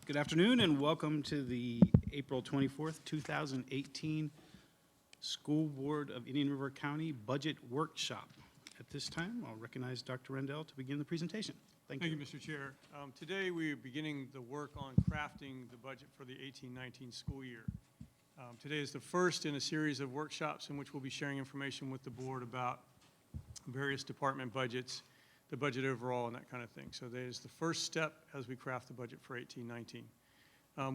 Good afternoon and welcome to the April 24th, 2018 School Board of Indian River County Budget Workshop. At this time, I'll recognize Dr. Rendell to begin the presentation. Thank you. Thank you, Mr. Chair. Today we are beginning the work on crafting the budget for the 18-19 school year. Today is the first in a series of workshops in which we'll be sharing information with the board about various department budgets, the budget overall, and that kind of thing. So that is the first step as we craft the budget for 18-19.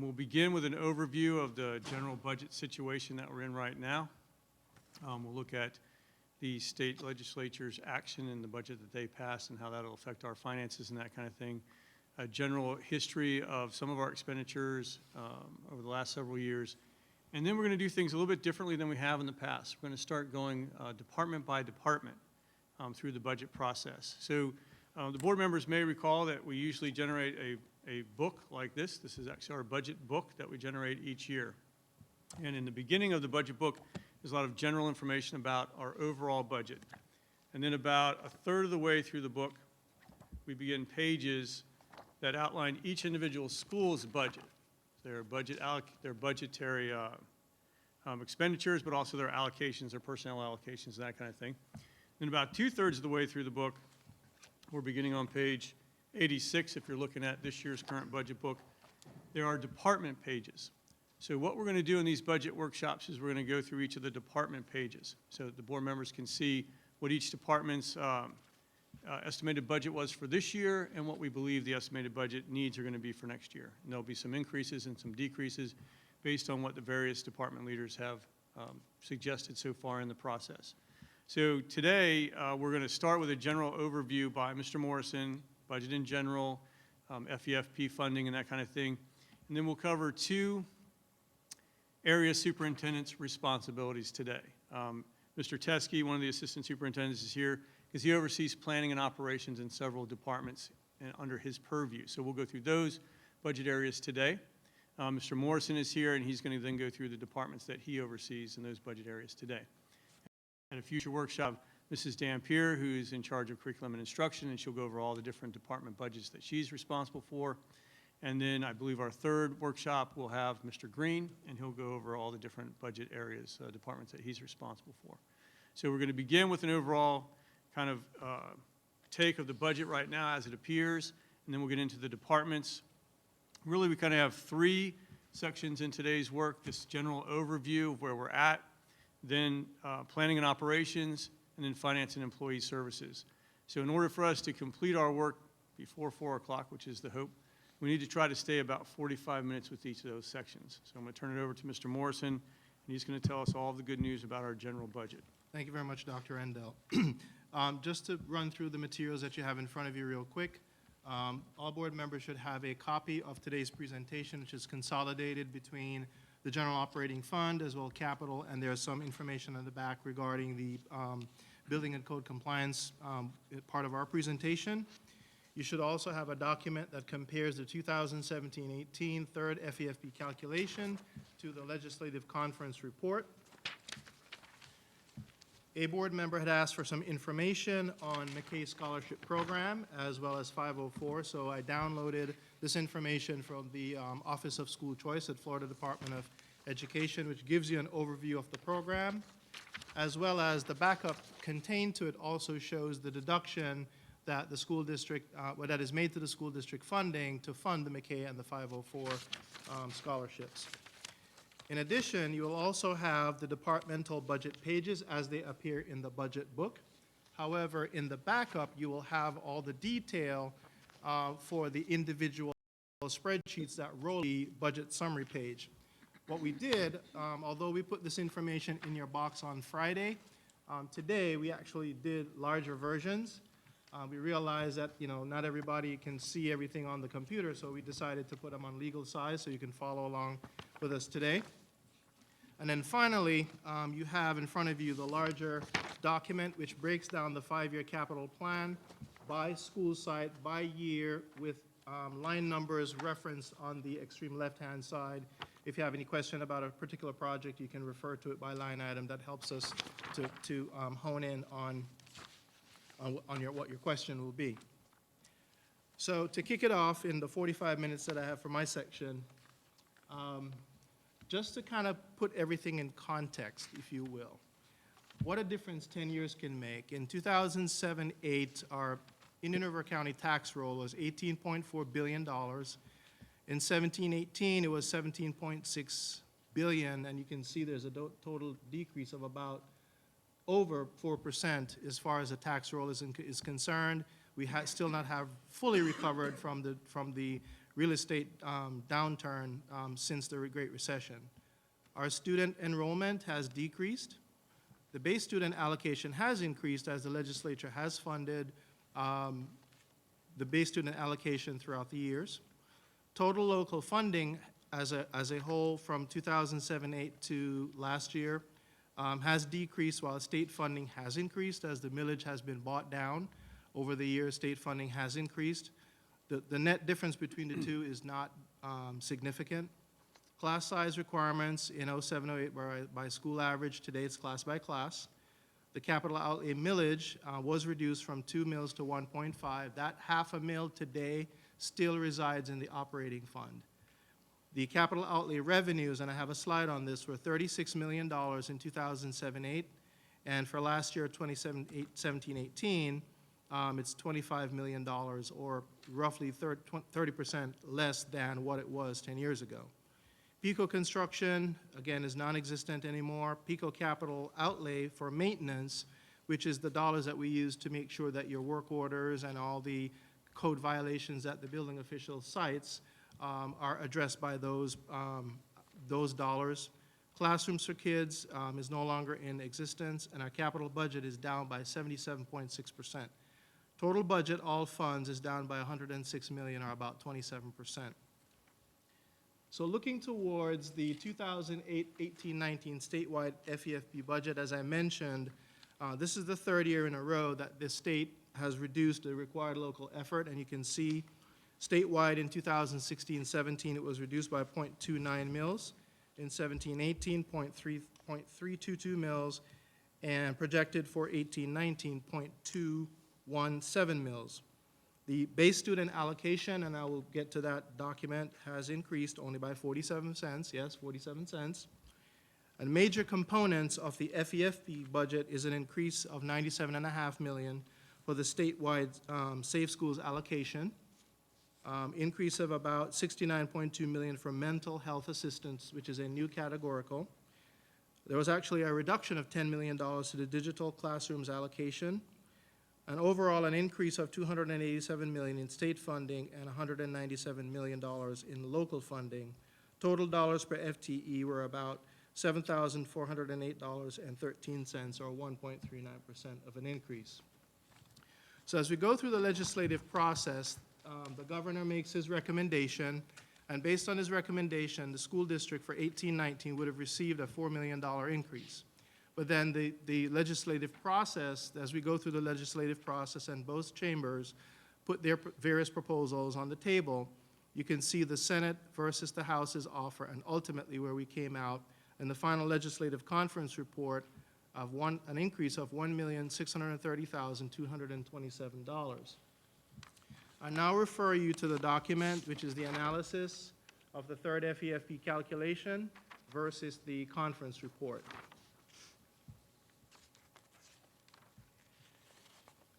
We'll begin with an overview of the general budget situation that we're in right now. We'll look at the state legislature's action in the budget that they passed and how that'll affect our finances and that kind of thing. A general history of some of our expenditures over the last several years. And then we're going to do things a little bit differently than we have in the past. We're going to start going department by department through the budget process. So the board members may recall that we usually generate a book like this. This is actually our budget book that we generate each year. And in the beginning of the budget book, there's a lot of general information about our overall budget. And then about a third of the way through the book, we begin pages that outline each individual school's budget, their budgetary expenditures, but also their allocations, their personnel allocations, and that kind of thing. Then about 2/3 of the way through the book, we're beginning on page 86, if you're looking at this year's current budget book, there are department pages. So what we're going to do in these budget workshops is we're going to go through each of the department pages so that the board members can see what each department's estimated budget was for this year and what we believe the estimated budget needs are going to be for next year. And there'll be some increases and some decreases based on what the various department leaders have suggested so far in the process. So today we're going to start with a general overview by Mr. Morrison, budget in general, FEFP funding and that kind of thing. And then we'll cover two area superintendent's responsibilities today. Mr. Teskey, one of the assistant superintendents, is here because he oversees planning and operations in several departments under his purview. So we'll go through those budget areas today. Mr. Morrison is here and he's going to then go through the departments that he oversees in those budget areas today. At a future workshop, Mrs. Dampier, who's in charge of curriculum and instruction, and she'll go over all the different department budgets that she's responsible for. And then I believe our third workshop will have Mr. Green, and he'll go over all the different budget areas, departments that he's responsible for. So we're going to begin with an overall kind of take of the budget right now as it appears, and then we'll get into the departments. Really, we kind of have three sections in today's work: this general overview of where we're at, then planning and operations, and then finance and employee services. So in order for us to complete our work before 4 o'clock, which is the hope, we need to try to stay about 45 minutes with each of those sections. So I'm going to turn it over to Mr. Morrison, and he's going to tell us all of the good news about our general budget. Thank you very much, Dr. Rendell. Just to run through the materials that you have in front of you real quick, all board members should have a copy of today's presentation, which is consolidated between the general operating fund as well as capital, and there's some information on the back regarding the building and code compliance part of our presentation. You should also have a document that compares the 2017-18 third FEFP calculation to the legislative conference report. A board member had asked for some information on Mackay scholarship program as well as 504, so I downloaded this information from the Office of School Choice at Florida Department of Education, which gives you an overview of the program, as well as the backup contained to it also shows the deduction that the school district, that is made to the school district funding to fund the Mackay and the 504 scholarships. In addition, you will also have the departmental budget pages as they appear in the budget book. However, in the backup, you will have all the detail for the individual spreadsheets that roll the budget summary page. What we did, although we put this information in your box on Friday, today we actually did larger versions. We realized that not everybody can see everything on the computer, so we decided to put them on legal size so you can follow along with us today. And then finally, you have in front of you the larger document which breaks down the 5-year capital plan by school site, by year, with line numbers referenced on the extreme left-hand side. If you have any question about a particular project, you can refer to it by line item. That helps us to hone in on what your question will be. So to kick it off in the 45 minutes that I have for my section, just to kind of put everything in context, if you will, what a difference 10 years can make. In 2007-8, our Indian River County tax roll was $18.4 billion. In 17-18, it was $17.6 billion, and you can see there's a total decrease of about over 4% as far as the tax roll is concerned. We still not have fully recovered from the real estate downturn since the Great Recession. Our student enrollment has decreased. The base student allocation has increased as the legislature has funded the base student allocation throughout the years. Total local funding as a whole from 2007-8 to last year has decreased while state funding has increased as the millage has been bought down. Over the years, state funding has increased. The net difference between the two is not significant. Class size requirements in 07-08 were by school average. Today it's class by class. The capital outlay millage was reduced from 2 mills to 1.5. That half a mill today still resides in the operating fund. The capital outlay revenues, and I have a slide on this, were $36 million in 2007-8, and for last year, 2017-18, it's $25 million, or roughly 30% less than what it was 10 years ago. PICO construction, again, is non-existent anymore. PICO capital outlay for maintenance, which is the dollars that we use to make sure that your work orders and all the code violations at the building official sites are addressed by those dollars. Classrooms for kids is no longer in existence, and our capital budget is down by 77.6%. Total budget, all funds, is down by $106 million, or about 27%. So looking towards the 2018-19 statewide FEFP budget, as I mentioned, this is the third year in a row that the state has reduced the required local effort, and you can see statewide in 2016-17 it was reduced by 0.29 mils, in 17-18 0.322 mils, and projected for 18-19 0.217 mils. The base student allocation, and I will get to that document, has increased only by 47 cents, yes, 47 cents. And major components of the FEFP budget is an increase of $97.5 million for the statewide Safe Schools allocation, increase of about $69.2 million for mental health assistance, which is a new categorical. There was actually a reduction of $10 million to the digital classrooms allocation, and overall an increase of $287 million in state funding and $197 million in local funding. Total dollars per FTE were about $7,408.13, or 1.39% of an increase. So as we go through the legislative process, the governor makes his recommendation, and based on his recommendation, the school district for 18-19 would have received a $4 million increase. But then the legislative process, as we go through the legislative process, and both chambers put their various proposals on the table, you can see the Senate versus the House's offer, and ultimately where we came out in the final legislative conference report of an increase of $1,630,227. I now refer you to the document, which is the analysis of the third FEFP calculation versus the conference report.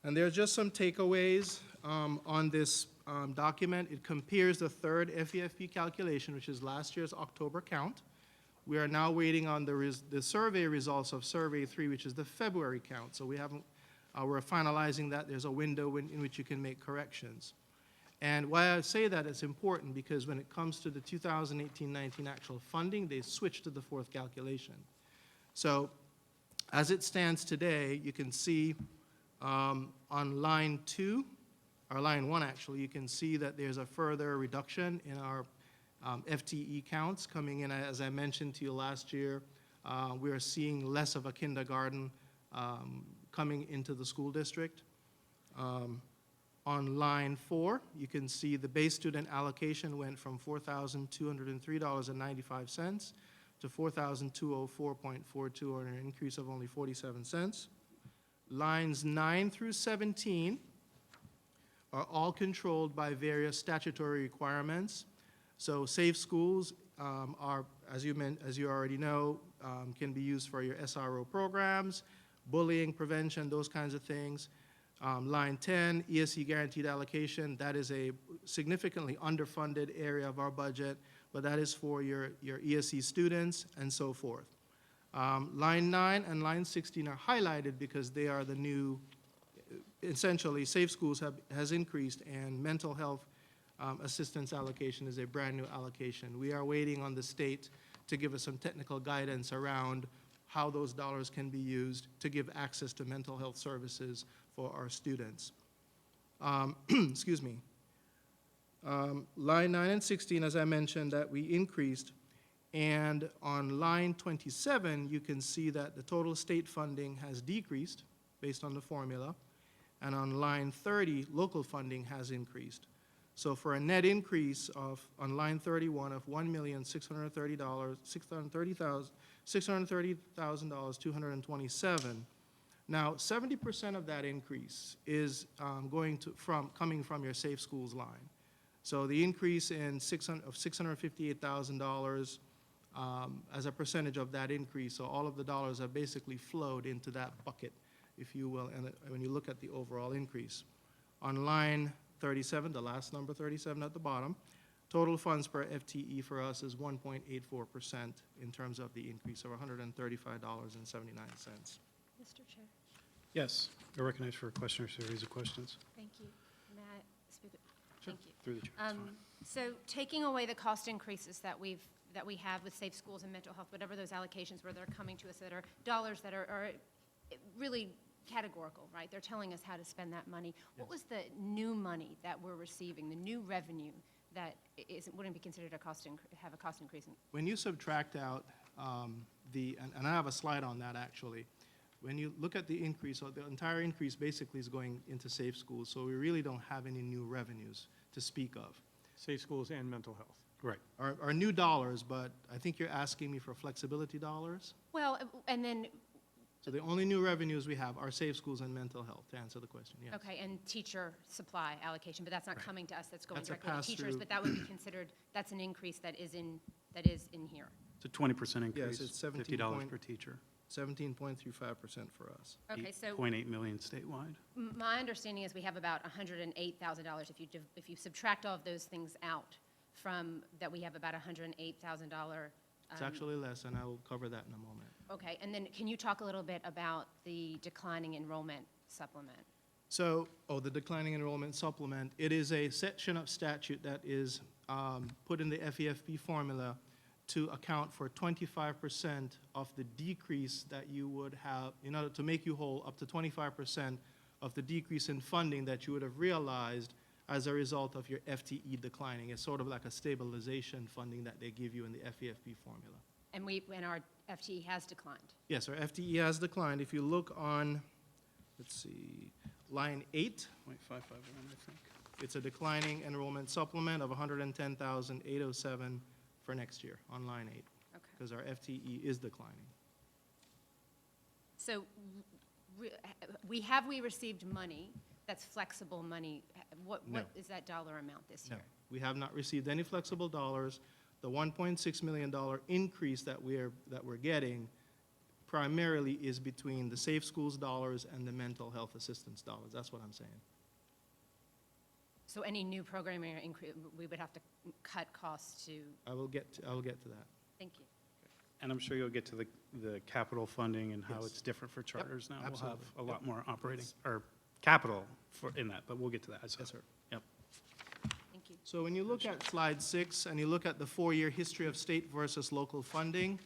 And there are just some takeaways on this document. It compares the third FEFP calculation, which is last year's October count. We are now waiting on the survey results of Survey 3, which is the February count. So we're finalizing that. There's a window in which you can make corrections. And why I say that it's important, because when it comes to the 2018-19 actual funding, they switched to the fourth calculation. So as it stands today, you can see on line 2, or line 1 actually, you can see that there's a further reduction in our FTE counts coming in. As I mentioned to you last year, we are seeing less of a kindergarten coming into the school district. On line 4, you can see the base student allocation went from $4,203.95 to $4,204.42, or an increase of only 47 cents. Lines 9 through 17, are all controlled by various statutory requirements. So safe schools are, as you already know, can be used for your SRO programs, bullying prevention, those kinds of things. Line 10, ESE guaranteed allocation, that is a significantly underfunded area of our budget, but that is for your ESE students and so forth. Line 9 and line 16 are highlighted because they are the new, essentially, Safe Schools has increased, and mental health assistance allocation is a brand-new allocation. We are waiting on the state to give us some technical guidance around how those dollars can be used to give access to mental health services for our students. Excuse me. Line 9 and 16, as I mentioned, that we increased, and on line 27, you can see that the total state funding has decreased based on the formula, and on line 30, local funding has increased. So for a net increase of, on line 31, of $1,630,227. Now, 70% of that increase is coming from your Safe Schools line. So the increase in $658,000 as a percentage of that increase, so all of the dollars have basically flowed into that bucket, if you will, and when you look at the overall increase. On line 37, the last number 37 at the bottom, total funds per FTE for us is 1.84% in terms of the increase of $135.79. Mr. Chair, Yes, you're recognized for a question or series of questions. thank you. May I speak? Sure. Thank you. Through the chair, it's fine. So taking away the cost increases that we have with Safe Schools and mental health, whatever those allocations where they're coming to us that are dollars that are really categorical, right? They're telling us how to spend that money. What was the new money that we're receiving, the new revenue that wouldn't be considered have a cost increase? When you subtract out and I have a slide on that actually, when you look at the increase, so the entire increase basically is going into Safe Schools, so we really don't have any new revenues to speak of. Safe schools and mental health. Right. Our new dollars, but I think you're asking me for flexibility dollars? Well, and then, So the only new revenues we have are Safe Schools and mental health, to answer the question, yes. okay, and teacher supply allocation, but that's not coming to us, that's going That's a directly to teachers, pass-through. but that would be considered, that's an increase that is in here. It's a 20% increase. it's $50 per teacher. 17.35% for us. Okay, so 8.8 million statewide. my understanding is we have about $108,000. If you subtract all of those things out from that, we have about $108,000. It's actually less, and I will cover that in a moment. Okay, and then can you talk a little bit about the declining enrollment supplement? So, the declining enrollment supplement, it is a section of statute that is put in the FEFP formula to account for 25% of the decrease that you would have, in order to make you whole, up to 25% of the decrease in funding that you would have realized as a result of your FTE declining. It's sort of like a stabilization funding that they give you in the FEFP formula. And our FTE has declined. Yes, our FTE has declined. If you look on, let's see, line 8, 0.551, I think. it's a declining enrollment supplement of $110,807 for next year on line 8, Okay. because our FTE is declining. So we received money that's flexible money? What No. is that dollar amount this No, year? we have not received any flexible dollars. The $1.6 million increase that we're getting primarily is between the Safe Schools dollars and the mental health assistance dollars. That's what I'm saying. So any new programming or increase, we would have to cut costs to, I will get to that. thank you. And I'm sure you'll get to the capital funding and how Yes. it's different for charters now. We'll have absolutely. a lot Yep. more operating, or capital in that, but we'll get to that. Yes, sir. Yep. Thank you. So when you look at slide 6 and you look at the 4-year history of state versus local funding,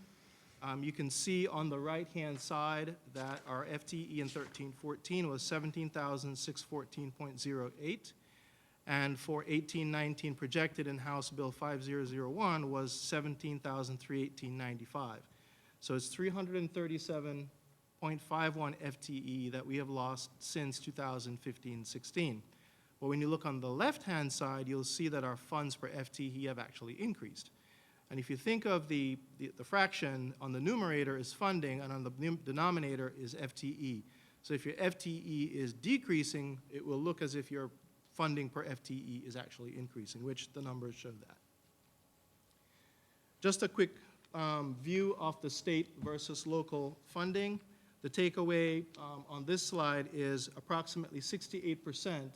you can see on the right-hand side that our FTE in 13-14 was 17,614.08, and for 18-19 projected in House Bill 5001 was 17,318.95. So it's 337.51 FTE that we have lost since 2015-16. But when you look on the left-hand side, you'll see that our funds per FTE have actually increased. And if you think of the fraction, on the numerator is funding, and on the denominator is FTE. So if your FTE is decreasing, it will look as if your funding per FTE is actually increasing, which the numbers show that. Just a quick view of the state versus local funding. The takeaway on this slide is approximately 68%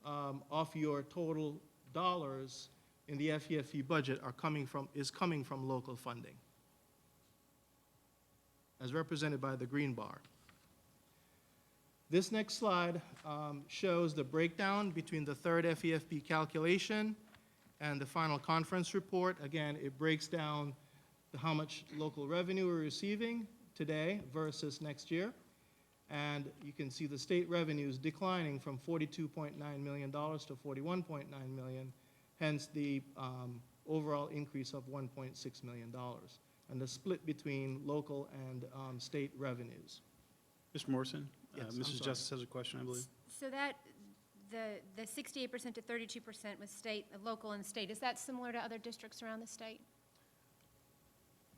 of your total dollars in the FEFE budget is coming from local funding, as represented by the green bar. This next slide shows the breakdown between the third FEFP calculation and the final conference report. Again, it breaks down how much local revenue we're receiving today versus next year. And you can see the state revenues declining from $42.9 million to $41.9 million, hence the overall increase of $1.6 million, and the split between local and state revenues. Mr. Morrison? Yes, I'm Mrs. sorry. Justice has a question, I believe. So that, the 68% to 32% was state, local and state, is that similar to other districts around the state?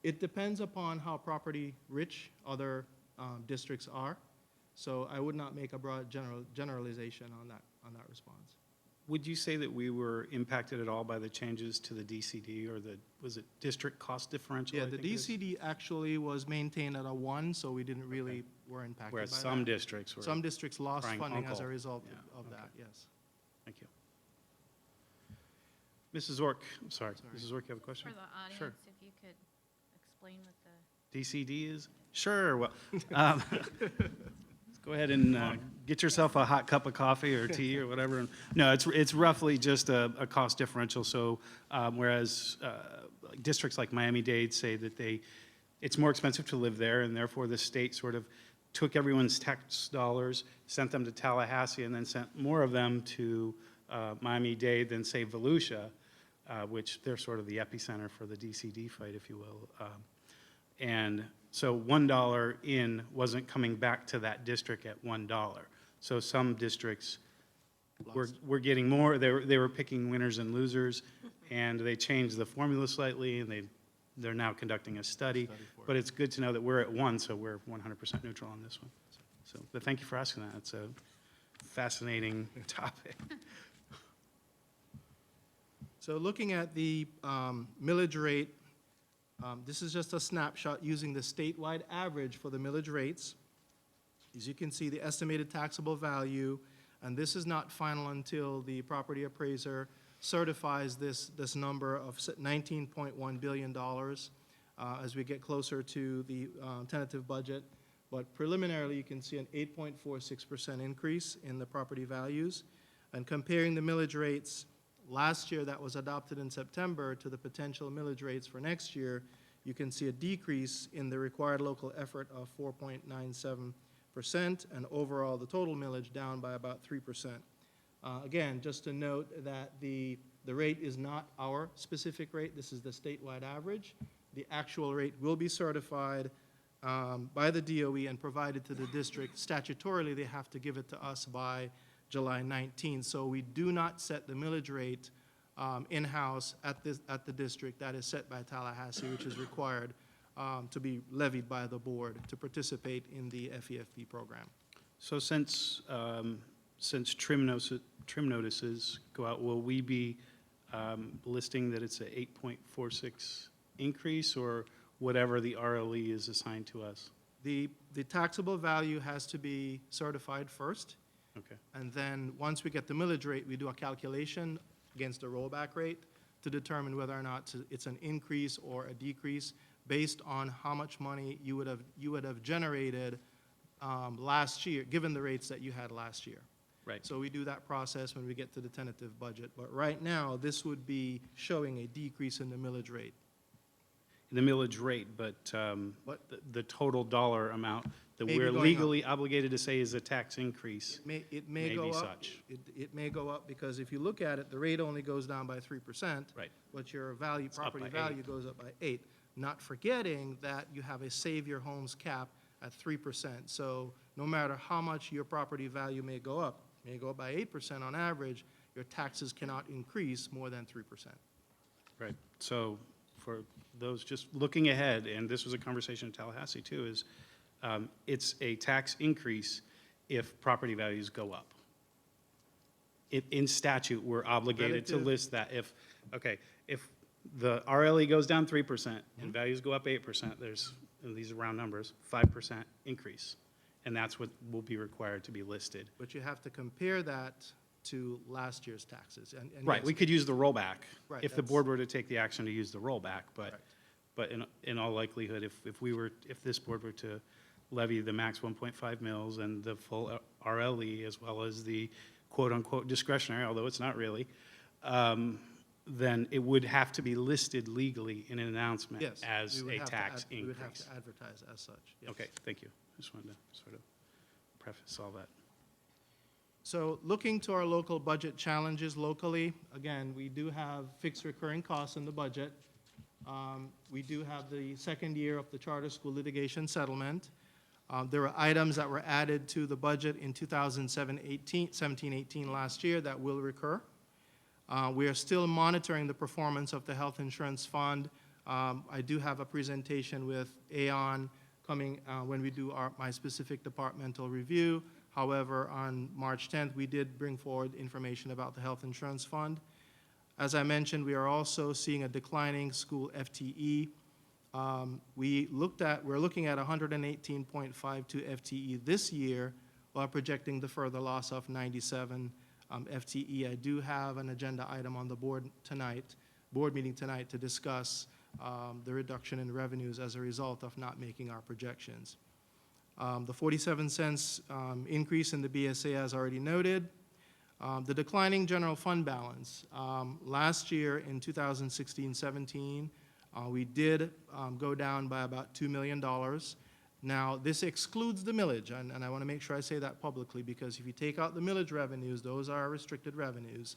It depends upon how property-rich other districts are, so I would not make a broad generalization on that response. Would you say that we were impacted at all by the changes to the DCD, or was it district cost differential? Yeah, I the think it is? DCD actually was maintained at a 1, so we didn't really were impacted by Whereas that. some districts were. Some districts lost crying funding as uncle. a result Yeah, of okay. that, yes. Thank you. Mrs. Zork, I'm sorry. Sorry. Mrs. Zork, you have a question? For the Sure. audience, if you could explain what the, DCD is? Sure, well, let's go ahead and get yourself a hot cup of coffee or tea or whatever. No, it's roughly just a cost differential, so whereas districts like Miami-Dade say that it's more expensive to live there, and therefore the state sort of took everyone's tax dollars, sent them to Tallahassee, and then sent more of them to Miami-Dade than, say, Volusia, which they're sort of the epicenter for the DCD fight, if you will. And so $1 in wasn't coming back to that district at $1. So some districts were getting more, they were picking winners and losers, and they changed the formula slightly, and they're now conducting a study. But it's good to know that we're at 1, so we're 100% neutral on this one. So, but thank you for asking that. It's a fascinating topic. So looking at the millage rate, this is just a snapshot using the statewide average for the millage rates. As you can see, the estimated taxable value, and this is not final until the property appraiser certifies this number of $19.1 billion as we get closer to the tentative budget. But preliminarily, you can see an 8.46% increase in the property values. And comparing the millage rates last year that was adopted in September to the potential millage rates for next year, you can see a decrease in the required local effort of 4.97%, and overall the total millage down by about 3%. Again, just to note that the rate is not our specific rate, this is the statewide average. The actual rate will be certified by the DOE and provided to the district. Statutorily, they have to give it to us by July 19. So we do not set the millage rate in-house at the district. That is set by Tallahassee, which is required to be levied by the board to participate in the FEFP program. So since trim notices go out, will we be listing that it's a 8.46 increase, or whatever the RLE is assigned to us? The taxable value has to be certified first, Okay. and then once we get the millage rate, we do a calculation against the rollback rate to determine whether or not it's an increase or a decrease based on how much money you would have generated last year, given the rates that you had last year. Right. So we do that process when we get to the tentative budget. But right now, this would be showing a decrease in the millage rate. The millage rate, but the total dollar amount that May be we're going up. legally obligated to say is a tax increase. It May may go be up. such. It may go up because if you look at it, the rate only goes down by 3%. Right. But your up property by value goes up by 8%. Not forgetting that you have a Save Your Homes cap at 3%. So no matter how much your property value may go up by 8% on average, your taxes cannot increase more than 3%. Right. So for those just looking ahead, and this was a conversation in Tallahassee too, is it's a tax increase if property values go up. in statute, we're obligated to Relative- list that. If the RLE goes down 3% and values go up 8%, and these are round numbers, 5% increase. And that's what will be required to be listed. But you have to compare that to last year's taxes. And Right, yes, we could use the rollback. Right, If the that's- board were to take the action to use the rollback, Correct. but in all likelihood, if this board were to levy the max 1.5 mils and the full RLE, as well as the quote-unquote discretionary, although it's not really, then it would have to be listed legally in an announcement Yes, as we would a have to tax we would have increase. to advertise as such, yes. Okay, thank you. Just wanted to sort of preface all that. So looking to our local budget challenges locally, again, we do have fixed recurring costs in the budget. We do have the second year of the charter school litigation settlement. There were items that were added to the budget in 2017-18 last year that will recur. We are still monitoring the performance of the health insurance fund. I do have a presentation with Aon coming when we do my specific departmental review. However, on March 10th, we did bring forward information about the health insurance fund. As I mentioned, we are also seeing a declining school FTE. We're looking at 118.52 FTE this year, while projecting the further loss of 97 FTE. I do have an agenda item on the board meeting tonight, to discuss the reduction in revenues as a result of not making our projections. The 47 cents increase in the BSA, as already noted. The declining general fund balance. Last year, in 2016-17, we did go down by about $2 million. Now, this excludes the millage, and I want to make sure I say that publicly, because if you take out the millage revenues, those are restricted revenues,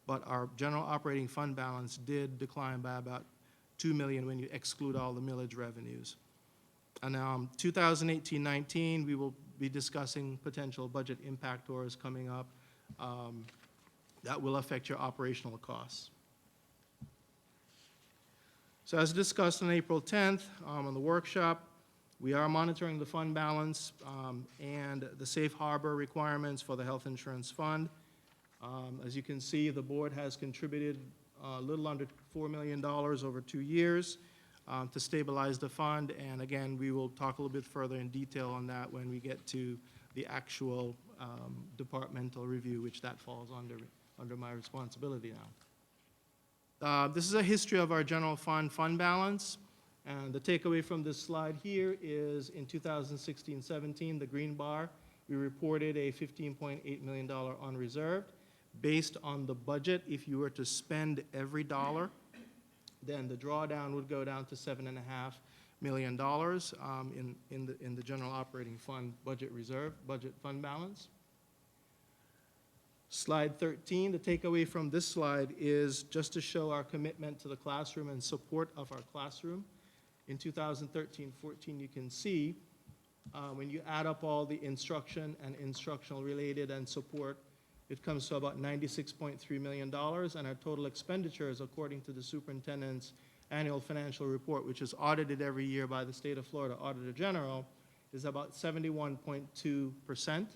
but our general operating fund balance did decline by about $2 million when you exclude all the millage revenues. And 2018-19, we will be discussing potential budget impactors coming up that will affect your operational costs. So as discussed on April 10th on the workshop, we are monitoring the fund balance and the safe harbor requirements for the health insurance fund. As you can see, the board has contributed a little under $4 million over 2 years to stabilize the fund. And again, we will talk a little bit further in detail on that when we get to the actual departmental review, which that falls under my responsibility now. This is a history of our general fund balance. And the takeaway from this slide here is in 2016-17, the green bar, we reported a $15.8 million unreserved. Based on the budget, if you were to spend every dollar, then the drawdown would go down to $7.5 million in the general operating fund budget fund balance. Slide 13, the takeaway from this slide is just to show our commitment to the classroom and support of our classroom. In 2013-14, you can see when you add up all the instruction and instructional related and support, it comes to about $96.3 million, and our total expenditures, according to the superintendent's annual financial report, which is audited every year by the State of Florida Auditor General, is about 71.2%,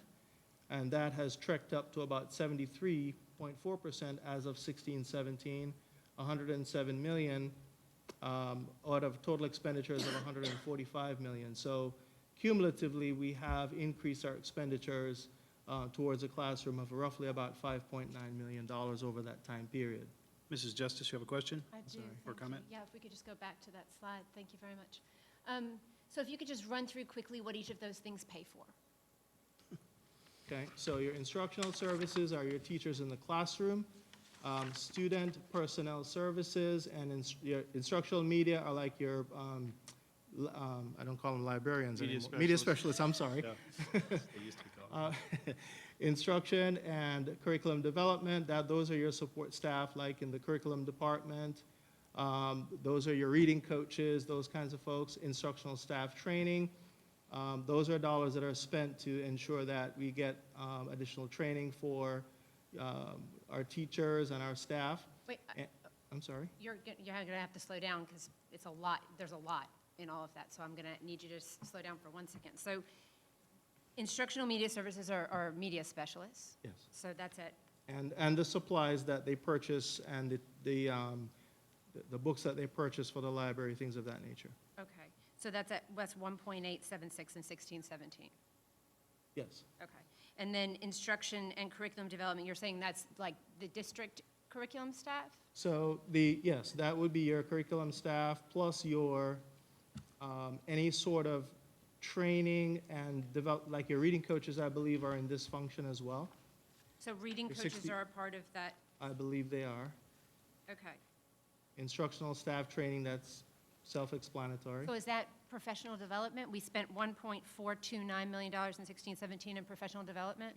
and that has trekked up to about 73.4% as of 16-17, $107 million out of total expenditures of $145 million. So cumulatively, we have increased our expenditures towards a classroom of roughly about $5.9 million over that time period. Mrs. Justice, you have a question? I do. Or thank you. comment? Yeah, if we could just go back to that slide. Thank you very much. So if you could just run through quickly what each of those things pay for. Okay, so your instructional services are your teachers in the classroom. Student personnel services and your instructional media are like your, I don't call them librarians Media anymore. Media specialists. specialists, I'm sorry. Yeah. They used to be called. Instruction and curriculum development, those are your support staff, like in the curriculum department. Those are your reading coaches, those kinds of folks. Instructional staff training. Those are dollars that are spent to ensure that we get additional training for our teachers and our staff. Wait, I'm sorry? you're going to have to slow down because it's a lot. There's a lot in all of that. So I'm going to need you to slow down for 1 second. So instructional media services are media specialists. Yes. So that's at and the supplies that they purchase and the books that they purchase for the library, things of that nature. Okay, so that's 1.876 and 1617. Yes. Okay. And then instruction and curriculum development, you're saying that's like the district curriculum staff? So yes, that would be your curriculum staff plus your, any sort of training and like your reading coaches, I believe, are in this function as well. So reading Your coaches 60 are a part of that? I believe they are. Okay. Instructional staff training, that's self-explanatory. So is that professional development? We spent $1.429 million in 1617 in professional development?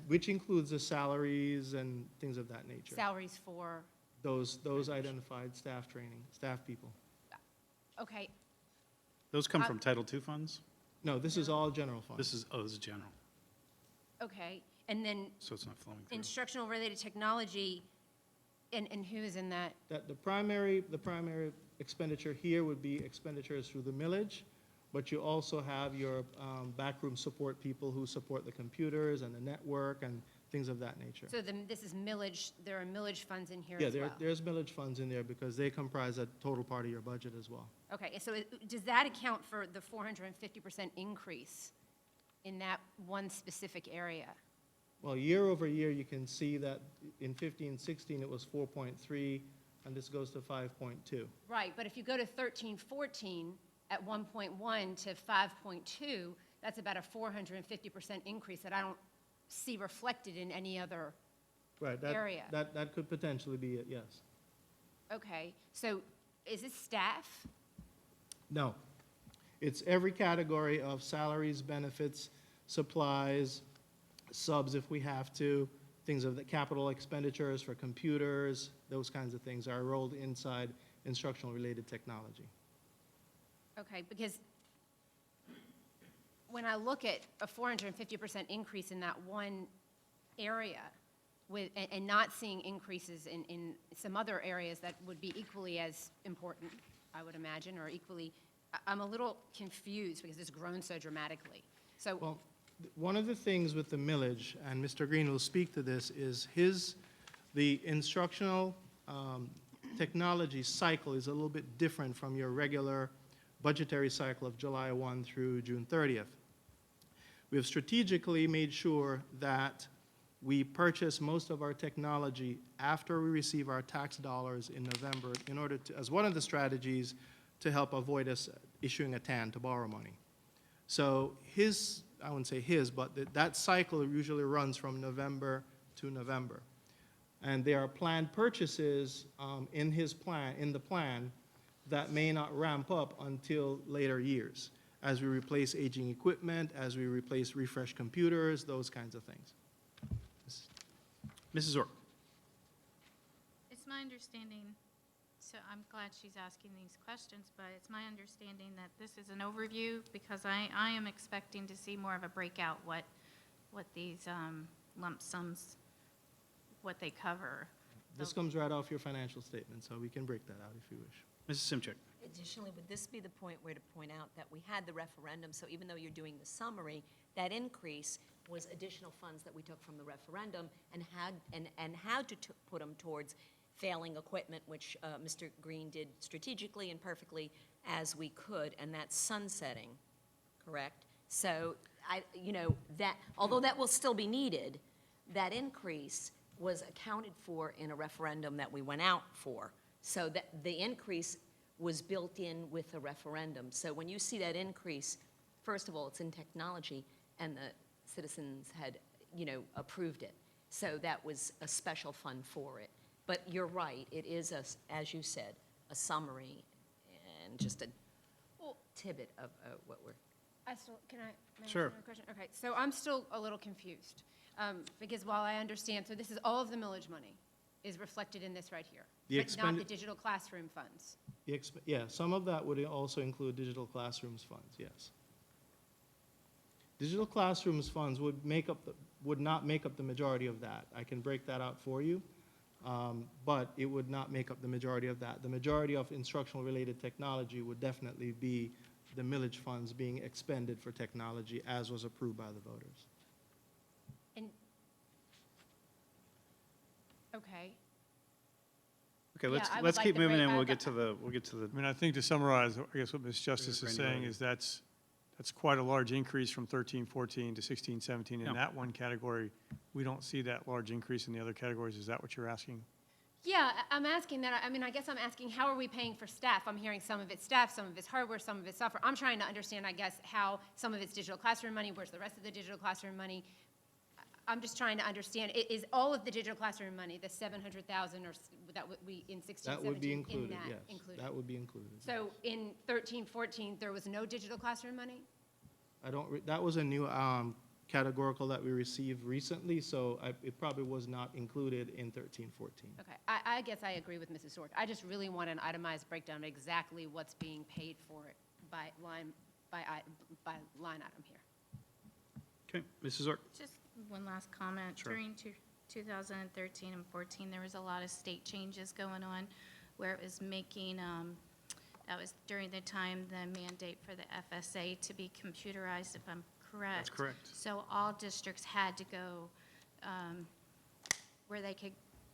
Which includes the salaries and things of that nature. Salaries for, Those identified staff training, staff people. okay, Those come from Title II funds? No, this is all general fund. This is general, okay. And then so it's not flowing through. instructional related technology, and who is in that? That the primary expenditure here would be expenditures through the millage, but you also have your backroom support people who support the computers and the network and things of that nature. So this is millage, there are millage funds in here Yeah, as well? there's millage funds in there because they comprise a total part of your budget as well. Okay, so does that account for the 450% increase in that one specific area? Well, year over year, you can see that in 15-16, it was 4.3, and this goes to 5.2. Right, but if you go to 13-14 at 1.1 to 5.2, that's about a 450% increase that I don't see reflected in any other Right, area. that could potentially be it, yes. Okay, so is it staff? No. It's every category of salaries, benefits, supplies, subs if we have to, things of the capital expenditures for computers, those kinds of things are rolled inside instructional-related technology. Okay, because when I look at a 450% increase in that one area and not seeing increases in some other areas that would be equally as important, I would imagine, or equally, I'm a little confused because it's grown so dramatically. So, Well, one of the things with the millage, and Mr. Green will speak to this, is the instructional technology cycle is a little bit different from your regular budgetary cycle of July 1 through June 30th. We have strategically made sure that we purchase most of our technology after we receive our tax dollars in November in order to, as one of the strategies to help avoid us issuing a TAN to borrow money. So I wouldn't say his, but that cycle usually runs from November to November. And there are planned purchases in the plan that may not ramp up until later years, as we replace aging equipment, as we refresh computers, those kinds of things. Mrs. Orr? It's my understanding, so I'm glad she's asking these questions, but it's my understanding that this is an overview because I am expecting to see more of a breakout what these lump sums, what they cover. This comes right off your financial statement, so we can break that out if you wish. Mrs. Simchik? Additionally, would this be the point where to point out that we had the referendum, so even though you're doing the summary, that increase was additional funds that we took from the referendum and had to put them towards failing equipment, which Mr. Green did strategically and perfectly as we could, and that's sunsetting, correct? So that although that will still be needed, that increase was accounted for in a referendum that we went out for. So that the increase was built in with a referendum. So when you see that increase, first of all, it's in technology, and the citizens had, approved it. So that was a special fund for it. But you're right, it is, as you said, a summary and just a tidbit of what we're... may I ask Sure. another question? Okay, so I'm still a little confused, because while I understand, so this is all of the millage money is reflected in this right here, but not the digital classroom funds. Yeah, some of that would also include digital classrooms funds, yes. Digital classrooms funds would not make up the majority of that. I can break that out for you, but it would not make up the majority of that. The majority of instructional-related technology would definitely be the millage funds being expended for technology as was approved by the voters. And Okay. Okay, Yeah, I would let's like keep the moving break- and we'll I- get to the, I mean, I think to summarize, I guess what Ms. Justice is saying granularity. is that's quite a large increase from 13, 14 to 16, 17. Yeah. In that one category, we don't see that large increase in the other categories. Is that what you're asking? Yeah, I'm asking that, I mean, I guess I'm asking, how are we paying for staff? I'm hearing some of it's staff, some of it's hardware, some of it's software. I'm trying to understand, I guess, how some of it's digital classroom money, where's the rest of the digital classroom money? I'm just trying to understand, is all of the digital classroom money, the 700,000 or that we, in 16, That would be 17, in included, that yes. included? That would be included. So in 13, 14, there was no digital classroom money? That was a new categorical that we received recently, so it probably was not included in 13, 14. Okay, I guess I agree with Mrs. Sork. I just really want an itemized breakdown of exactly what's being paid for it by line item here. okay, Mrs. Ork. Just one last comment. Sure. During 2013 and 14, there was a lot of state changes going on where it was making, that was during the time the mandate for the FSA to be computerized, if I'm correct. That's correct. So all districts had to go where they could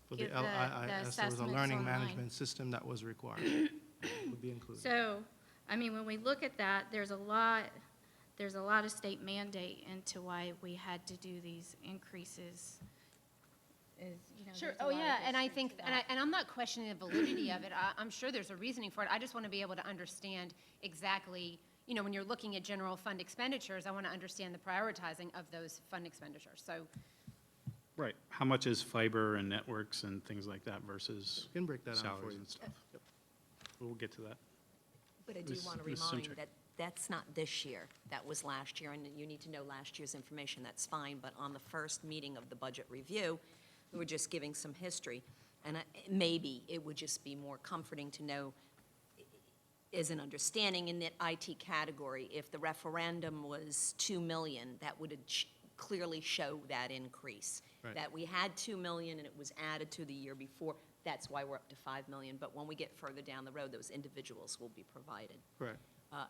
For give the the LIS, there was a assessments learning online. management system that was required, would be included. So, I mean, when we look at that, there's a lot of state mandate into why we had to do these increases. Sure, there's a oh, lot of yeah, and I history think, to and that. I'm not questioning the validity of it. I'm sure there's a reasoning for it. I just want to be able to understand exactly, when you're looking at general fund expenditures, I want to understand the prioritizing of those fund expenditures. So, Right, how much is fiber and networks and things like that versus Can break that out for salaries you. and stuff? We'll get to that. But I do Ms. want to Ms. remind Simchak. that that's not this year. That was last year, and you need to know last year's information, that's fine. But on the first meeting of the budget review, we were just giving some history. And maybe it would just be more comforting to know, as an understanding in that IT category, if the referendum was 2 million, that would clearly show that increase. Right. That we had 2 million and it was added to the year before, that's why we're up to 5 million. But when we get further down the road, those individuals will be provided. Correct. Uh,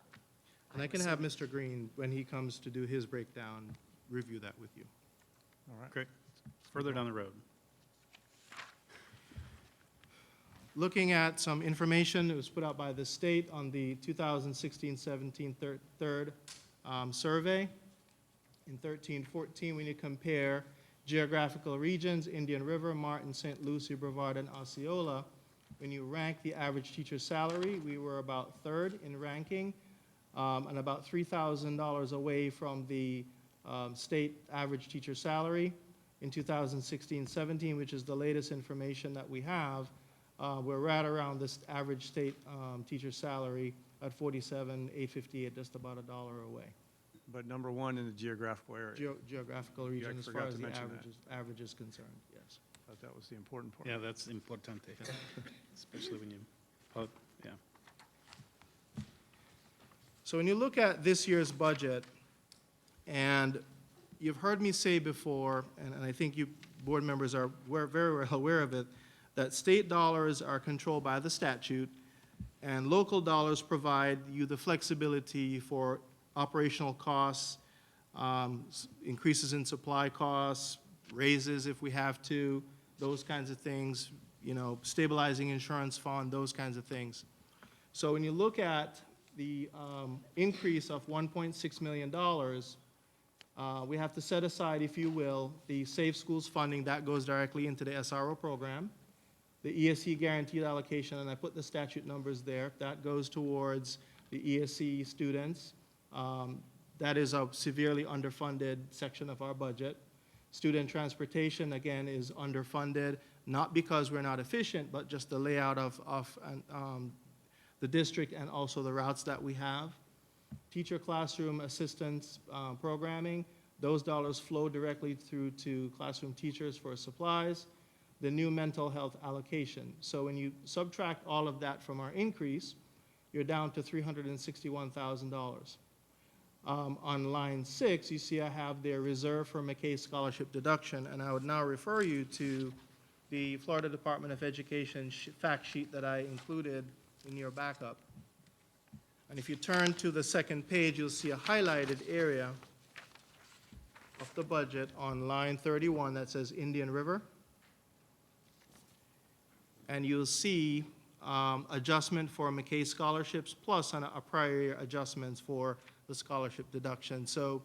And I can have Mr. Green, when he comes to do his breakdown, review that with you. All right. Great, further down the road. Looking at some information that was put out by the state on the 2016-17 third survey. In 13-14, we need to compare geographical regions, Indian River, Martin, St. Lucie, Brevard, and Osceola. When you rank the average teacher salary, we were about third in ranking, and about $3,000 away from the state average teacher salary. In 2016-17, which is the latest information that we have, we're right around this average state teacher salary at $47,858, just about $1 away. But number one in the geographical area. Geographical region as far forgot as to the mention average is concerned, yes. Thought that was the important part. Yeah, that's importante, especially when you, yeah. So when you look at this year's budget, and you've heard me say before, and I think you board members are very well aware of it, that state dollars are controlled by the statute, and local dollars provide you the flexibility for operational costs, increases in supply costs, raises if we have to, those kinds of things, stabilizing insurance fund, those kinds of things. So when you look at the increase of $1.6 million, we have to set aside, if you will, the Safe Schools funding that goes directly into the SRO program, the ESE guaranteed allocation, and I put the statute numbers there, that goes towards the ESE students. That is a severely underfunded section of our budget. Student transportation, again, is underfunded, not because we're not efficient, but just the layout of the district and also the routes that we have. Teacher classroom assistance programming, those dollars flow directly through to classroom teachers for supplies. The new mental health allocation. So when you subtract all of that from our increase, you're down to $361,000. On line 6, you see I have their reserve for Mackay scholarship deduction, and I would now refer you to the Florida Department of Education fact sheet that I included in your backup. And if you turn to the second page, you'll see a highlighted area of the budget on line 31 that says Indian River. and you'll see adjustment for Mackay scholarships plus a prior year adjustments for the scholarship deduction. So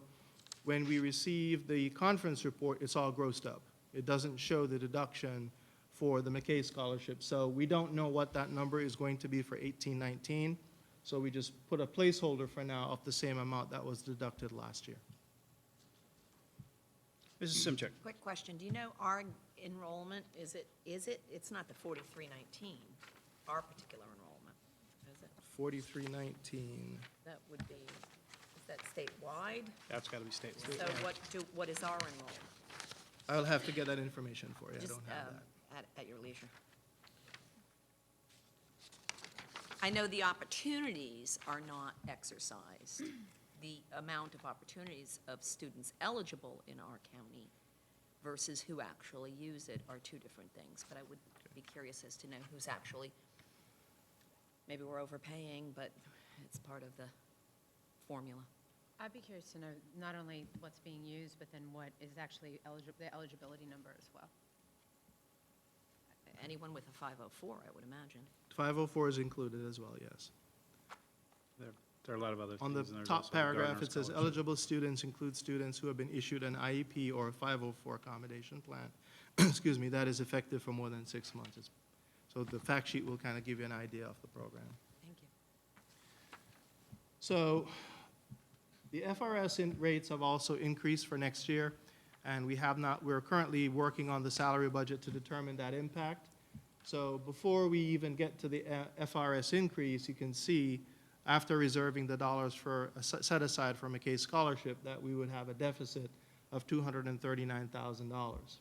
when we receive the conference report, it's all grossed up. It doesn't show the deduction for the Mackay scholarship. So we don't know what that number is going to be for 18-19. So we just put a placeholder for now of the same amount that was deducted last year. Mrs. Simchak? Quick question, do you know our enrollment, it's not the 4319, our particular enrollment, is it? 4319. That would be, is that statewide? That's got to be stated. So what is our enrollment? I'll have to get that information for you. I Just, don't have that. At your leisure. I know the opportunities are not exercised. The amount of opportunities of students eligible in our county versus who actually use it are two different things. But I would be curious as to know who's actually, maybe we're overpaying, but it's part of the formula. I'd be curious to know not only what's being used, but then what is actually the eligibility number as well. Anyone with a 504, I would imagine. 504 is included as well, yes. There are a lot of other things. On the and there's top also paragraph, Gardner it says Scholarship. eligible students include students who have been issued an IEP or a 504 accommodation plan, excuse me, that is effective for more than 6 months. So the fact sheet will kind of give you an idea of the program. Thank you. So the FRS rates have also increased for next year, and we're currently working on the salary budget to determine that impact. So before we even get to the FRS increase, you can see after reserving the dollars for set aside for Mackay scholarship that we would have a deficit of $239,000.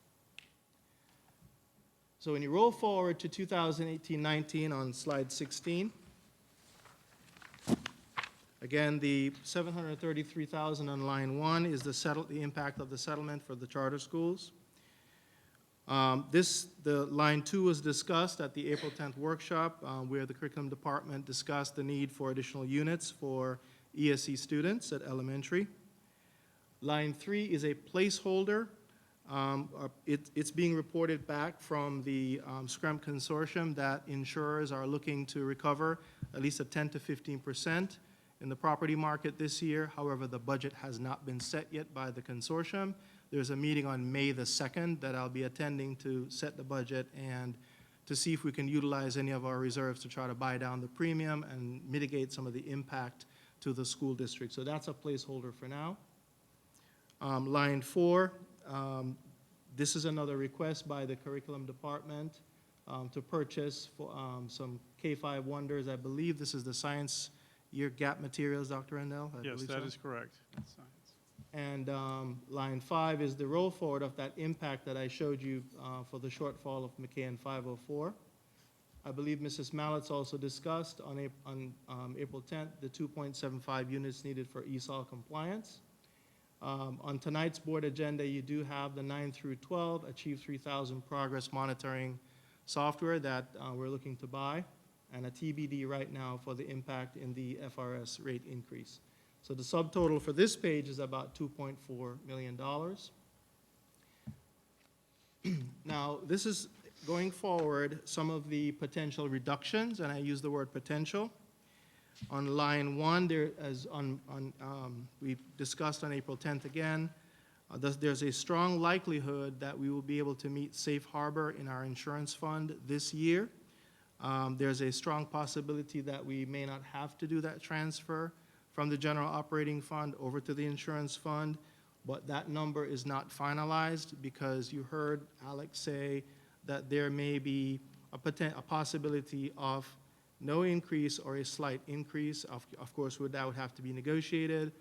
So when you roll forward to 2018-19 on slide 16, again, the $733,000 on line 1 is the impact of the settlement for the charter schools. The line 2 was discussed at the April 10th workshop where the curriculum department discussed the need for additional units for ESE students at elementary. Line 3 is a placeholder. It's being reported back from the SCREM consortium that insurers are looking to recover at least a 10 to 15% in the property market this year. However, the budget has not been set yet by the consortium. There's a meeting on May the 2nd that I'll be attending to set the budget and to see if we can utilize any of our reserves to try to buy down the premium and mitigate some of the impact to the school district. So that's a placeholder for now. Line 4, this is another request by the curriculum department to purchase some K-5 wonders. I believe this is the science year gap materials, Dr. Rendell? Yes, that is correct. And line 5 is the roll forward of that impact that I showed you for the shortfall of Mackay and 504. I believe Mrs. Mallett's also discussed on April 10th the 2.75 units needed for ESOL compliance. On tonight's board agenda, you do have the 9 through 12 Achieve 3000 progress monitoring software that we're looking to buy, and a TBD right now for the impact in the FRS rate increase. So the subtotal for this page is about $2.4 million. Now, this is going forward some of the potential reductions, and I use the word potential. On line 1, we discussed on April 10th again, there's a strong likelihood that we will be able to meet safe harbor in our insurance fund this year. There's a strong possibility that we may not have to do that transfer from the general operating fund over to the insurance fund, but that number is not finalized because you heard Alex say that there may be a possibility of no increase or a slight increase. Of course, that would have to be negotiated,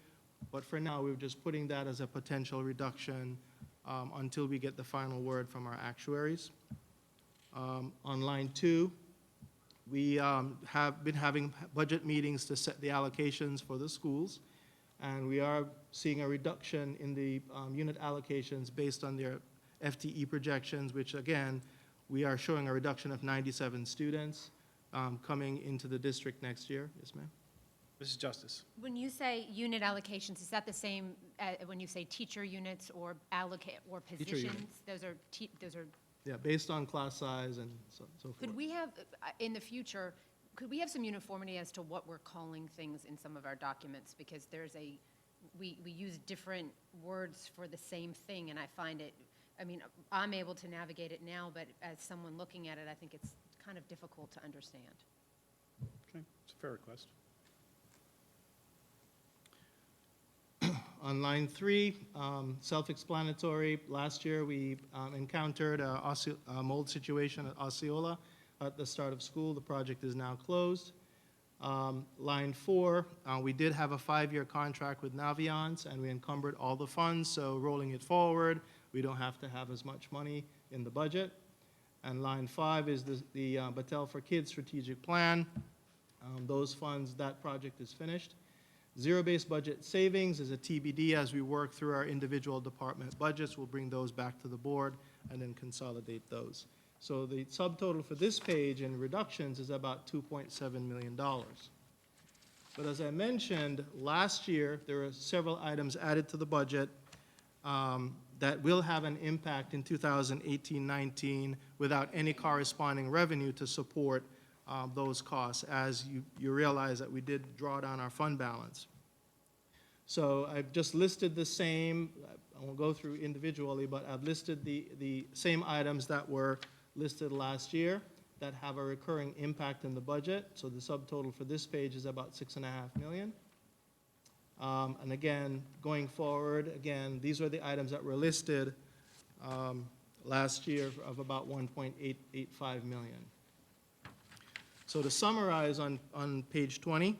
but for now, we're just putting that as a potential reduction until we get the final word from our actuaries. On line 2, we have been having budget meetings to set the allocations for the schools, and we are seeing a reduction in the unit allocations based on their FTE projections, which again, we are showing a reduction of 97 students coming into the district next year. Yes, ma'am? Mrs. Justice. When you say unit allocations, is that the same when you say teacher units or allocate or Teacher positions? units. Those are Yeah, based on class size and so forth. Could we have, in the future, could we have some uniformity as to what we're calling things in some of our documents? Because there's we use different words for the same thing, and I find it, I mean, I'm able to navigate it now, but as someone looking at it, I think it's kind of difficult to understand. Okay, it's a fair request. On line 3, self-explanatory. Last year, we encountered a mold situation at Osceola at the start of school. The project is now closed. Line 4, we did have a 5-year contract with Naviance, and we encumbered all the funds, so rolling it forward, we don't have to have as much money in the budget. And line 5 is the Battelle for Kids strategic plan. Those funds, that project is finished. Zero-based budget savings is a TBD as we work through our individual department budgets. We'll bring those back to the board and then consolidate those. So the subtotal for this page in reductions is about $2.7 million. But as I mentioned, last year, there were several items added to the budget that will have an impact in 2018-19 without any corresponding revenue to support those costs, as you realize that we did draw down our fund balance. So I've just listed the same, I won't go through individually, but I've listed the same items that were listed last year that have a recurring impact in the budget. So the subtotal for this page is about $6.5 million. And again, going forward, again, these are the items that were listed last year of about $1.885 million. So to summarize on page 20,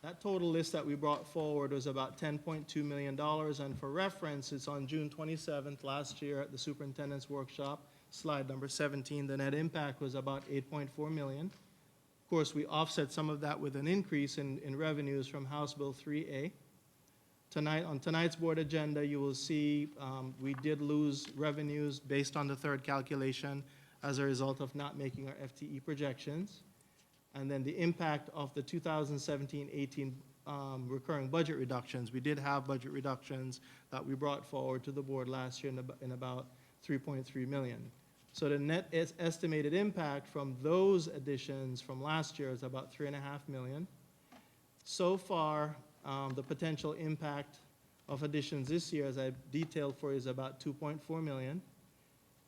that total list that we brought forward was about $10.2 million, and for reference, it's on June 27th last year at the superintendent's workshop, slide number 17, the net impact was about $8.4 million. Of course, we offset some of that with an increase in revenues from House Bill 3A. On tonight's board agenda, you will see we did lose revenues based on the third calculation as a result of not making our FTE projections. And then the impact of the 2017-18 recurring budget reductions. We did have budget reductions that we brought forward to the board last year in about $3.3 million. So the net estimated impact from those additions from last year is about $3.5 million. So far, the potential impact of additions this year, as I detailed for you, is about $2.4 million.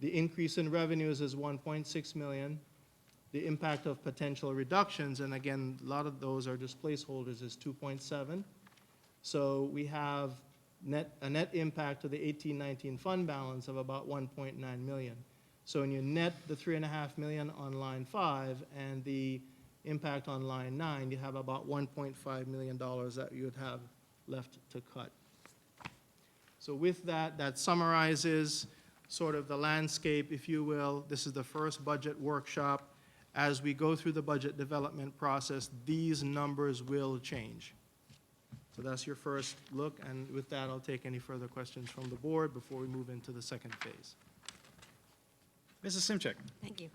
The increase in revenues is $1.6 million. The impact of potential reductions, and again, a lot of those are just placeholders, is 2.7. So we have a net impact to the 18-19 fund balance of about 1.9 million. So when you net the 3.5 million on line 5 and the impact on line 9, you have about $1.5 million that you would have left to cut. So with that, that summarizes sort of the landscape, if you will. This is the first budget workshop. As we go through the budget development process, these numbers will change. So that's your first look, and with that, I'll take any further questions from the board before we move into the second phase. Mrs. Simchek. Thank you.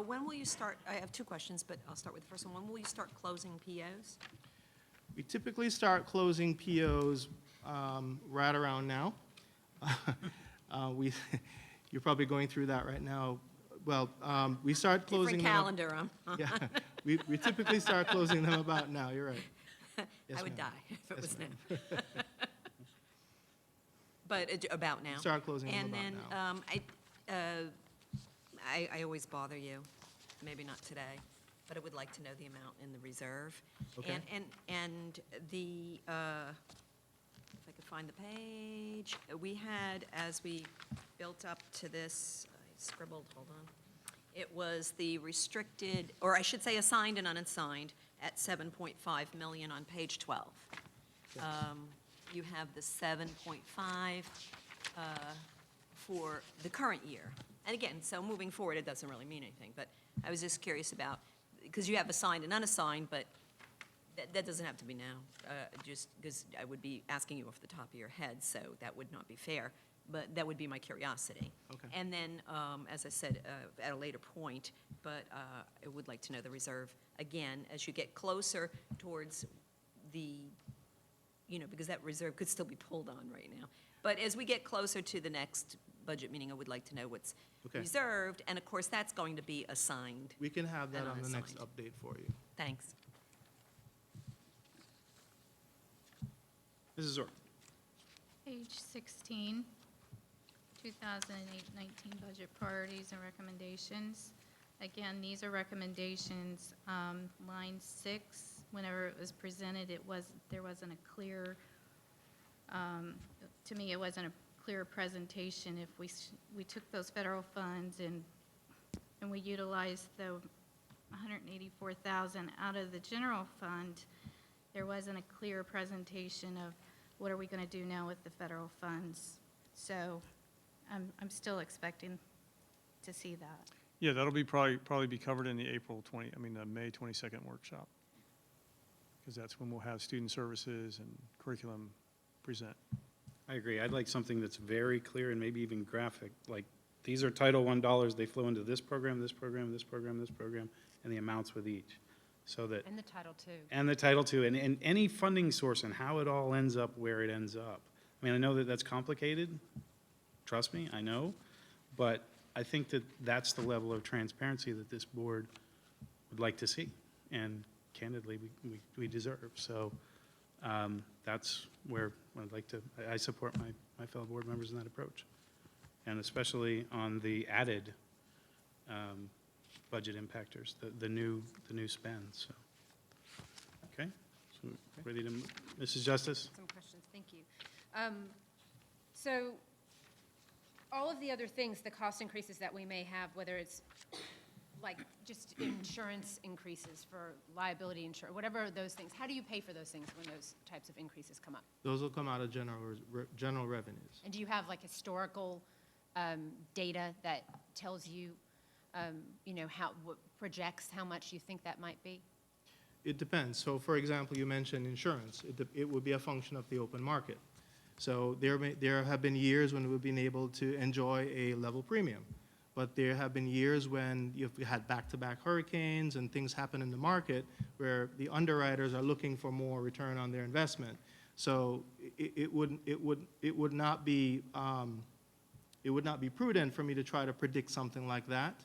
When will you start, I have 2 questions, but I'll start with the first one. When will you start closing POs? We typically start closing POs right around now. You're probably going through that right now. Well, we start closing Different them. calendar, Yeah, we typically start closing them about now, you're right. Yes, I would ma'am. die if it Yes, was ma'am. now. But about now. Start closing them about now. And then, I always bother you, maybe not today, but I would like to know the amount in the reserve. Okay. And the, if I could find the page, we had, as we built up to this, I scribbled, hold on. It was the restricted, or I should say assigned and unassigned, at 7.5 million on page 12. Yes. You have the 7.5 for the current year. And again, so moving forward, it doesn't really mean anything, but I was just curious about, because you have assigned and unassigned, but that doesn't have to be now, just because I would be asking you off the top of your head, so that would not be fair, but that would be my curiosity. Okay. And then, as I said, at a later point, but I would like to know the reserve, again, as you get closer towards the, because that reserve could still be pulled on right now. But as we get closer to the next budget meeting, I would like to know what's Okay. reserved, and of course, that's going to be assigned. We can have that And on the next unassigned. update for you. Thanks. Mrs. Zork? Page 16, 2008-19 budget priorities and recommendations. Again, these are recommendations. Line 6, whenever it was presented, there wasn't a clear, to me, it wasn't a clear presentation. If we took those federal funds and we utilized the $184,000 out of the general fund, there wasn't a clear presentation of what are we going to do now with the federal funds. So I'm still expecting to see that. Yeah, that'll be probably be covered in the the May 22nd workshop. Because that's when we'll have student services and curriculum present. I agree. I'd like something that's very clear and maybe even graphic, like, these are Title I dollars, they flow into this program, this program, this program, this program, and the amounts with each, so that, And the Title II. and the Title II, and any funding source and how it all ends up where it ends up. I mean, I know that that's complicated, trust me, I know, but I think that that's the level of transparency that this board would like to see, and candidly, we deserve. So that's where I'd like to, I support my fellow board members in that approach, and especially on the added budget impactors, the new spends, so. Okay, so ready to, Mrs. Justice? Some questions, thank you. So, all of the other things, the cost increases that we may have, whether it's like just insurance increases for liability insurance, whatever those things, how do you pay for those things when those types of increases come up? Those will come out of general revenues. And do you have like historical data that tells you, what projects how much you think that might be? It depends. So, for example, you mentioned insurance. It would be a function of the open market. So there have been years when we've been able to enjoy a level premium. But there have been years when you've had back-to-back hurricanes and things happen in the market where the underwriters are looking for more return on their investment. So it would not be prudent for me to try to predict something like that.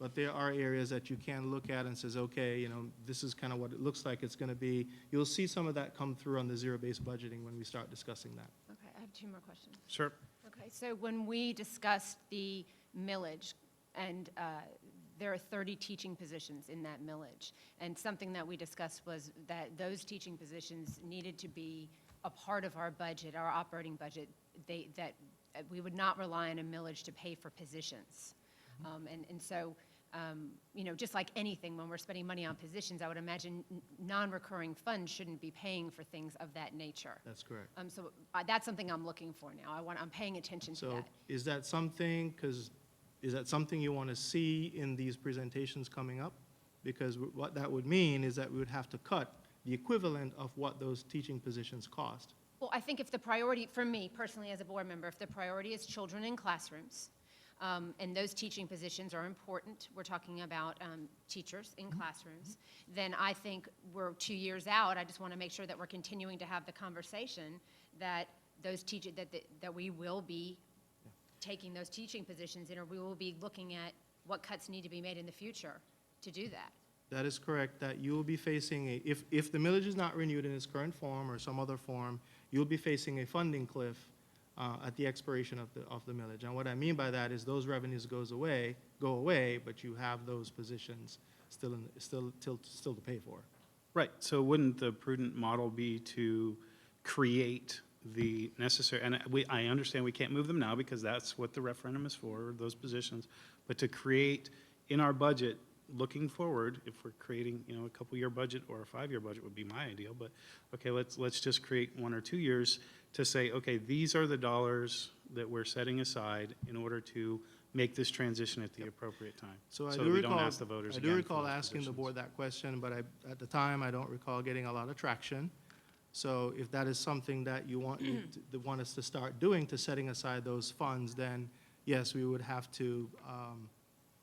But there are areas that you can look at and says, okay, this is kind of what it looks like it's going to be. You'll see some of that come through on the zero-based budgeting when we start discussing that. Okay, I have two more questions. Sure. Okay, so when we discussed the millage, and there are 30 teaching positions in that millage, and something that we discussed was that those teaching positions needed to be a part of our budget, our operating budget, that we would not rely on a millage to pay for positions. And so, just like anything, when we're spending money on positions, I would imagine non-recurring funds shouldn't be paying for things of that nature. That's correct. So that's something I'm looking for now. I'm paying attention to So that. is that something you want to see in these presentations coming up? Because what that would mean is that we would have to cut the equivalent of what those teaching positions cost. Well, I think if the priority, for me personally as a board member, if the priority is children in classrooms, and those teaching positions are important, we're talking about teachers in classrooms, then I think we're 2 years out. I just want to make sure that we're continuing to have the conversation that those that we will be taking those teaching positions in, or we will be looking at what cuts need to be made in the future to do that. That is correct, that you will be facing if the millage is not renewed in its current form or some other form, you'll be facing a funding cliff at the expiration of the millage. And what I mean by that is those revenues go away, but you have those positions still to pay for. Right, so wouldn't the prudent model be to create the necessary, and I understand we can't move them now because that's what the referendum is for, those positions, but to create in our budget, looking forward, if we're creating, a couple-year budget or a 5-year budget would be my ideal, but okay, let's just create 1 or 2 years to say, okay, these are the dollars that we're setting aside in order to make this transition at the appropriate time. So that we don't ask the voters I again do for recall those asking the positions. board that question, but at the time, I don't recall getting a lot of traction. So if that is something that you want us to start doing, to setting aside those funds, then yes, we would have to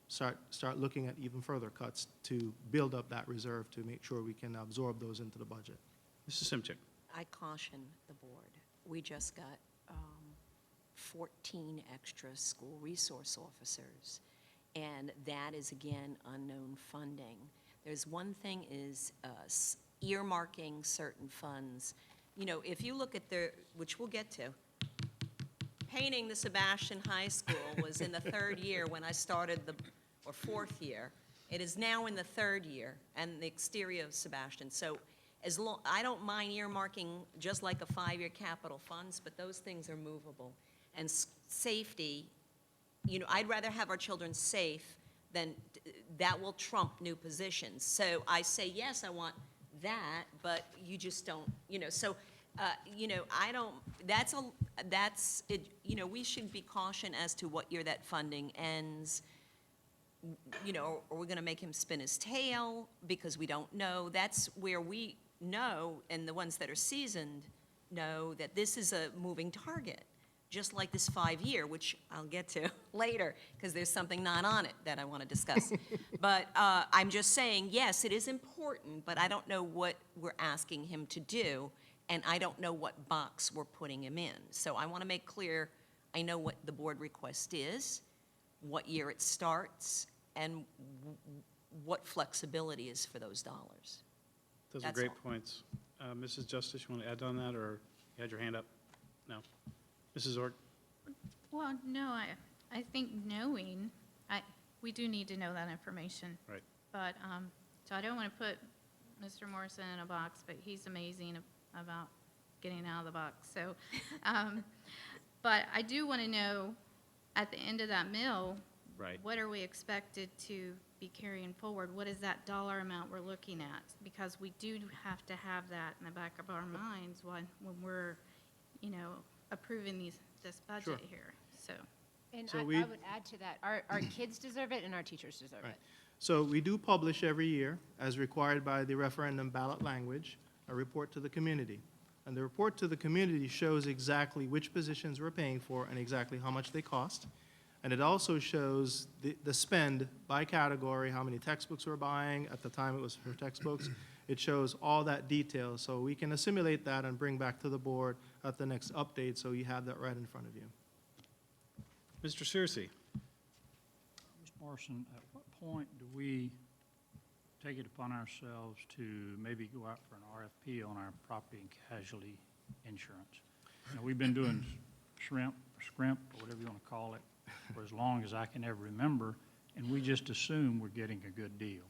start looking at even further cuts to build up that reserve to make sure we can absorb those into the budget. Mrs. Simchick. I caution the board we just got 14 extra school resource officers, and that is, again, unknown funding. There's one thing is earmarking certain funds. You know, if you look at which we'll get to, painting the Sebastian High School was in the third year when I started or fourth year. It is now in the third year, and the exterior of Sebastian. So I don't mind earmarking just like a 5-year capital funds, but those things are movable. And safety, you know, I'd rather have our children safe than, that will trump new positions. So I say, yes, I want that, but you just don't, you know, so, you know, I don't, that's it, you know, we should be cautious as to what year that funding ends. You know, are we going to make him spin his tail because we don't know? That's where we know, and the ones that are seasoned know, that this is a moving target, just like this 5-year, which I'll get to later because there's something not on it that I want to discuss. But I'm just saying, yes, it is important, but I don't know what we're asking him to do, and I don't know what box we're putting him in. So I want to make clear, I know what the board request is, what year it starts, and what flexibility is for those dollars. Those are That's great all. points. Mrs. Justice, you want to add on that, or you had your hand up? No. Mrs. Ord? Well, no, I think knowing, we do need to know that information. Right. But, so I don't want to put Mr. Morrison in a box, but he's amazing about getting out of the box. So, but I do want to know, at the end of that mill, Right. what are we expected to be carrying forward? What is that dollar amount we're looking at? Because we do have to have that in the back of our minds when we're, you know, approving this budget Sure. here, so. And So I we- would add to that, our kids deserve it and our teachers deserve Right. it. So we do publish every year, as required by the referendum ballot language, a report to the community. And the report to the community shows exactly which positions we're paying for and exactly how much they cost. And it also shows the spend by category, how many textbooks we're buying. At the time, it was for textbooks. It shows all that detail, so we can assimilate that and bring back to the board at the next update, so you have that right in front of you. Mr. Searcy? Mr. Morrison, at what point do we take it upon ourselves to maybe go out for an RFP on our property and casualty insurance? You know, we've been doing scrimp, or whatever you want to call it, for as long as I can ever remember, and we just assume we're getting a good deal.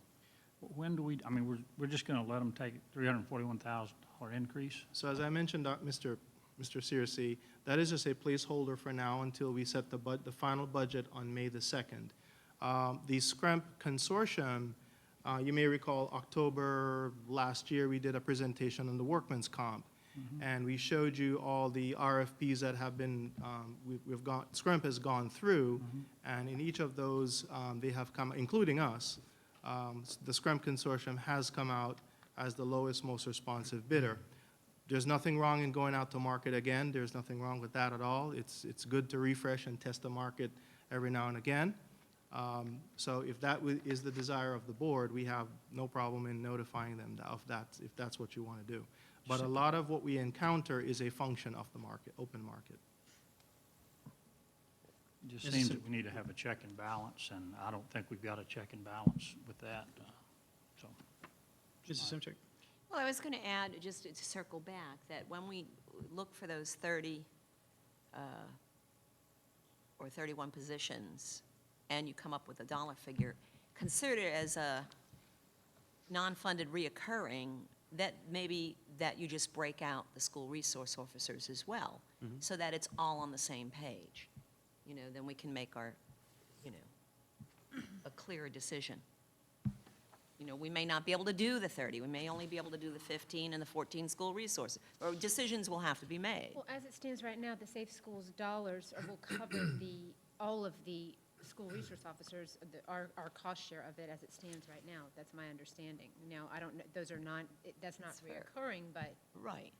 When do we, I mean, we're just going to let them take a $341,000 increase? So as I mentioned, Mr. Searcy, that is just a placeholder for now until we set the final budget on May the 2nd. The Scrimp Consortium, you may recall October last year, we did a presentation on the workman's comp. And we showed you all the RFPs that have been, Scrimp has gone through, and in each of those, they have come, including us, the Scrimp Consortium has come out as the lowest, most responsive bidder. There's nothing wrong in going out to market again. There's nothing wrong with that at all. It's good to refresh and test the market every now and again. So if that is the desire of the board, we have no problem in notifying them of that, if that's what you want to do. But a lot of what we encounter is a function of the market, open market. It just Yes, seems sir. that we need to have a check and balance, and I don't think we've got a check and balance with that, so. Mrs. Simchak? Well, I was going to add, just to circle back, that when we look for those 30 or 31 positions, and you come up with a dollar figure, consider it as a non-funded reoccurring, that maybe that you just break out the school resource officers as well, so that it's all on the same page. You know, then we can make our, you know, a clearer decision. You know, we may not be able to do the 30. We may only be able to do the 15 and the 14 school resources, or decisions will have to be made. Well, as it stands right now, the Safe Schools dollars will cover all of the school resource officers, our cost share of it as it stands right now. That's my understanding. Now, I don't know, those are not, that's not That's fair. reoccurring, but Right.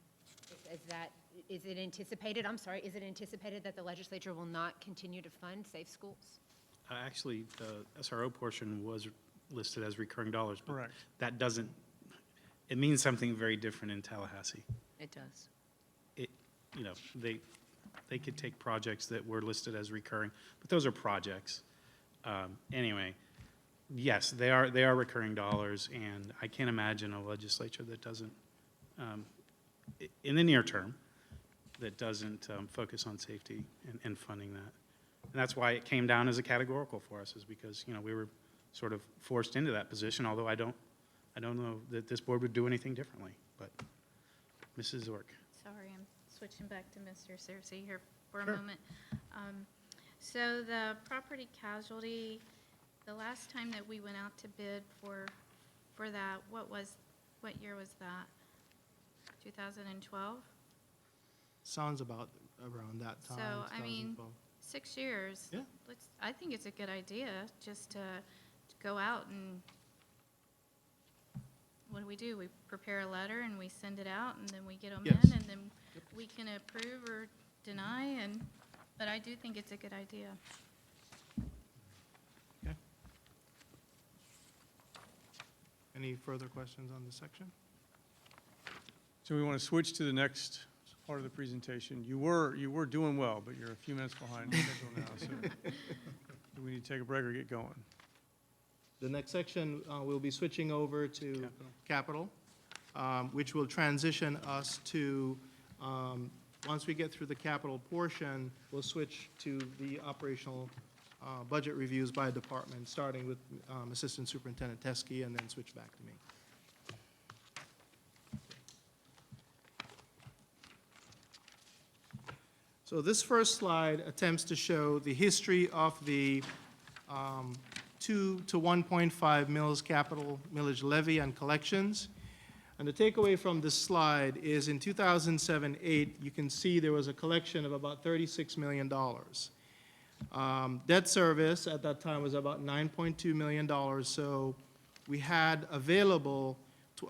is it anticipated, I'm sorry, is it anticipated that the legislature will not continue to fund Safe Schools? Actually, the SRO portion was listed as recurring dollars. But Correct. that doesn't, it means something very different in Tallahassee. It does. you know, they could take projects that were listed as recurring, but those are projects. Anyway, yes, they are recurring dollars, and I can't imagine a legislature that doesn't, in the near term, that doesn't focus on safety and funding that. And that's why it came down as a categorical for us, is because, you know, we were sort of forced into that position, although I don't know that this board would do anything differently, but Mrs. Zork. Sorry, I'm switching back to Mr. Cersey here for a Sure. moment. So the property casualty, the last time that we went out to bid for that, what year was that? 2012? Sounds about around that time. So, I mean, 2012. 6 years. Yeah. I think it's a good idea just to go out and, what do? We prepare a letter and we send it out and then we get them Yes. in and then we can approve or deny but I do think it's a good idea. Okay. Any further questions on this section? So we want to switch to the next part of the presentation. You were doing well, but you're a few minutes behind schedule now, so do we need to take a break or get going? The next section, we'll be switching over to capital, which will transition us to, once we get through the capital portion, we'll switch to the operational budget reviews by department, starting with Assistant Superintendent Teskey, and then switch back to me. So this first slide attempts to show the history of the 2 to 1.5 mills capital millage levy and collections. And the takeaway from this slide is in 2007-8, you can see there was a collection of about $36 million. Debt service at that time was about $9.2 million, so we had available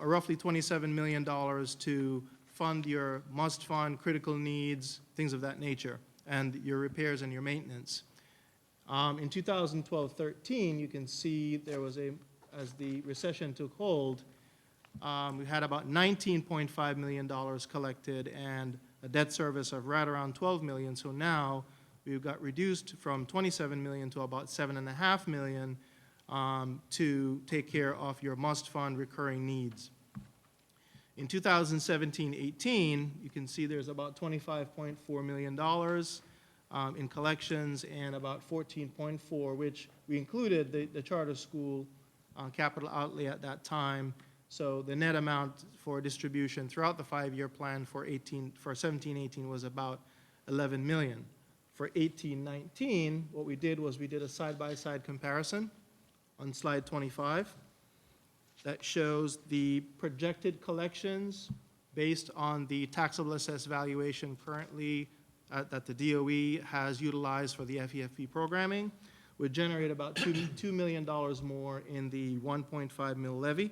roughly $27 million to fund your must-fund, critical needs, things of that nature, and your repairs and your maintenance. In 2012-13, you can see there was as the recession took hold, we had about $19.5 million collected and a debt service of right around $12 million. So now we've got reduced from $27 million to about $7.5 million to take care of your must-fund recurring needs. In 2017-18, you can see there's about $25.4 million in collections and about 14.4, which we included the charter school capital outlay at that time. So the net amount for distribution throughout the 5-year plan for 17-18 was about $11 million. For 18-19, what we did was we did a side-by-side comparison on slide 25 that shows the projected collections based on the taxable assessed valuation currently that the DOE has utilized for the FEFP programming, would generate about $2 million more in the 1.5 mil levy.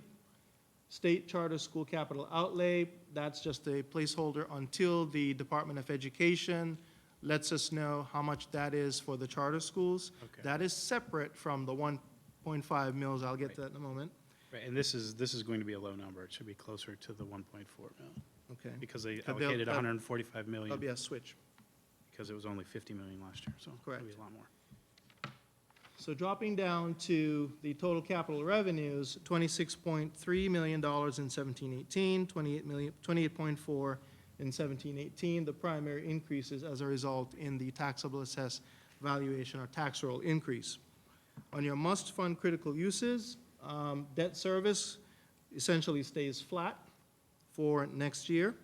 State charter school capital outlay, that's just a placeholder until the Department of Education lets us know how much that is for the charter schools. Okay. That is separate from the 1.5 mils. I'll get to that in a moment. Right, and this is going to be a low number. It should be closer to the 1.4 mil, Okay. because they So they'll- allocated they'll- 145 That'll million, be a switch. because it was only 50 million last year, so Correct. it'll be a lot more. So dropping down to the total capital revenues, $26.3 million in 17-18, 28.4 in 17-18. The primary increases as a result in the taxable assessed valuation or tax roll increase. On your must-fund critical uses, debt service essentially stays flat for next year.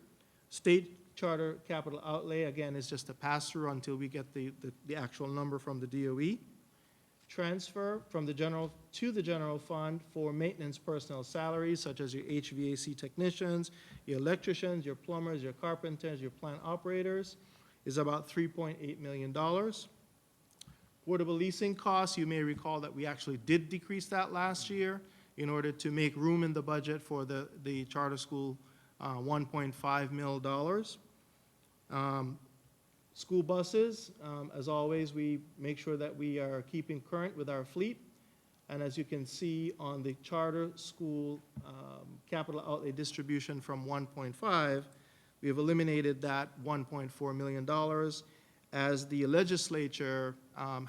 State charter capital outlay, again, is just a pass-through until we get the actual number from the DOE. Transfer from the general to the general fund for maintenance personnel salaries, such as your HVAC technicians, your electricians, your plumbers, your carpenters, your plant operators, is about $3.8 million. Portable leasing costs, you may recall that we actually did decrease that last year in order to make room in the budget for the charter school $1.5 million. School buses, as always, we make sure that we are keeping current with our fleet. And as you can see on the charter school capital outlay distribution from 1.5, We have eliminated that $1.4 million as the legislature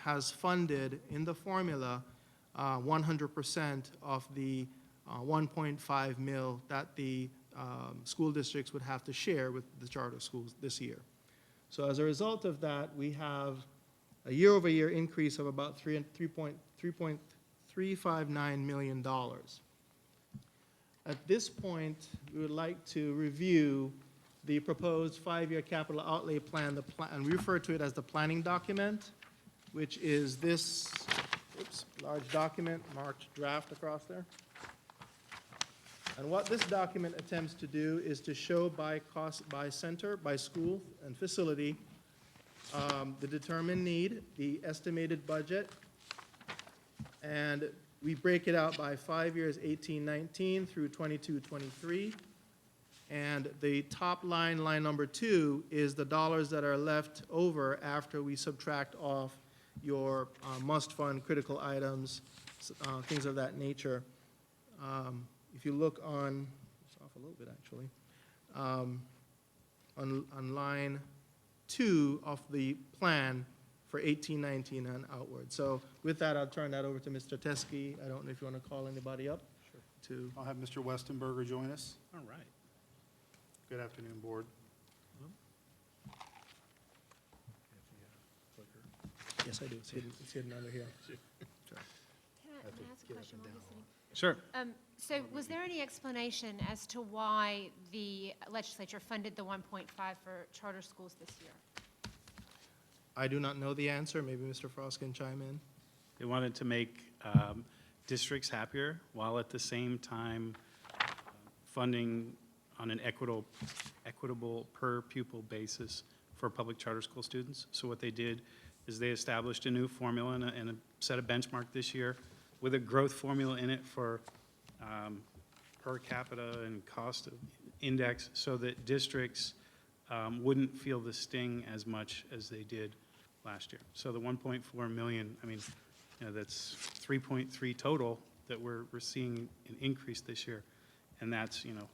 has funded in the formula 100% of the 1.5 mil that the school districts would have to share with the charter schools this year. So as a result of that, we have a year-over-year increase of about $3.359 million. At this point, we would like to review the proposed five-year capital outlay plan, and we refer to it as the planning document, which is this large document marked draft across there. And what this document attempts to do is to show by cost, by center, by school and facility, the determined need, the estimated budget, and we break it out by 5 years, 18-19 through 22-23. And the top line, line number 2, is the dollars that are left over after we subtract off your must-fund critical items, things of that nature. If you look on, it's off a little bit actually, on line 2 of the plan for 18-19 and outward. So with that, I'll turn that over to Mr. Teskey. I don't know if you want to call anybody up. Sure. I'll have Mr. Westenberger join us. All right. Good afternoon, Board. Yes, I do. It's hidden under here. Can I ask a question while listening? Sure. So was there any explanation as to why the legislature funded the 1.5 for charter schools this year? I do not know the answer. Maybe Mr. Frost can chime in. They wanted to make districts happier while at the same time funding on an equitable per pupil basis for public charter school students. So what they did is they established a new formula and a set a benchmark this year with a growth formula in it for per capita and cost of index so that districts wouldn't feel the sting as much as they did last year. So the 1.4 million, I mean, you know, that's 3.3 total that we're seeing an increase this year. And that's, you know,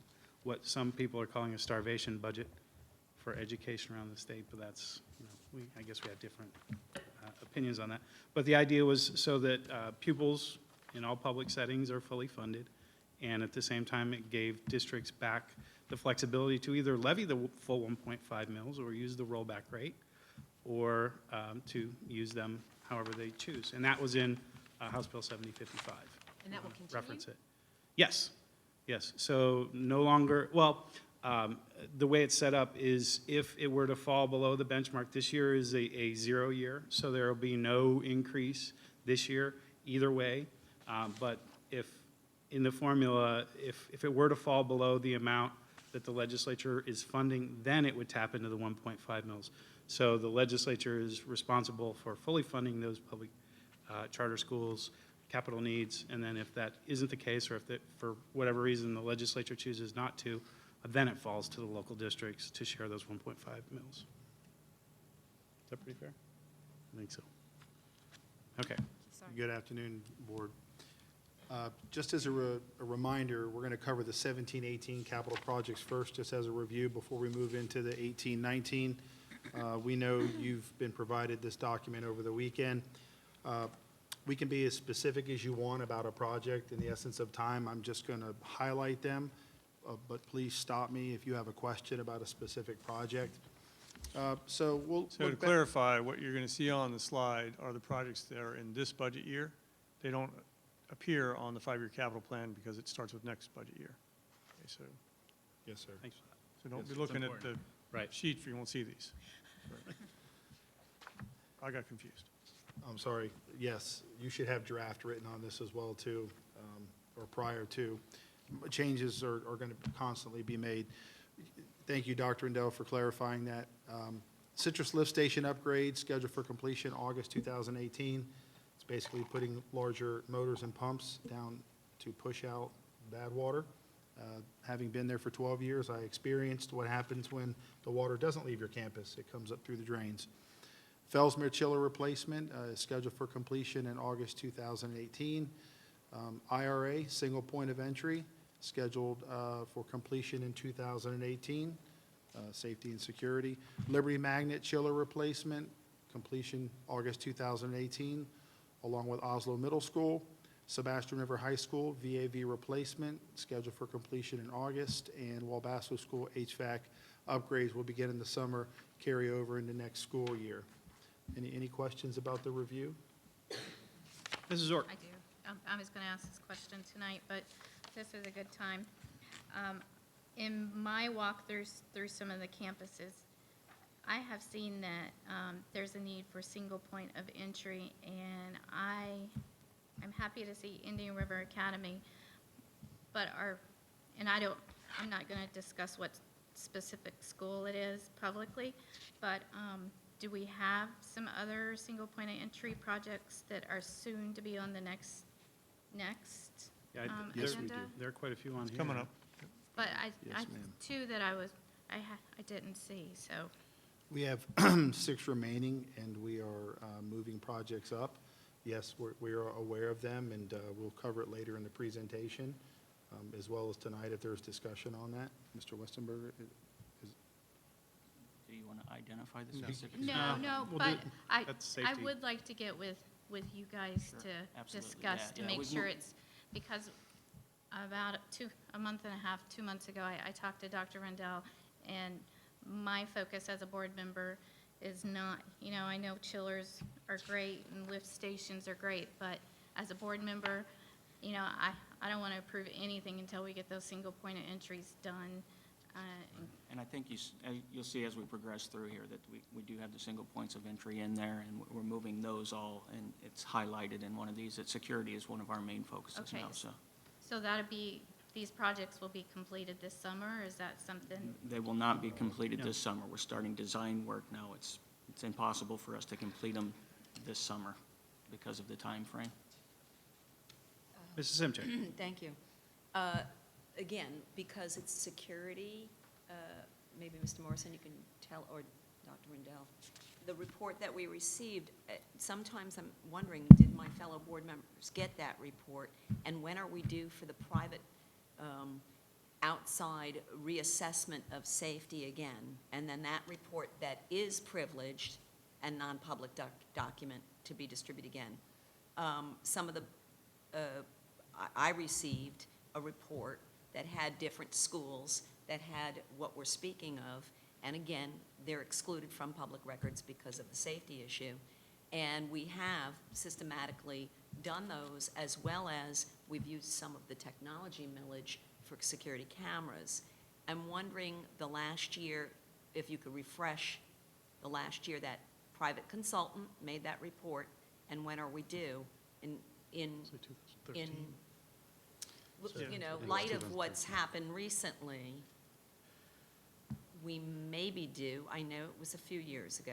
what some people are calling a starvation budget for education around the state, but that's, you know, I guess we have different opinions on that. But the idea was so that pupils in all public settings are fully funded, and at the same time, it gave districts back the flexibility to either levy the full 1.5 mils or use the rollback rate, or to use them however they choose. And that was in House Bill 7055. And that will continue? Reference it. Yes, yes. So no longer, well, the way it's set up is if it were to fall below the benchmark, this year is a 0 year, so there will be no increase this year either way. But if in the formula, if it were to fall below the amount that the legislature is funding, then it would tap into the 1.5 mils. So the legislature is responsible for fully funding those public charter schools, capital needs, and then if that isn't the case, or if for whatever reason the legislature chooses not to, then it falls to the local districts to share those 1.5 mils. Is that pretty fair? I think so. Okay. Sorry. Good afternoon, Board. Just as a reminder, we're going to cover the 17-18 capital projects first, just as a review before we move into the 18-19. We know you've been provided this document over the weekend. We can be as specific as you want about a project. In the essence of time, I'm just going to highlight them, but please stop me if you have a question about a specific project. So So to clarify, what you're going to see on the slide are the projects that are in this budget year. They don't appear on the five-year capital plan because it starts with next budget year. Okay, so, Yes, sir. Thanks for that. so don't Yes, be it's looking at the important. Right. sheet if you won't see these. I got confused. I'm sorry. Yes, you should have draft written on this as well, too, or prior to. Changes are going to constantly be made. Thank you, Dr. Rendell, for clarifying that. Citrus Lift Station upgrade scheduled for completion August 2018. It's basically putting larger motors and pumps down to push out bad water. Having been there for 12 years, I experienced what happens when the water doesn't leave your campus. It comes up through the drains. Fellsmere chiller replacement is scheduled for completion in August 2018. IRA, single point of entry, scheduled for completion in 2018. safety and security. Liberty Magnet chiller replacement, completion August 2018, along with Oslo Middle School. Sebastian River High School VAV replacement, scheduled for completion in August. And Walbasso School HVAC upgrades will begin in the summer, carry over into next school year. Any questions about the review? Mrs. Zork? I do. I was going to ask this question tonight, but this is a good time. In my walkthroughs through some of the campuses, I have seen that there's a need for single point of entry, and I'm happy to see Indian River Academy, but I'm not going to discuss what specific school it is publicly, but do we have some other single point of entry projects that are soon to be on the next Yeah, Yes, we agenda? do. There are quite a few on here. Coming up. But Yes, ma'am. two that I didn't see, so. We have 6 remaining, and we are moving projects up. Yes, we are aware of them, and we'll cover it later in the presentation, as well as tonight if there's discussion on that. Mr. Westenberger? Do you want to identify the specifics? No, We'll but do- I that's safety. would like to get with you guys Sure, to absolutely, discuss, yeah, to yeah, make we've sure moved- it's, because about a month and a half, 2 months ago, I talked to Dr. Rendell, and my focus as a board member is not, I know chillers are great and lift stations are great, but as a board member, I don't want to approve anything until we get those single point of entries done. And I think you'll see as we progress through here that we do have the single points of entry in there, and we're moving those all, and it's highlighted in one of these, that security is one of our main focuses Okay. now, so. So these projects will be completed this summer, or is that something? They will not be completed this summer. We're starting design work now. It's impossible for us to complete them this summer because of the time frame. Mrs. Simchak? Thank you. Again, because it's security, maybe Mr. Morrison, you can tell, or Dr. Rendell, the report that we received, sometimes I'm wondering, did my fellow board members get that report? And when are we due for the private outside reassessment of safety again? And then that report that is privileged and non-public document to be distributed again. Some of the, I received a report that had different schools that had what we're speaking of, and again, they're excluded from public records because of the safety issue. And we have systematically done those, as well as we've used some of the technology millage for security cameras. I'm wondering the last year, if you could refresh the last year that private consultant made that report, and when are we due in light of what's happened recently, we may be due, I know it was a few years ago,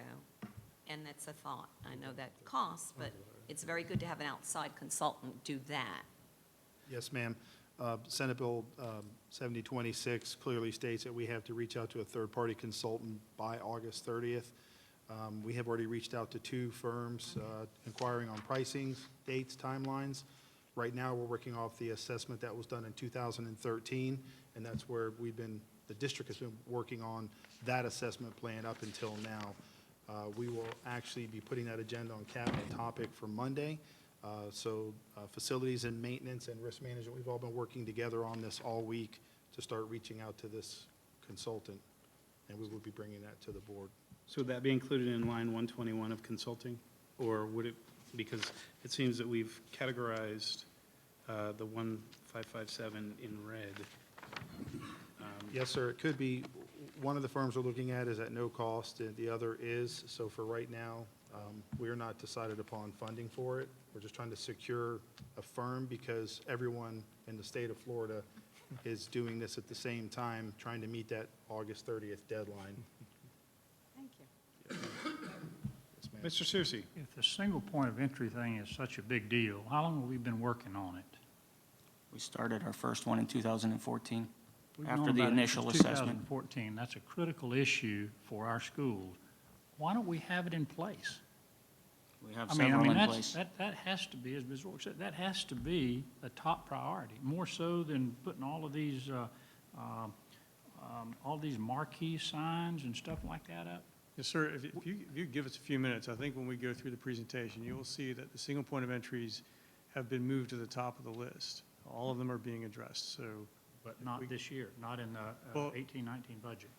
and that's a thought. I know that costs, but it's very good to have an outside consultant do that. Yes, ma'am. Senate Bill 7026 clearly states that we have to reach out to a third-party consultant by August 30th. We have already reached out to 2 firms inquiring on pricing, dates, timelines. Right now, we're working off the assessment that was done in 2013, and that's where the district has been working on that assessment plan up until now. We will actually be putting that agenda on cabinet topic for Monday. So facilities and maintenance and risk management, we've all been working together on this all week to start reaching out to this consultant, and we will be bringing that to the board. So would that be included in line 121 of consulting? Or would it, because it seems that we've categorized the 1557 in red. Yes, sir, it could be. One of the firms we're looking at is at no cost, and the other is. So for right now, we are not decided upon funding for it. We're just trying to secure a firm because everyone in the state of Florida is doing this at the same time, trying to meet that August 30th deadline. Thank you. Yes, ma'am. Mr. Searcy? If the single point of entry thing is such a big deal, how long have we been working on it? We started our first one in 2014, We've after known the about it initial since assessment. 2014, that's a critical issue for our schools. Why don't we have it in place? We have I mean, several in that's, place. that has to be, as Ms. Rourke said, that has to be a top priority, more so than putting all of these all these marquee signs and stuff like that up? Yes, sir. If you give us a few minutes, I think when we go through the presentation, you will see that the single point of entries have been moved to the top of the list. All of them are being addressed, so But not this year, not in the Well- 18-19 budget.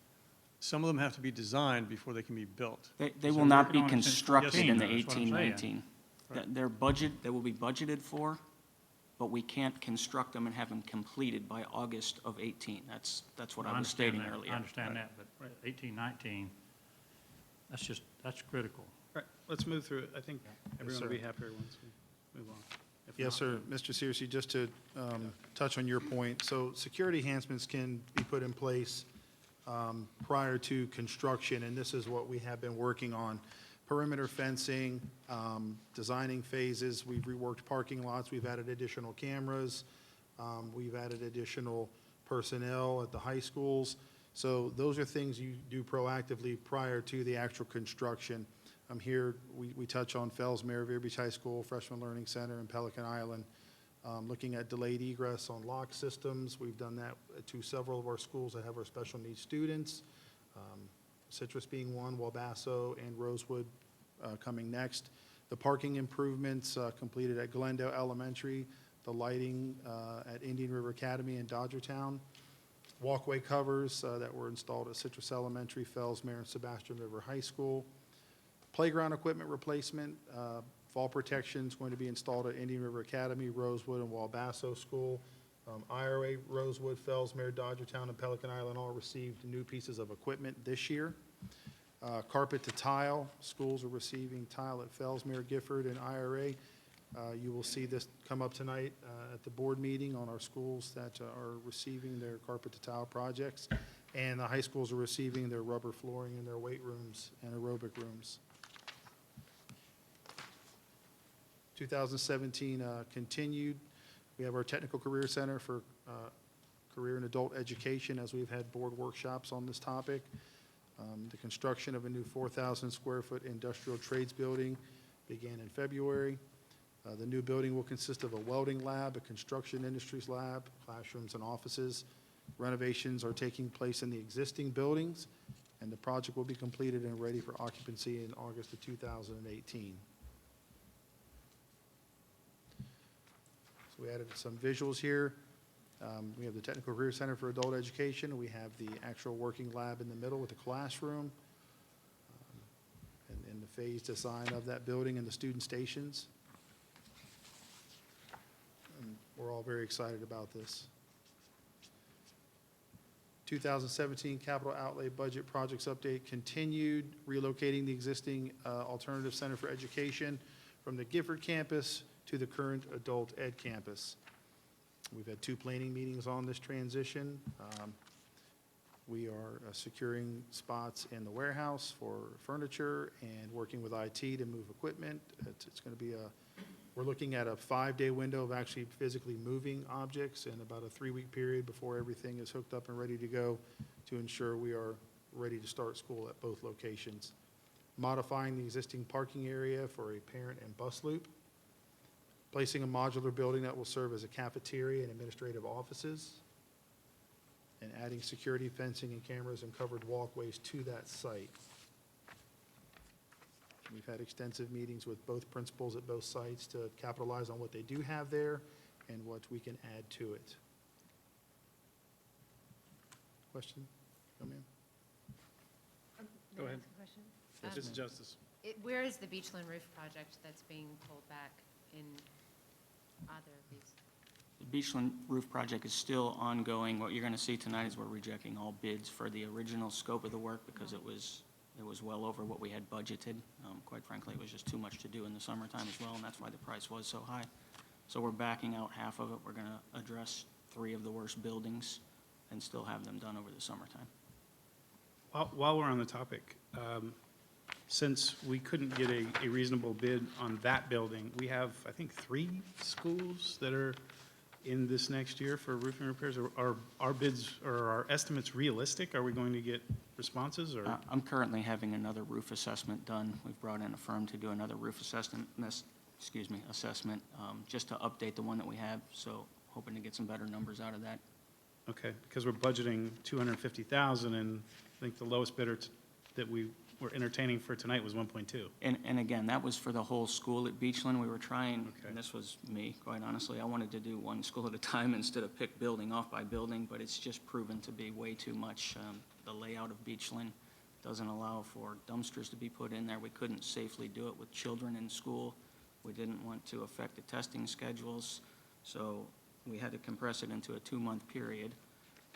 some of them have to be designed before they can be built. They So will not working be on it since constructed in the 14, that's what I'm saying. 18-19. Right. Their budget, they will be budgeted for, but we can't construct them and have them completed by August of 18. That's what I was understand stating that. earlier. I understand that, but 18-19, that's critical. All right, let's move through it. I think everyone will sir. be happier once we move on. If Yes, not, sir. Mr. Searcy, just to touch on your point, so security enhancements can be put in place prior to construction, and this is what we have been working on. Perimeter fencing, designing phases, we've reworked parking lots, we've added additional cameras, we've added additional personnel at the high schools. So those are things you do proactively prior to the actual construction. Here, we touch on Fellsmere, Vero Beach High School, Freshman Learning Center, and Pelican Island. Looking at delayed egress on lock systems, we've done that to several of our schools that have our special needs students. Citrus being one, Wabasso and Rosewood coming next. The parking improvements completed at Glendale Elementary, the lighting at Indian River Academy in Dodgertown. Walkway covers that were installed at Citrus Elementary, Fellsmere, and Sebastian River High School. Playground equipment replacement, fall protection is going to be installed at Indian River Academy, Rosewood, and Wabasso School. IRA, Rosewood, Fellsmere, Dodgertown, and Pelican Island all received new pieces of equipment this year. Carpet to tile, schools are receiving tile at Fellsmere, Gifford, and IRA. You will see this come up tonight at the board meeting on our schools that are receiving their carpet to tile projects. And the high schools are receiving their rubber flooring in their weight rooms and aerobic rooms. 2017 continued. We have our Technical Career Center for Career and Adult Education, as we've had board workshops on this topic. The construction of a new 4,000 square foot industrial trades building began in February. The new building will consist of a welding lab, a construction industries lab, classrooms and offices. Renovations are taking place in the existing buildings, and the project will be completed and ready for occupancy in August of 2018. So we added some visuals here. We have the Technical Career Center for Adult Education. We have the actual working lab in the middle with the classroom, and the phased design of that building and the student stations. And we're all very excited about this. 2017 capital outlay budget projects update continued, relocating the existing Alternative Center for Education from the Gifford campus to the current adult ed campus. We've had 2 planning meetings on this transition. We are securing spots in the warehouse for furniture and working with IT to move equipment. It's going to be we're looking at a 5-day window of actually physically moving objects and about a 3-week period before everything is hooked up and ready to go to ensure we are ready to start school at both locations. Modifying the existing parking area for a parent and bus loop. Placing a modular building that will serve as a cafeteria and administrative offices, and adding security fencing and cameras and covered walkways to that site. We've had extensive meetings with both principals at both sites to capitalize on what they do have there and what we can add to it. Question? Come in. Go ahead. Question? This is Justice. Where is the Beachland roof project that's being pulled back in either of these? The Beachland roof project is still ongoing. What you're going to see tonight is we're rejecting all bids for the original scope of the work because it was well over what we had budgeted. Quite frankly, it was just too much to do in the summertime as well, and that's why the price was so high. So we're backing out half of it. We're going to address 3 of the worst buildings and still have them done over the summertime. While we're on the topic, since we couldn't get a reasonable bid on that building, we have, I think, 3 schools that are in this next year for roofing repairs. Are our bids or our estimates realistic? Are we going to get responses, or? I'm currently having another roof assessment done. We've brought in a firm to do another roof assessment, just to update the one that we have, so hoping to get some better numbers out of that. Okay, because we're budgeting 250,000, and I think the lowest bidder that we were entertaining for tonight was 1.2. And again, that was for the whole school at Beachland. We were trying, Okay. and this was me, quite honestly, I wanted to do one school at a time instead of pick building off by building, but it's just proven to be way too much. The layout of Beachland doesn't allow for dumpsters to be put in there. We couldn't safely do it with children in school. We didn't want to affect the testing schedules, so we had to compress it into a 2-month period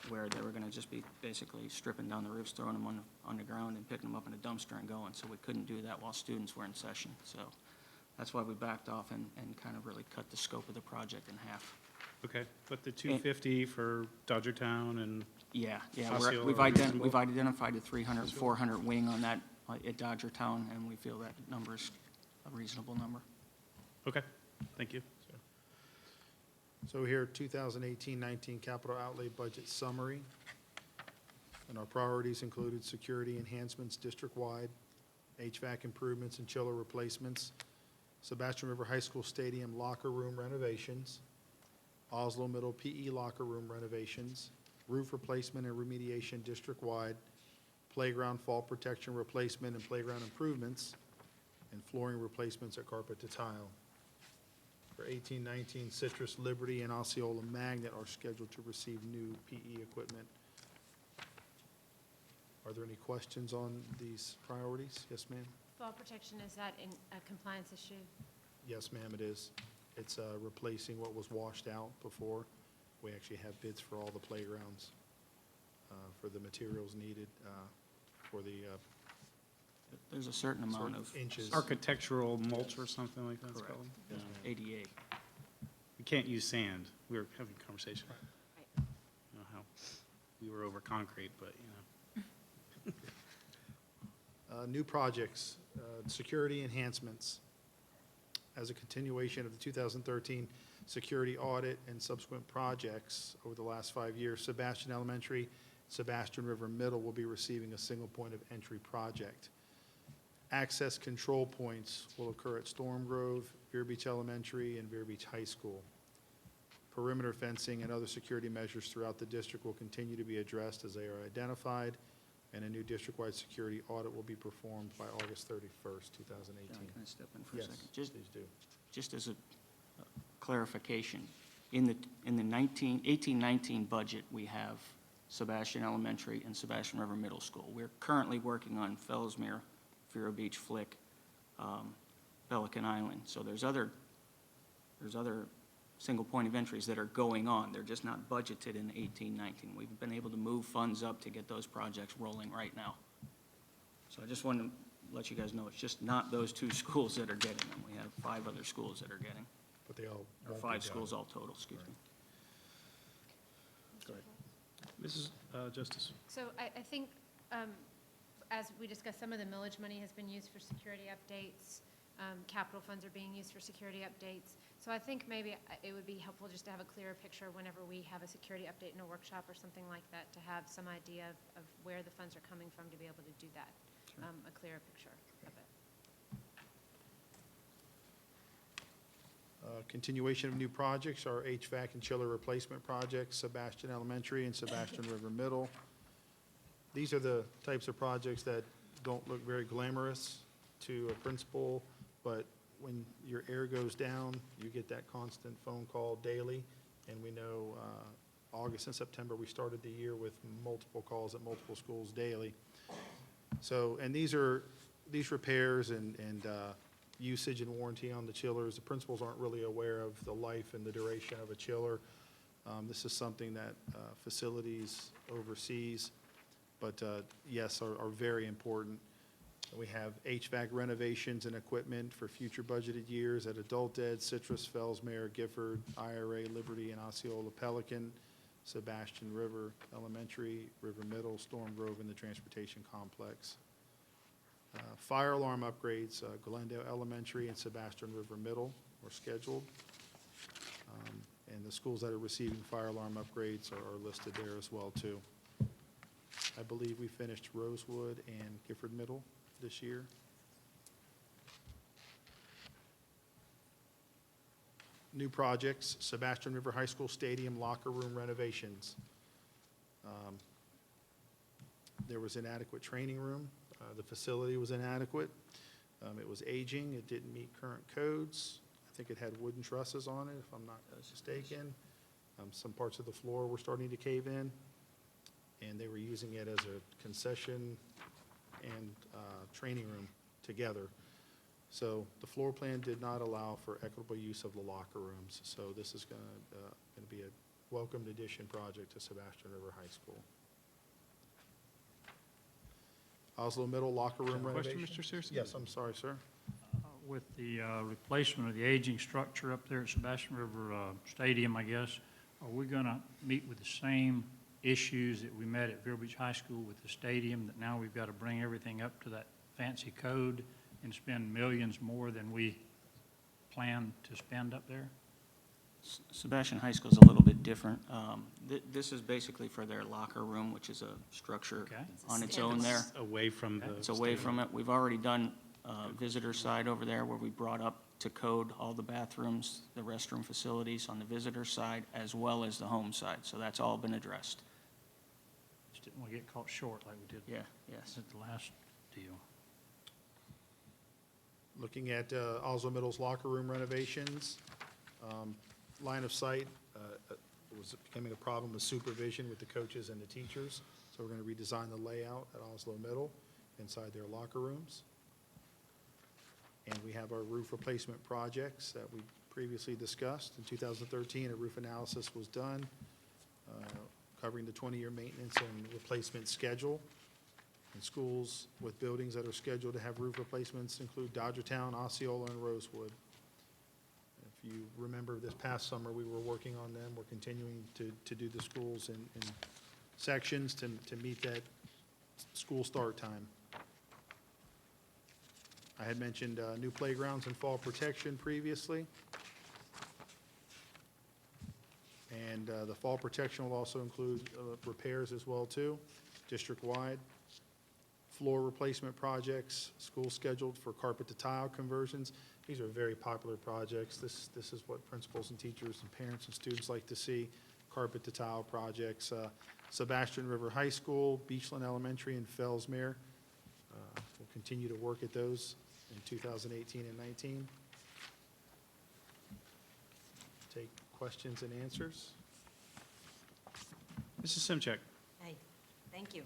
where they were going to just be basically stripping down the roofs, throwing them on the ground and picking them up in a dumpster and going. So we couldn't do that while students were in session. So that's why we backed off and kind of really cut the scope of the project in half. Okay, but the 250 for Dodgertown and, Yeah, Osceola we've are reasonable? we've identified a 300, 400 wing on that at Dodgertown, and we feel that number is a reasonable number. okay, thank you. So here, 2018-19 capital outlay budget summary. And our priorities included security enhancements district-wide, HVAC improvements and chiller replacements, Sebastian River High School Stadium locker room renovations, Oslo Middle PE locker room renovations, roof replacement and remediation district-wide, playground fall protection replacement and playground improvements, and flooring replacements at carpet to tile. For 18-19, Citrus, Liberty, and Osceola Magnet are scheduled to receive new PE equipment. Are there any questions on these priorities? Yes, ma'am? Fall protection, is that in a compliance issue? Yes, ma'am, it is. It's replacing what was washed out before. We actually have bids for all the playgrounds for the materials needed for the There's a certain amount of inches. Architectural mulch or something like that it's Correct. called? ADA. You can't use sand. We were having a conversation. Right. You know how we were over concrete, but, you know. New projects, security enhancements. As a continuation of the 2013 security audit and subsequent projects over the last 5 years, Sebastian Elementary, Sebastian River Middle will be receiving a single point of entry project. Access control points will occur at Storm Grove, Vero Beach Elementary, and Vero Beach High School. Perimeter fencing and other security measures throughout the district will continue to be addressed as they are identified, and a new district-wide security audit will be performed by August 31st, 2018. John, can I step in for a Yes, second? please do. Just as a clarification, in the 18-19 budget, we have Sebastian Elementary and Sebastian River Middle School. We're currently working on Fellsmere, Vero Beach, Flick, Pelican Island. So there's other single point of entries that are going on. They're just not budgeted in 18-19. We've been able to move funds up to get those projects rolling right now. So I just wanted to let you guys know, it's just not those 2 schools that are getting them. We have 5 other schools that are getting, But they all or won't be 5 done. schools all total, excuse me. Go ahead. Mrs. Justice. So I think, as we discussed, some of the millage money has been used for security updates. Capital funds are being used for security updates. So I think maybe it would be helpful just to have a clearer picture whenever we have a security update in a workshop or something like that, to have some idea of where the funds are coming from to be able to do that, a clearer picture of it. Continuation of new projects, our HVAC and chiller replacement projects, Sebastian Elementary and Sebastian River Middle. These are the types of projects that don't look very glamorous to a principal, but when your air goes down, you get that constant phone call daily. And we know August and September, we started the year with multiple calls at multiple schools daily. So, and these repairs and usage and warranty on the chillers, the principals aren't really aware of the life and the duration of a chiller. This is something that facilities oversees, but yes, are very important. We have HVAC renovations and equipment for future budgeted years at Adult Ed, Citrus, Fellsmere, Gifford, IRA, Liberty, and Osceola Pelican, Sebastian River Elementary, River Middle, Storm Grove, and the Transportation Complex. Fire alarm upgrades, Glendale Elementary and Sebastian River Middle are scheduled. And the schools that are receiving fire alarm upgrades are listed there as well, too. I believe we finished Rosewood and Gifford Middle this year. New projects, Sebastian River High School Stadium locker room renovations. There was inadequate training room. The facility was inadequate. It was aging. It didn't meet current codes. I think it had wooden trusses on it, if I'm not mistaken. Some parts of the floor were starting to cave in, and they were using it as a concession and training room together. So the floor plan did not allow for equitable use of the locker rooms. So this is going to be a welcomed addition project to Sebastian River High School. Oslo Middle locker room Question, renovation. Mr. Searcy? Yes, I'm sorry, sir. With the replacement of the aging structure up there at Sebastian River Stadium, I guess, are we going to meet with the same issues that we met at Vero Beach High School with the stadium, that now we've got to bring everything up to that fancy code and spend millions more than we plan to spend up there? Sebastian High School is a little bit different. This is basically for their locker room, which is a structure Okay. on its own there. Away from the. It's away from it. We've already done visitor side over there where we brought up to code all the bathrooms, the restroom facilities on the visitor side, as well as the home side. So that's all been addressed. Just didn't want to get caught short like we did Yeah, yes. at the last deal. Looking at Oslo Middle's locker room renovations, line of sight was becoming a problem with supervision with the coaches and the teachers. So we're going to redesign the layout at Oslo Middle inside their locker rooms. And we have our roof replacement projects that we previously discussed. In 2013, a roof analysis was done covering the 20-year maintenance and replacement schedule. And schools with buildings that are scheduled to have roof replacements include Dodgertown, Osceola, and Rosewood. If you remember this past summer, we were working on them. We're continuing to do the schools in sections to meet that school start time. I had mentioned new playgrounds and fall protection previously. And the fall protection will also include repairs as well, too, district-wide. Floor replacement projects, school scheduled for carpet to tile conversions. These are very popular projects. This is what principals and teachers and parents and students like to see, carpet to tile projects. Sebastian River High School, Beachland Elementary, and Fellsmere. We'll continue to work at those in 2018 and 19. Take questions and answers. Mrs. Simchak? Hey, thank you.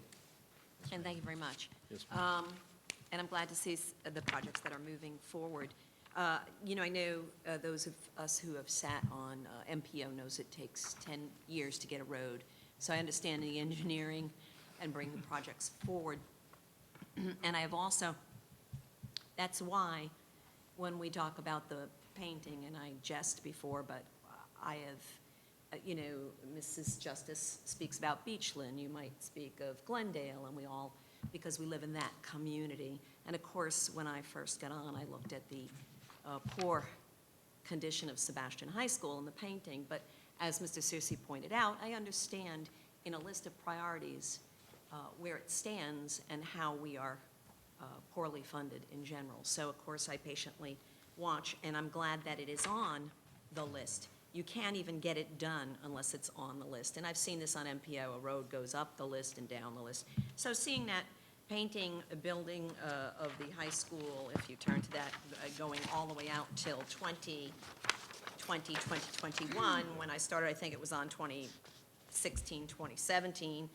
And thank you very much. Yes, And I'm glad to see the projects that are moving forward. You know, I know those of us who have sat on MPO knows it takes 10 years to get a road. So I understand the engineering and bring the projects forward. And I have also, that's why when we talk about the painting, and I jest before, but I have, you know, Mrs. Justice speaks about Beachland, you might speak of Glendale, and we all, because we live in that community. And of course, when I first got on, I looked at the poor condition of Sebastian High School and the painting, but as Mr. Searcy pointed out, I understand in a list of priorities where it stands and how we are poorly funded in general. So of course, I patiently watch, and I'm glad that it is on the list. You can't even get it done unless it's on the list. And I've seen this on MPO, a road goes up the list and down the list. So seeing that painting a building of the high school, if you turn to that, going all the way out till 2020, 2021, when I started, I think it was on 2016, 2017,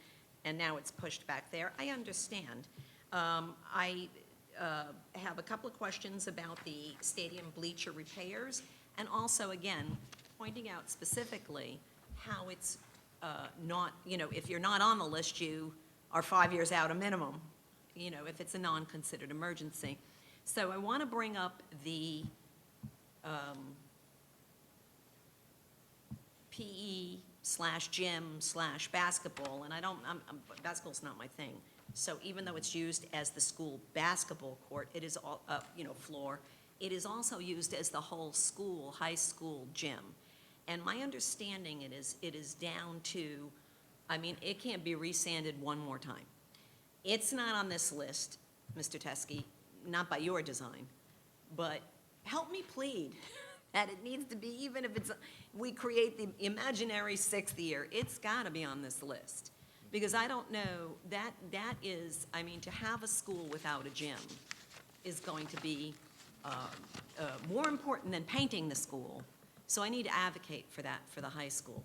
and now it's pushed back there. I understand. I have a couple of questions about the stadium bleacher repairs, and also, again, pointing out specifically how it's not, you know, if you're not on the list, you are 5 years out a minimum, you know, if it's a non-considered emergency. So I want to bring up the PE/gym/basketball, and basketball's not my thing. So even though it's used as the school basketball court, it is all, you know, floor, it is also used as the whole school, high school gym. And my understanding it is down to, I mean, it can't be resanded one more time. It's not on this list, Mr. Teskey, not by your design, but help me plead that it needs to be, even if it's, we create the imaginary sixth year, it's gotta be on this list. Because I don't know, that is, I mean, to have a school without a gym is going to be more important than painting the school. So I need to advocate for that for the high school.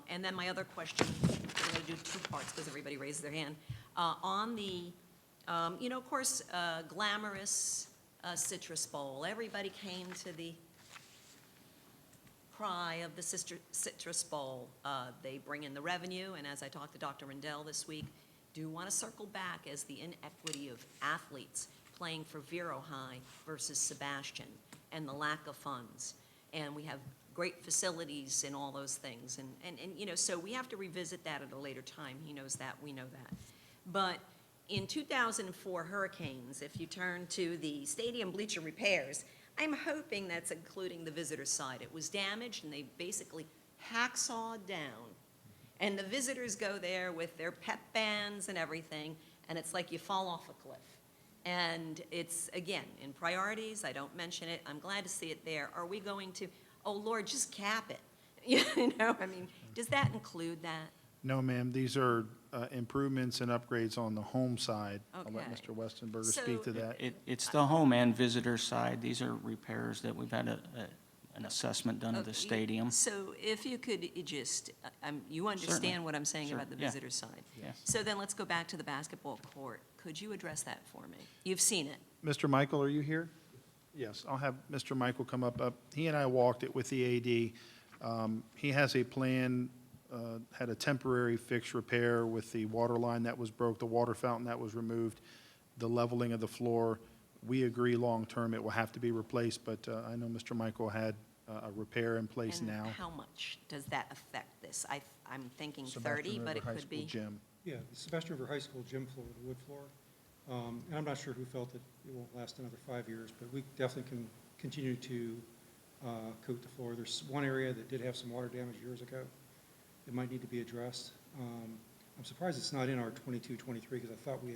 And then my other question, I'm going to do two parts because everybody raised their hand. On the, you know, of course, glamorous Citrus Bowl. Everybody came to the cry of the Citrus Bowl. They bring in the revenue, and as I talked to Dr. Rendell this week, do want to circle back as the inequity of athletes playing for Vero High versus Sebastian and the lack of funds. And we have great facilities and all those things. And you know, so we have to revisit that at a later time. He knows that, we know that. But in 2004 hurricanes, if you turn to the stadium bleacher repairs, I'm hoping that's including the visitor side. It was damaged and they basically hacksawed down. And the visitors go there with their pep bands and everything, and it's like you fall off a cliff. And it's, again, in priorities, I don't mention it, I'm glad to see it there. Are we going to, oh Lord, just cap it? You know, I mean, does that include that? No, ma'am, these are improvements and upgrades on the home side. I'll let Okay. Mr. Westenberger So- speak to that. It's the home and visitor side. These are repairs that we've had an assessment done of the Okay, stadium. So if you could just, you understand Certainly. what I'm saying Sure, about the yeah. visitor side? Yes. So then let's go back to the basketball court. Could you address that for me? You've seen it. Mr. Michael, are you here? Yes, I'll have Mr. Michael come up. He and I walked it with the AD. He has a plan, had a temporary fix repair with the water line that was broke, the water fountain that was removed, the leveling of the floor. We agree long-term it will have to be replaced, but I know Mr. Michael had a repair in place now. And how much does that affect this? I'm thinking Sebastian 30, but River it High could School be. gym. Yeah, the Sebastian River High School gym floor, the wood floor. And I'm not sure who felt that it won't last another 5 years, but we definitely can continue to coat the floor. There's one area that did have some water damage years ago. It might need to be addressed. I'm surprised it's not in our 22-23 because I thought we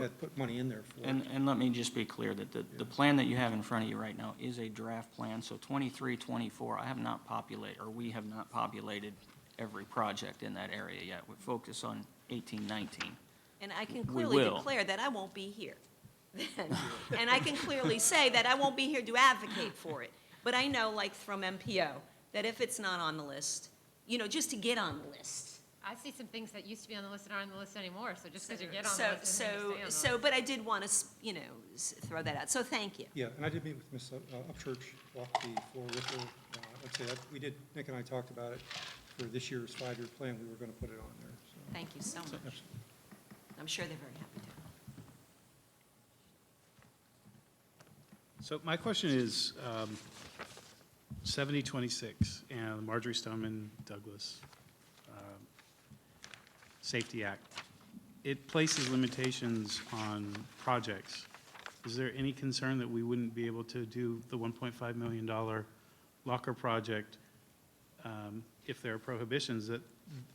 had put money in there for it. And let me just be clear that the plan that you have in front of you right now is a draft plan. So 23, 24, I have not populated, or we have not populated every project in that area yet. We focus on 18, 19. And I can We clearly will. declare that I won't be here then. And I can clearly say that I won't be here to advocate for it. But I know, like from MPO, that if it's not on the list, you know, just to get on the list. I see some things that used to be on the list that aren't on the list anymore, so just because you get on the So, list doesn't mean you stay on the list. but I did want to, you know, throw that out. So thank you. Yeah, and I did meet with Ms. Upchurch, walked the floor with her. Like I said, Nick and I talked about it for this year's 5-year plan. We were going to put it on there, so. Thank you so much. Absolutely. I'm sure they're very happy to. So my question is, 7026 and Marjorie Stoneman Douglas Safety Act, it places limitations on projects. Is there any concern that we wouldn't be able to do the $1.5 million locker project if there are prohibitions, that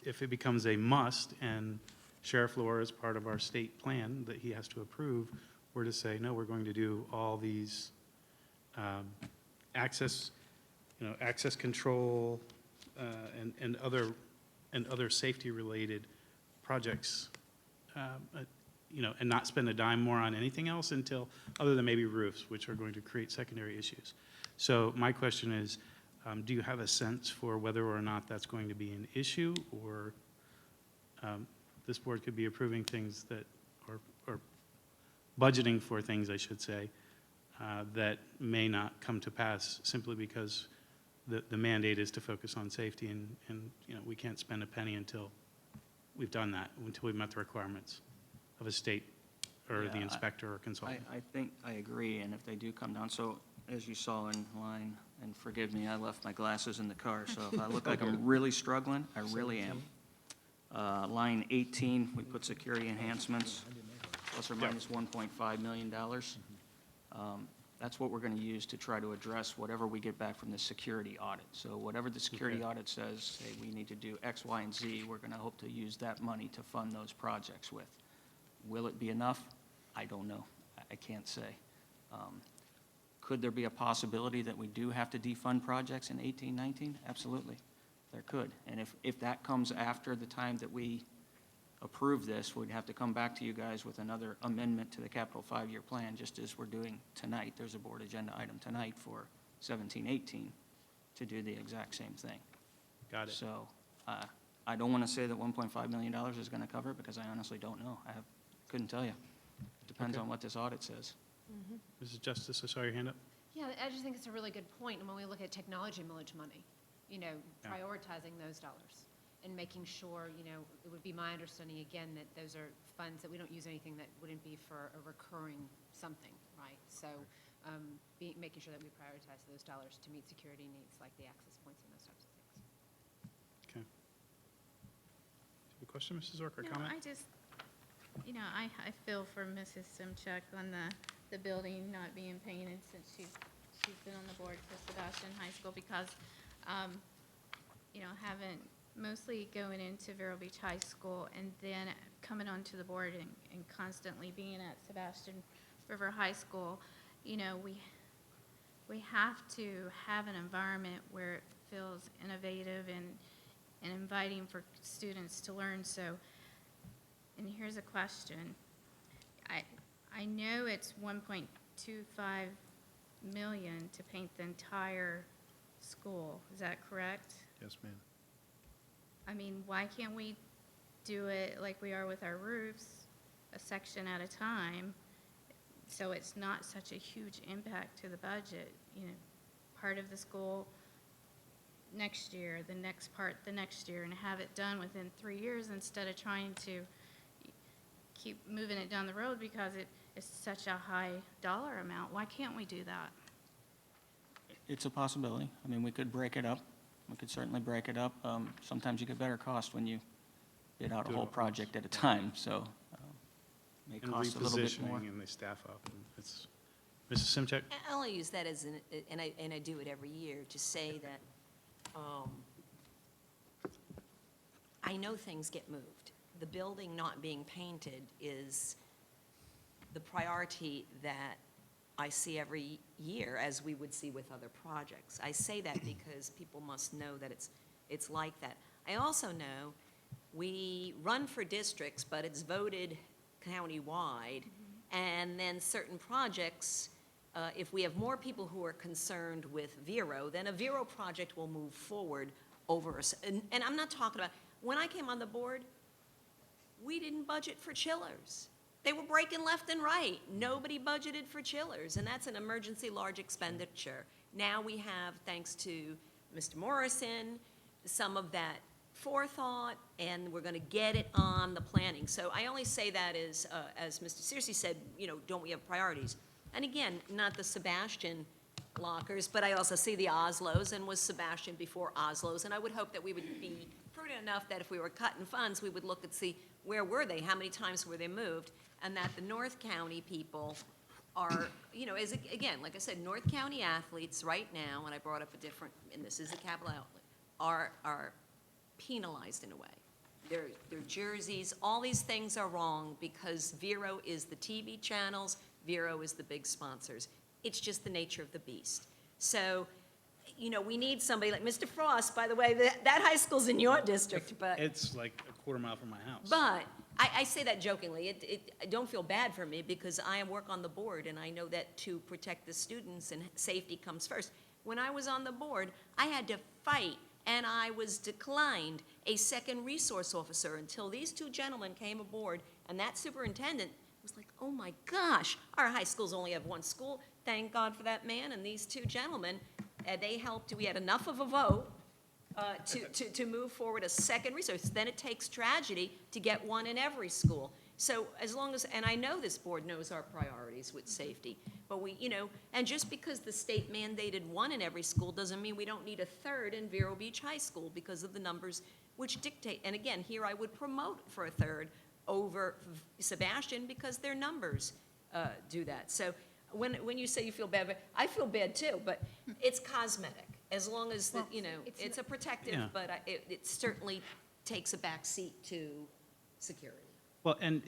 if it becomes a must and Sheriff Lohr, as part of our state plan that he has to approve, were to say, no, we're going to do all these access control and other safety-related projects, and not spend a dime more on anything else until, other than maybe roofs, which are going to create secondary issues. So my question is, do you have a sense for whether or not that's going to be an issue, or this board could be approving things that, or budgeting for things, I should say, that may not come to pass simply because the mandate is to focus on safety, and we can't spend a penny until we've done that, until we've met the requirements of a state or the Yeah, inspector or consultant. I think I agree, and if they do come down, so as you saw in line, and forgive me, I left my glasses in the car, so if I look like I'm really struggling, I really am. Line 18, we put security enhancements, plus or minus $1.5 million. That's what we're going to use to try to address whatever we get back from the security audit. So whatever the security audit says, hey, we need to do X, Y, and Z, we're going to hope to use that money to fund those projects with. Will it be enough? I don't know. I can't say. Could there be a possibility that we do have to defund projects in 18, 19? Absolutely. There could. And if that comes after the time that we approve this, we'd have to come back to you guys with another amendment to the capital 5-year plan, just as we're doing tonight. There's a board agenda item tonight for 17-18 to do the exact same thing. Got it. So I don't want to say that $1.5 million is going to cover it, because I honestly don't know. Couldn't tell you. Depends Okay. on what this audit says. Mrs. Justice, I saw your hand up. Yeah, I just think it's a really good point, and when we look at technology millage money, you know, Yeah. prioritizing those dollars and making sure, you know, it would be my understanding, again, that those are funds that we don't use anything that wouldn't be for a recurring something, right? So, making sure that we prioritize those dollars to meet security needs, like the access points and those types of things. Okay. A question, Mrs. Zork, or No, comment? I just, you know, I feel for Mrs. Simchuk on the building not being painted since she's been on the board for Sebastian High School, because, you know, having, mostly going into Vero Beach High School and then coming onto the board and constantly being at Sebastian River High School, you know, we have to have an environment where it feels innovative and inviting for students to learn. So, and here's a question. I know it's 1.25 million to paint the entire school. Is that correct? Yes, ma'am. I mean, why can't we do it like we are with our roofs, a section at a time, so it's not such a huge impact to the budget? You know, part of the school next year, the next part the next year, and have it done within 3 years instead of trying to keep moving it down the road because it is such a high dollar amount. Why can't we do that? It's a possibility. I mean, we could break it up. We could certainly break it up. Sometimes you get better cost when you bid out a Do it whole all at project at a time, so may And cost a little bit more. repositioning and they staff up. And it's, Mrs. Simchak? I only use that as and I do it every year, to say that I know things get moved. The building not being painted is the priority that I see every year, as we would see with other projects. I say that because people must know that it's like that. I also know we run for districts, but it's voted countywide, and then certain projects, if we have more people who are concerned with Vero, then a Vero project will move forward over us. And I'm not talking about, when I came on the board, we didn't budget for chillers. They were breaking left and right. Nobody budgeted for chillers, and that's an emergency large expenditure. Now we have, thanks to Mr. Morrison, some of that forethought, and we're going to get it on the planning. So I only say that as Mr. Searcy said, you know, don't we have priorities? And again, not the Sebastian lockers, but I also see the Oslos, and was Sebastian before Oslos, and I would hope that we would be prudent enough that if we were cutting funds, we would look and see where were they, how many times were they moved, and that the North County people are, you know, again, like I said, North County athletes right now, and I brought up a different, and this is a capital outlet, are penalized in a way. Their jerseys, all these things are wrong because Vero is the TV channels, Vero is the big sponsors. It's just the nature of the beast. So, you know, we need somebody like Mr. Frost, by the way, that high school's in your district, but. It's like a quarter mile from my house. But, I say that jokingly, don't feel bad for me, because I work on the board, and I know that to protect the students and safety comes first. When I was on the board, I had to fight, and I was declined a second resource officer until these two gentlemen came aboard, and that superintendent was like, oh my gosh, our high schools only have one school. Thank God for that man and these two gentlemen. They helped, we had enough of a vote to move forward a second resource. Then it takes tragedy to get one in every school. So as long as, and I know this board knows our priorities with safety, but we, you know, and just because the state mandated one in every school doesn't mean we don't need a third in Vero Beach High School because of the numbers which dictate. And again, here I would promote for a third over Sebastian because their numbers do that. So when you say you feel bad, I feel bad too, but it's cosmetic. As long as, Well, you know, it's a protective, Yeah. but it certainly takes a back seat to security. Well, and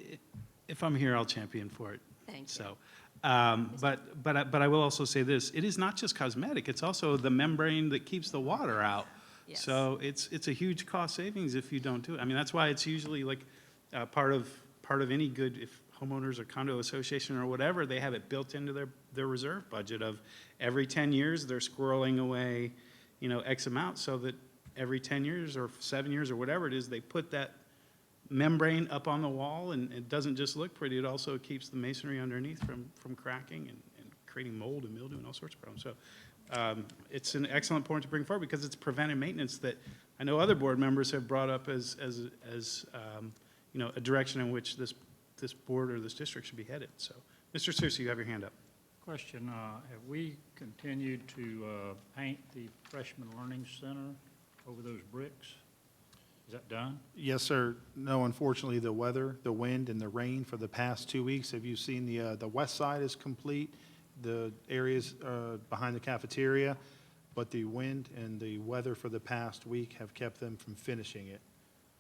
if I'm here, I'll champion for it. Thank you. So, but I will also say this, it is not just cosmetic, it's also the membrane that keeps the water out. Yes. So it's a huge cost savings if you don't do it. I mean, that's why it's usually like Part of any good, if homeowners or condo association or whatever, they have it built into their reserve budget of every 10 years, they're squirreling away, X amount, so that every 10 years or 7 years or whatever it is, they put that membrane up on the wall, and it doesn't just look pretty, it also keeps the masonry underneath from cracking and creating mold and mildew and all sorts of problems. So it's an excellent point to bring forward because it's preventive maintenance that I know other board members have brought up as a direction in which this board or this district should be headed. So, Mr. Searcy, you have your hand up. Question, have we continued to paint the Freshman Learning Center over those bricks? Is that done? Yes, sir. No, unfortunately, the weather, the wind, and the rain for the past 2 weeks, have you seen the west side is complete, the areas behind the cafeteria, but the wind and the weather for the past week have kept them from finishing it.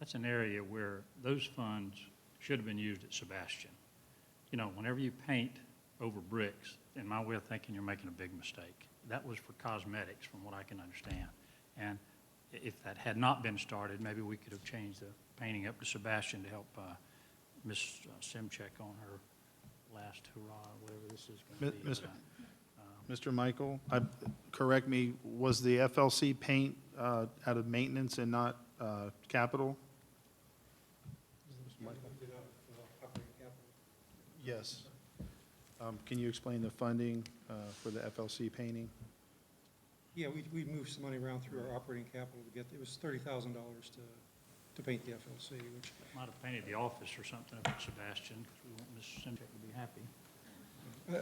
That's an area where those funds should have been used at Sebastian. Whenever you paint over bricks, in my way of thinking, you're making a big mistake. That was for cosmetics, from what I can understand. And if that had not been started, maybe we could have changed the painting up to Sebastian to help Ms. Simchek on her last hurrah, whatever this is going to be. Mr. Michael, correct me, was the FLC paint out of maintenance and not capital? Yes. Can you explain the funding for the FLC painting? Yeah, we moved some money around through our operating capital to get, it was $30,000 to paint the FLC, which, Might have painted the office or something up at Sebastian, because we want Ms. Simchek to be happy.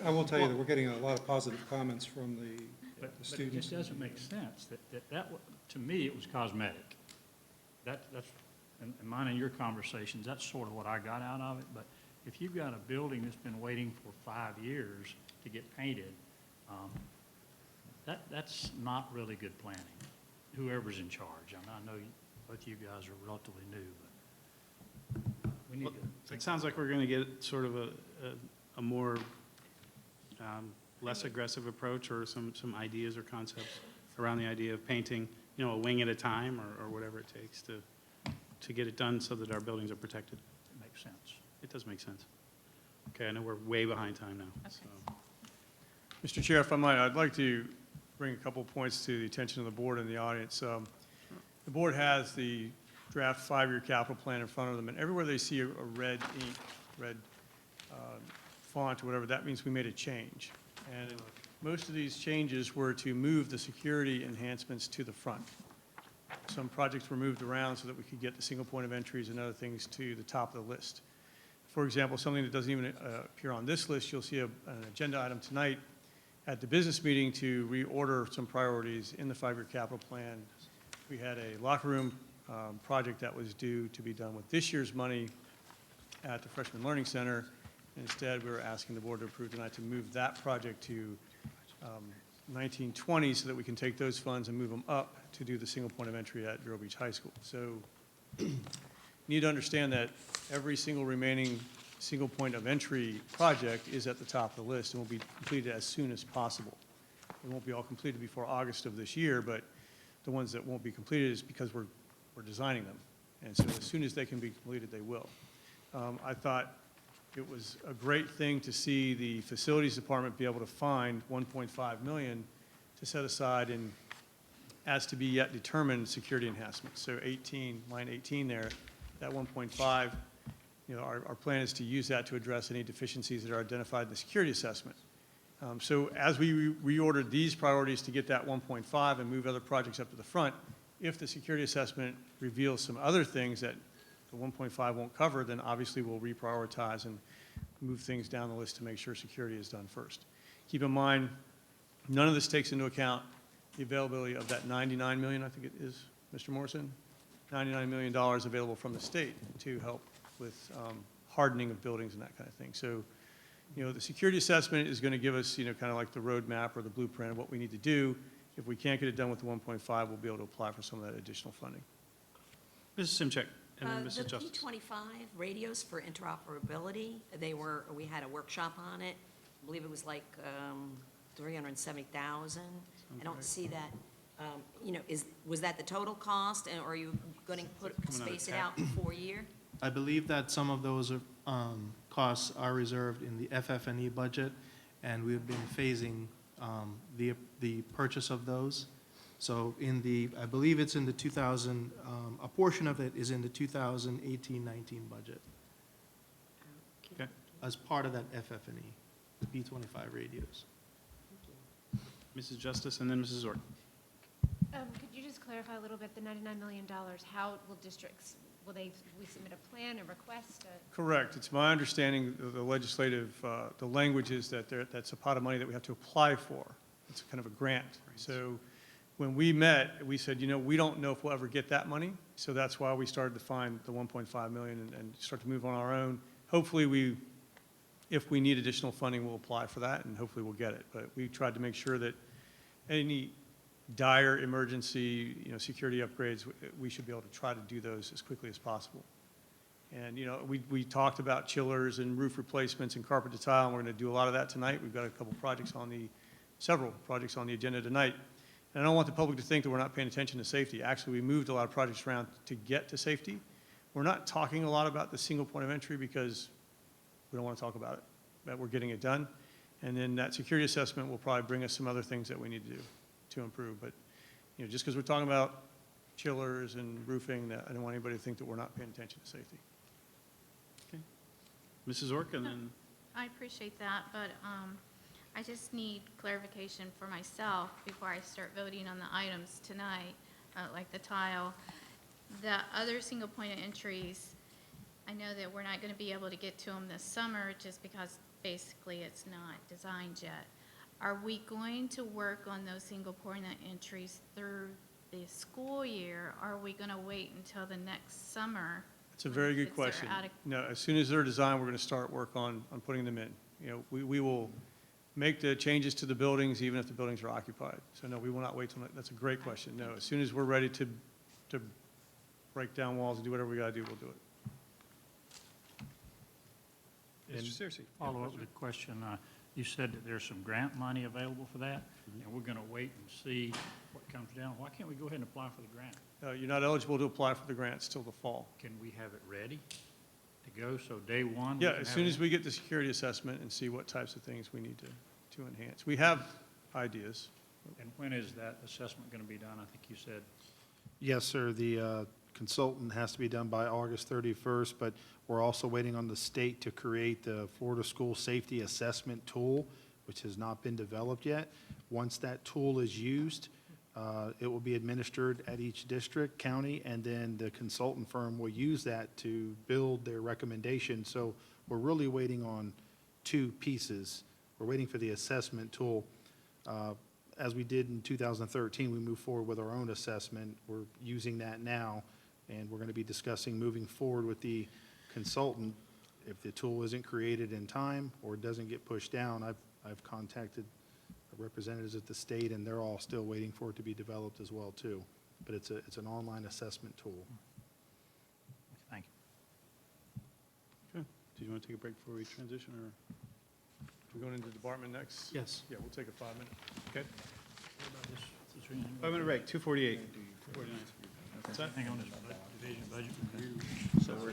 I will tell you that we're getting a lot of positive comments from the But it students. just doesn't make sense. To me, it was cosmetic. That's, in mine and your conversations, that's sort of what I got out of it. But if you've got a building that's been waiting for 5 years to get painted, that's not really good planning, whoever's in charge. I mean, I know both you guys are relatively new, but we need to. It sounds like we're going to get sort of a more less aggressive approach or some ideas or concepts around the idea of painting, a wing at a time or whatever it takes to get it done so that our buildings are protected. It makes sense. It does make sense. Okay, I know we're way behind time now. So. Mr. Chair, if I might, I'd like to bring a couple of points to the attention of the board and the audience. The board has the draft 5-year capital plan in front of them, and everywhere they see a red ink, red font or whatever, that means we made a change. And most of these changes were to move the security enhancements to the front. Some projects were moved around so that we could get the single point of entries and other things to the top of the list. For example, something that doesn't even appear on this list, you'll see an agenda item tonight at the business meeting to reorder some priorities in the 5-year capital plan. We had a locker room project that was due to be done with this year's money at the Freshman Learning Center. Instead, we were asking the board to approve tonight to move that project to 1920 so that we can take those funds and move them up to do the single point of entry at Vero Beach High School. So you need to understand that every single remaining single point of entry project is at the top of the list and will be completed as soon as possible. It won't be all completed before August of this year, but the ones that won't be completed is because we're designing them. And so as soon as they can be completed, they will. I thought it was a great thing to see the facilities department be able to find $1.5 million to set aside in as to be yet determined security enhancements. So 18, line 18 there, that 1.5, our plan is to use that to address any deficiencies that are identified in the security assessment. So as we reordered these priorities to get that 1.5 and move other projects up to the front, if the security assessment reveals some other things that the 1.5 won't cover, then obviously we'll reprioritize and move things down the list to make sure security is done first. Keep in mind, none of this takes into account the availability of that $99 million, I think it is, Mr. Morrison, $99 million available from the state to help with hardening of buildings and that kind of thing. So, the security assessment is going to give us, kind of like the roadmap or the blueprint of what we need to do. If we can't get it done with the 1.5, we'll be able to apply for some of that additional funding. Mrs. Simchek, and then Mrs. The Justice. P25 radios for interoperability, we had a workshop on it. I believe it was like $370,000. I don't see that. Was that the total cost, or are you going to space it out in 4 years? I believe that some of those costs are reserved in the FF&E budget, and we've been phasing the purchase of those. So I believe it's in the 2000, a portion of it is in the 2018-19 budget Okay. as part of that FF&E, the B-25 radios. Mrs. Justice, and then Mrs. Zork. Could you just clarify a little bit, the $99 million, how will districts, we submit a plan, a request? Correct. It's my understanding the legislative, the language is that that's a pot of money that we have to apply for. It's kind of a grant. So when we met, we said, we don't know if we'll ever get that money. So that's why we started to find the 1.5 million and start to move on our own. Hopefully if we need additional funding, we'll apply for that and hopefully we'll get it. But we tried to make sure that any dire emergency, security upgrades, we should be able to try to do those as quickly as possible. And, we talked about chillers and roof replacements and carpet to tile, and we're going to do a lot of that tonight. We've got several projects on the agenda tonight. And I don't want the public to think that we're not paying attention to safety. Actually, we moved a lot of projects around to get to safety. We're not talking a lot about the single point of entry because we don't want to talk about it, but we're getting it done. And then that security assessment will probably bring us some other things that we need to do to improve. But, just because we're talking about chillers and roofing, I don't want anybody to think that we're not paying attention to safety. Mrs. Zork, and then, I appreciate that, but I just need clarification for myself before I start voting on the items tonight, like the tile. The other single point of entries, I know that we're not going to be able to get to them this summer just because basically it's not designed yet. Are we going to work on those single point of entries through the school year? Or are we going to wait until the next summer? It's a very good Since they're question. out of- No, as soon as they're designed, we're going to start work on putting them in. We will make the changes to the buildings even if the buildings are occupied. So no, we will not wait till, that's a great question. No, as soon as we're ready to break down walls and do whatever we got to do, we'll do it. Mr. Searcy. Follow up with a question. You said that there's some grant money available for that, and we're going to wait and see what comes down. Why can't we go ahead and apply for the grant? You're not eligible to apply for the grants till the fall. Can we have it ready to go, so day one? Yeah, as soon as we get the security assessment and see what types of things we need to enhance. We have ideas. And when is that assessment going to be done? I think you said. Yes, sir. The consultant has to be done by August 31st, but we're also waiting on the state to create the Florida School Safety Assessment Tool, which has not been developed yet. Once that tool is used, it will be administered at each district, county, and then the consultant firm will use that to build their recommendation. So we're really waiting on two pieces. We're waiting for the assessment tool. As we did in 2013, we moved forward with our own assessment. We're using that now, and we're going to be discussing moving forward with the consultant. If the tool isn't created in time or doesn't get pushed down, I've contacted representatives at the state, and they're all still waiting for it to be developed as well, too. But it's an online assessment tool. Thank you. okay. Do you want to take a break before we transition, or? We're going into department next? Yes. Yeah, we'll take a 5-minute. Okay. Is there anything- 5-minute break, 2:48. 49. What's that? Hang on, this division budget review. So we're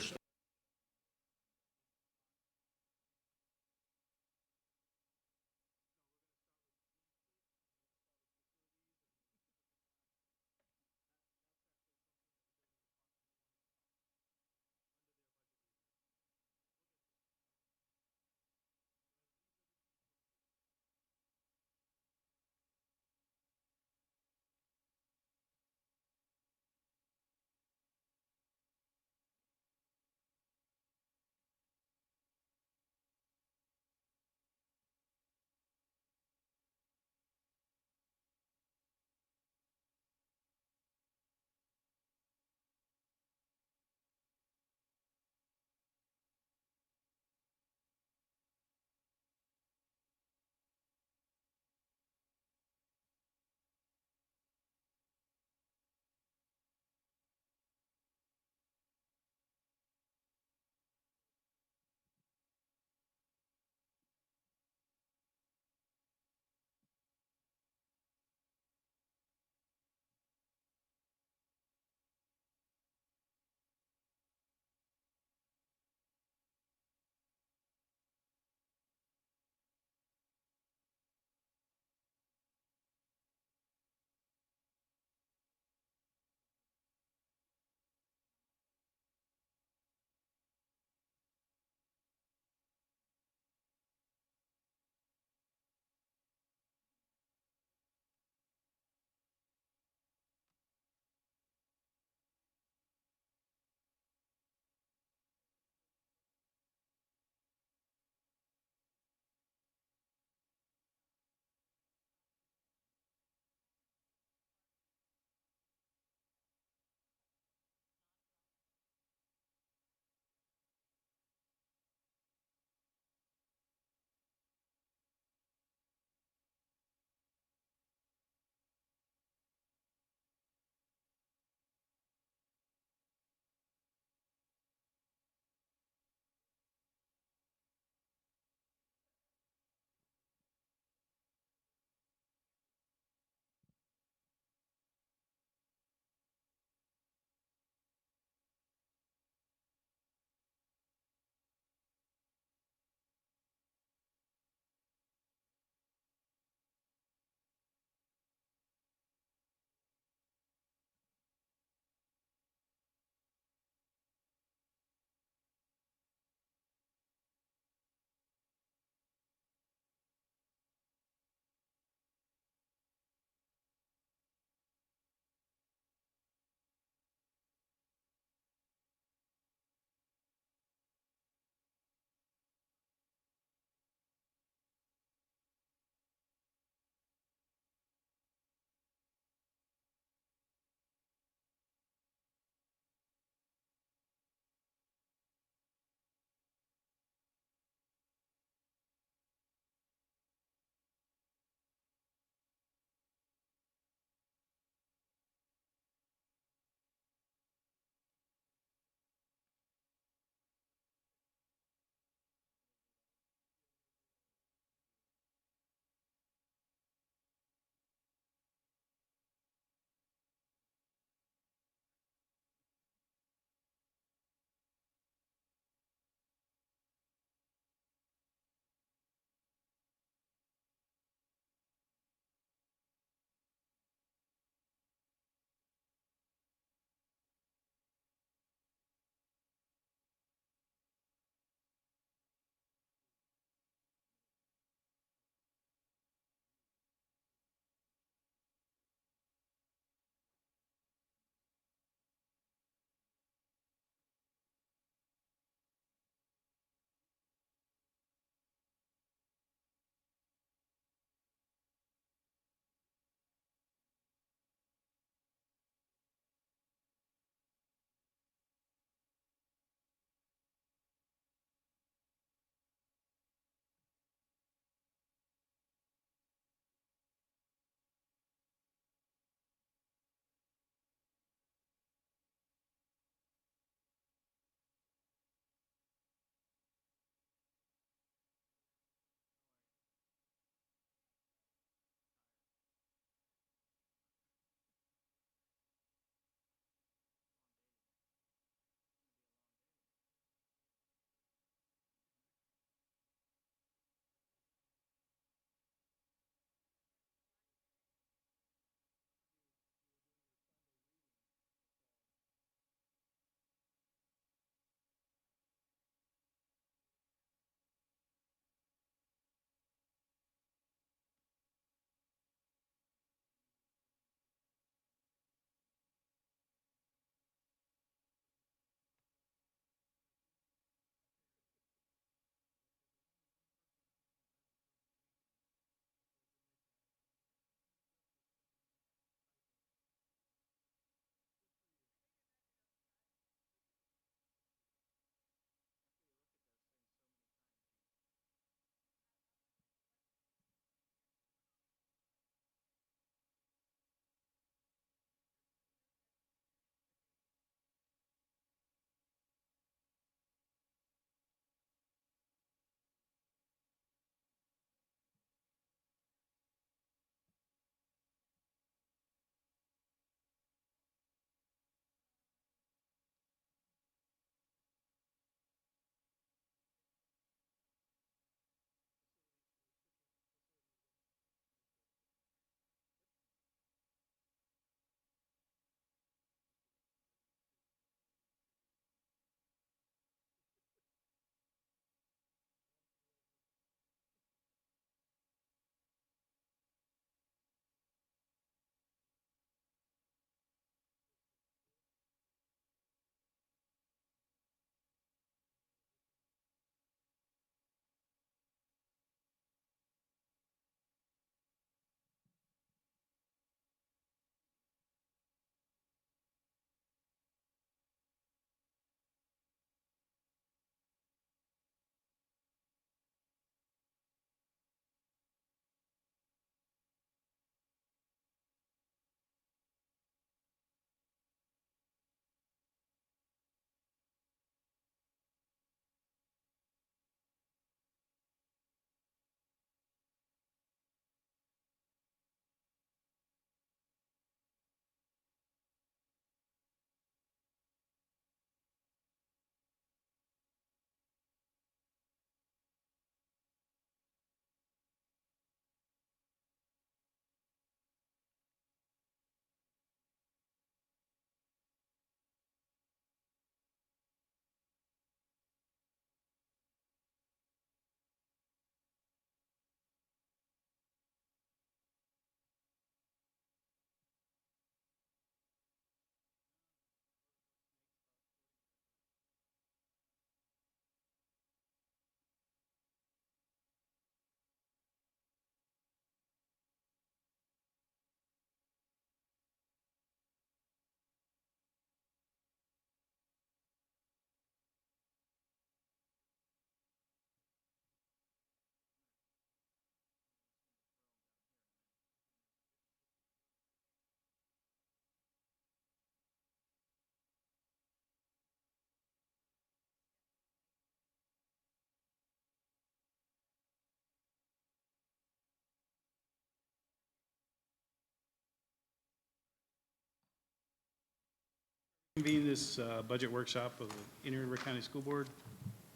Convene this budget workshop of the Indian River County School Board.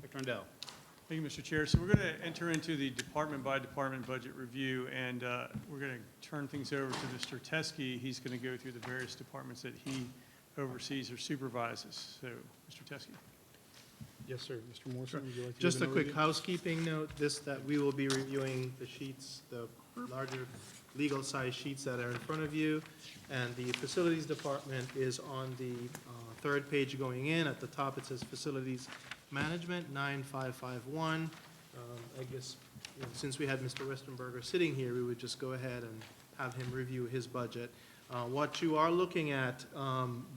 Dr. Rendell. Thank you, Mr. Chair. So we're going to enter into the department-by-department budget review, and we're going to turn things over to Mr. Teskey. He's going to go through the various departments that he oversees or supervises. So, Mr. Teskey. Yes, sir. Mr. Morrison, would you like to Just a give an quick overview? housekeeping note, that we will be reviewing the sheets, the larger legal size sheets that are in front of you. And the facilities department is on the third page going in. At the top, it says facilities management, 9551. I guess, since we had Mr. Westenberger sitting here, we would just go ahead and have him review his budget. What you are looking at,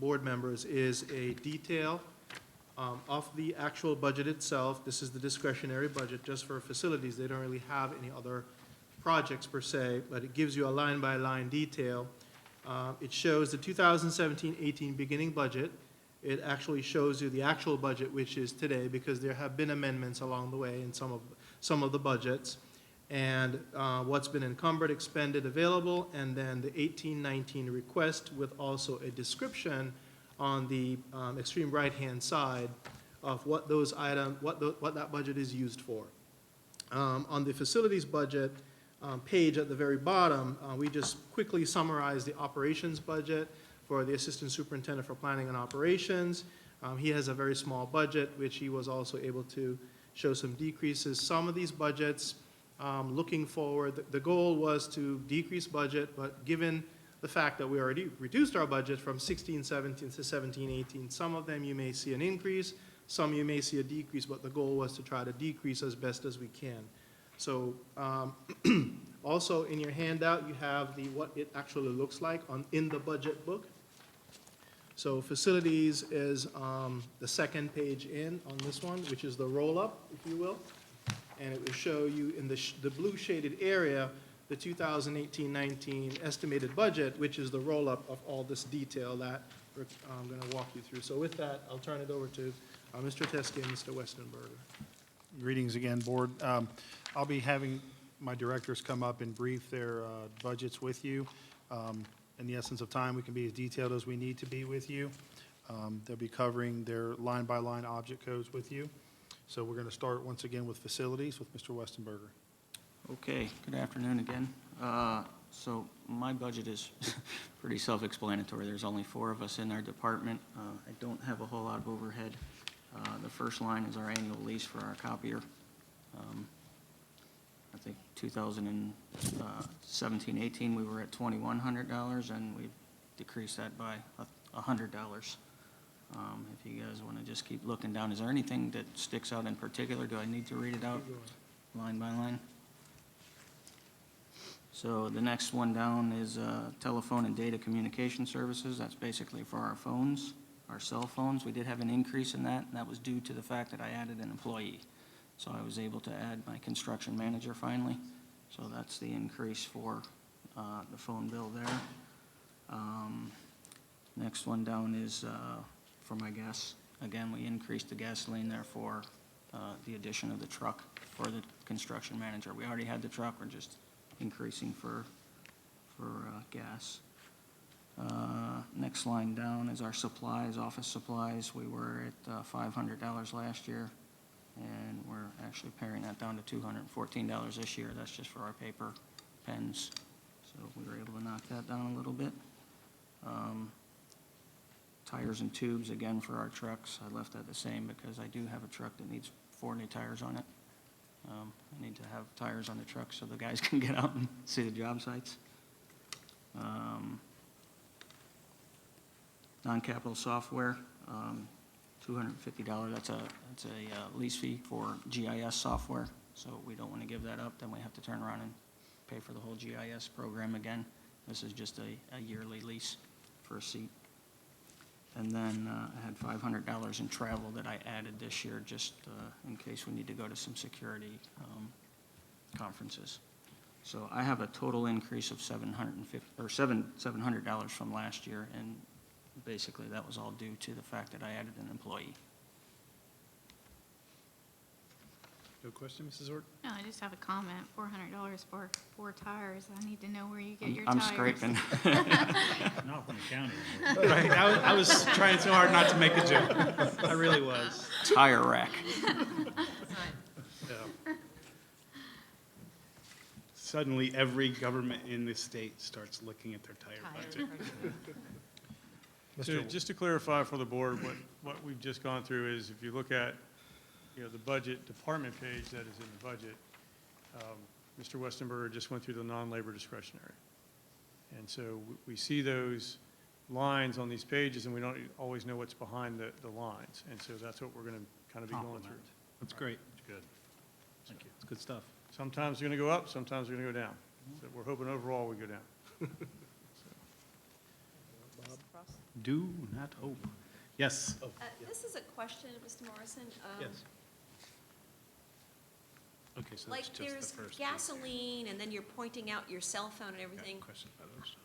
board members, is a detail of the actual budget itself. This is the discretionary budget just for facilities. They don't really have any other projects per se, but it gives you a line-by-line detail. It shows the 2017-18 beginning budget. It actually shows you the actual budget, which is today, because there have been amendments along the way in some of the budgets. And what's been encumbered, expended, available, and then the 18-19 request with also a description on the extreme right-hand side of what those items, what that budget is used for. On the facilities budget page at the very bottom, we just quickly summarize the operations budget for the Assistant Superintendent for Planning and Operations. He has a very small budget, which he was also able to show some decreases. Some of these budgets, looking forward, the goal was to decrease budget, but given the fact that we already reduced our budget from 16-17 to 17-18, some of them you may see an increase, some you may see a decrease, but the goal was to try to decrease as best as we can. So also in your handout, you have what it actually looks like in the budget book. So facilities is the second page in on this one, which is the roll-up, if you will. And it will show you in the blue shaded area the 2018-19 estimated budget, which is the roll-up of all this detail that I'm going to walk you through. So with that, I'll turn it over to Mr. Teskey and Mr. Westenberger. Greetings again, Board. I'll be having my directors come up and brief their budgets with you. In the essence of time, we can be as detailed as we need to be with you. They'll be covering their line-by-line object codes with you. So we're going to start once again with facilities with Mr. Westenberger. Okay, good afternoon again. So my budget is pretty self-explanatory. There's only 4 of us in our department. I don't have a whole lot of overhead. The first line is our annual lease for our copier. I think 2017-18, we were at $2,100, and we decreased that by $100. If you guys want to just keep looking down, is there anything that sticks out in particular? Do I need to read it out line by line? So the next one down is telephone and data communication services. That's basically for our phones, our cell phones. We did have an increase in that, and that was due to the fact that I added an employee. So I was able to add my construction manager finally. So that's the increase for the phone bill there. Next one down is for my gas. Again, we increased the gasoline there for the addition of the truck for the construction manager. We already had the truck, we're just increasing for gas. Next line down is our supplies, office supplies. We were at $500 last year, and we're actually paring that down to $214 this year. That's just for our paper, pens. So we were able to knock that down a little bit. Tires and tubes, again, for our trucks. I left that the same because I do have a truck that needs 4 new tires on it. I need to have tires on the truck so the guys can get out and see the job sites. Non-capital software, $250. That's a lease fee for GIS software. So we don't want to give that up. Then we have to turn around and pay for the whole GIS program again. This is just a yearly lease for a seat. And then I had $500 in travel that I added this year just in case we need to go to some security conferences. So I have a total increase of $700 from last year, and basically that was all due to the fact that I added an employee. No question, Mrs. Ort? No, I just have a comment. $400 for 4 tires. I need to know where you get your I'm tires. scraping. No, top in the county. Right, I was trying so hard not to make a joke. I really was. Tire rack. Yeah. Suddenly, every government in the state starts looking at their tire budget. So just to clarify for the board, what we've just gone through is, if you look at, the budget department page that is in the budget, Mr. Westenberger just went through the non-labor discretionary. And so we see those lines on these pages, and we don't always know what's behind the lines. And so that's what we're going to kind of be going through. That's great. It's good. Thank you. It's good stuff. Sometimes they're going to go up, sometimes they're going to go down. So we're hoping overall we go down. Do not hope. Yes. This is a question, Mr. Morrison. Yes. Okay, so Like, that's just the there's first. gasoline, and then you're pointing out your cell phone and everything. Question about those.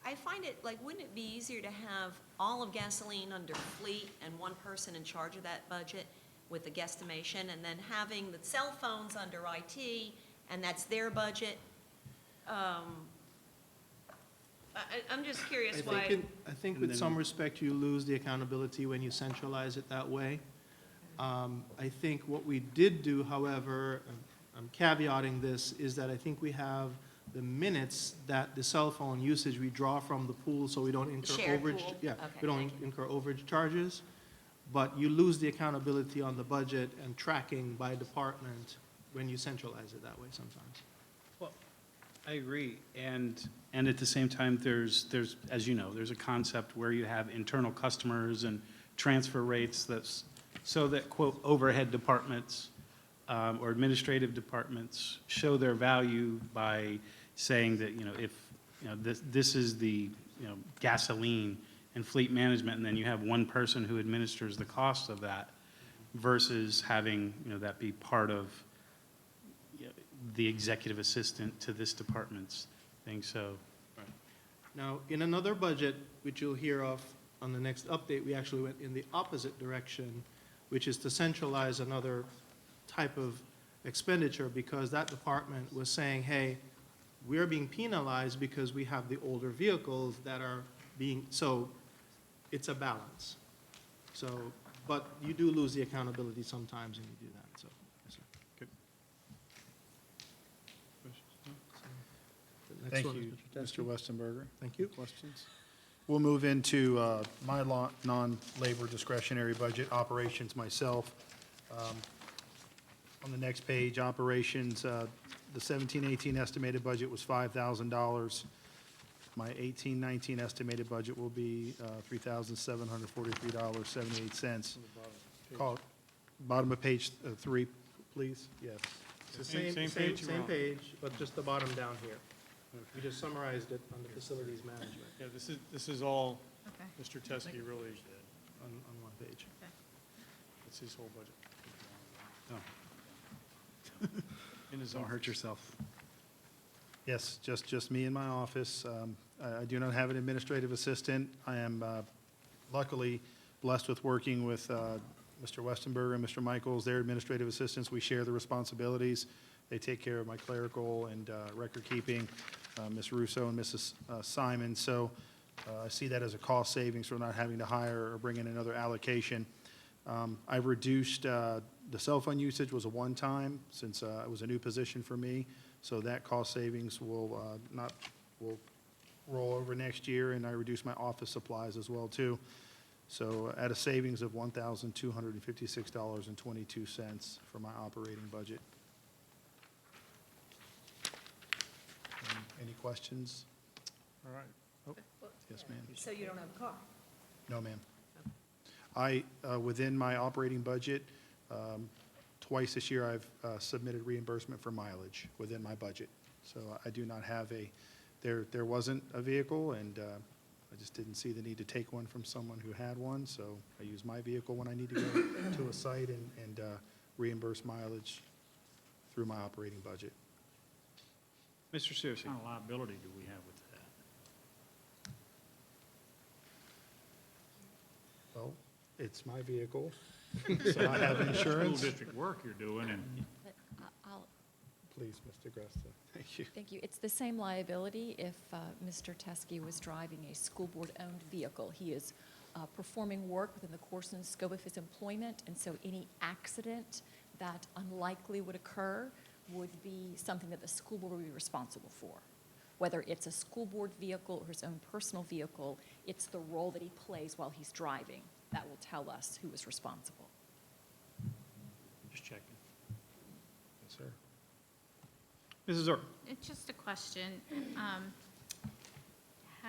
I find it, like, wouldn't it be easier to have all of gasoline under fleet and one person in charge of that budget with the guesstimation, and then having the cell phones under IT, and that's their budget? I'm just curious why. I think And with then- some respect, you lose the accountability when you centralize it that way. I think what we did do, however, I'm caveating this, is that I think we have the minutes that the cell phone usage we draw from the pool, so we don't incur Shared overage. pool? Yeah, Okay, we don't thank you. incur overage charges, but you lose the accountability on the budget and tracking by department when you centralize it that way sometimes. Well, I agree, and at the same time, there's, as you know, there's a concept where you have internal customers and transfer rates that's, so that, quote, overhead departments or administrative departments show their value by saying that, if, this is the, gasoline and fleet management, and then you have one person who administers the cost of that versus having, that be part of the executive assistant to this department's thing, so. Now, in another budget, which you'll hear of on the next update, we actually went in the opposite direction, which is to centralize another type of expenditure, because that department was saying, hey, we're being penalized because we have the older vehicles that are being, so it's a balance. So, but you do lose the accountability sometimes when you do that, so. yes, sir. Good. The next Thank one is you, Mr. Westenberger. Thank you. Questions? We'll move into my non-labor discretionary budget, operations myself. On the next page, operations, the 17-18 estimated budget was $5,000. My 18-19 estimated budget will be $3,743.78. Call it bottom of page 3, please. Yes. It's the Same page you're Same on. page, but just the bottom down here. You just summarized it under facilities management Yeah, this is all Okay. Mr. Teskey really, on one page. it's his whole budget. In his Don't office. hurt yourself. Yes, just me in my office. I do not have an administrative assistant. I am luckily blessed with working with Mr. Westenberger and Mr. Michaels, their administrative assistants. We share the responsibilities. They take care of my clerical and record keeping, Ms. Russo and Mrs. Simon. So I see that as a cost savings for not having to hire or bring in another allocation. I've reduced, the cell phone usage was a one-time, since it was a new position for me. So that cost savings will will roll over next year, and I reduced my office supplies as well, too. So at a savings of $1,256.22 for my operating budget. Any questions? All right. Yes, ma'am. So you don't have a car? No, ma'am. I, within my operating budget, twice this year, I've submitted reimbursement for mileage within my budget. So I do not have there wasn't a vehicle, and I just didn't see the need to take one from someone who had one, so I use my vehicle when I need to go to a site and reimburse mileage through my operating budget. Mr. What Searcy. kind of liability do we have with that? Well, it's my vehicle, so I have School insurance. district work you're doing, and But I'll, please, Mr. Gresta. Thank you. Thank you. It's the same liability if Mr. Teskey was driving a school board-owned vehicle. He is performing work within the course and scope of his employment, and so any accident that unlikely would occur would be something that the school board would be responsible for. Whether it's a school board vehicle or his own personal vehicle, it's the role that he plays while he's driving that will tell us who is responsible. Just checking. Yes, sir. Mrs. Orr? It's just a question. How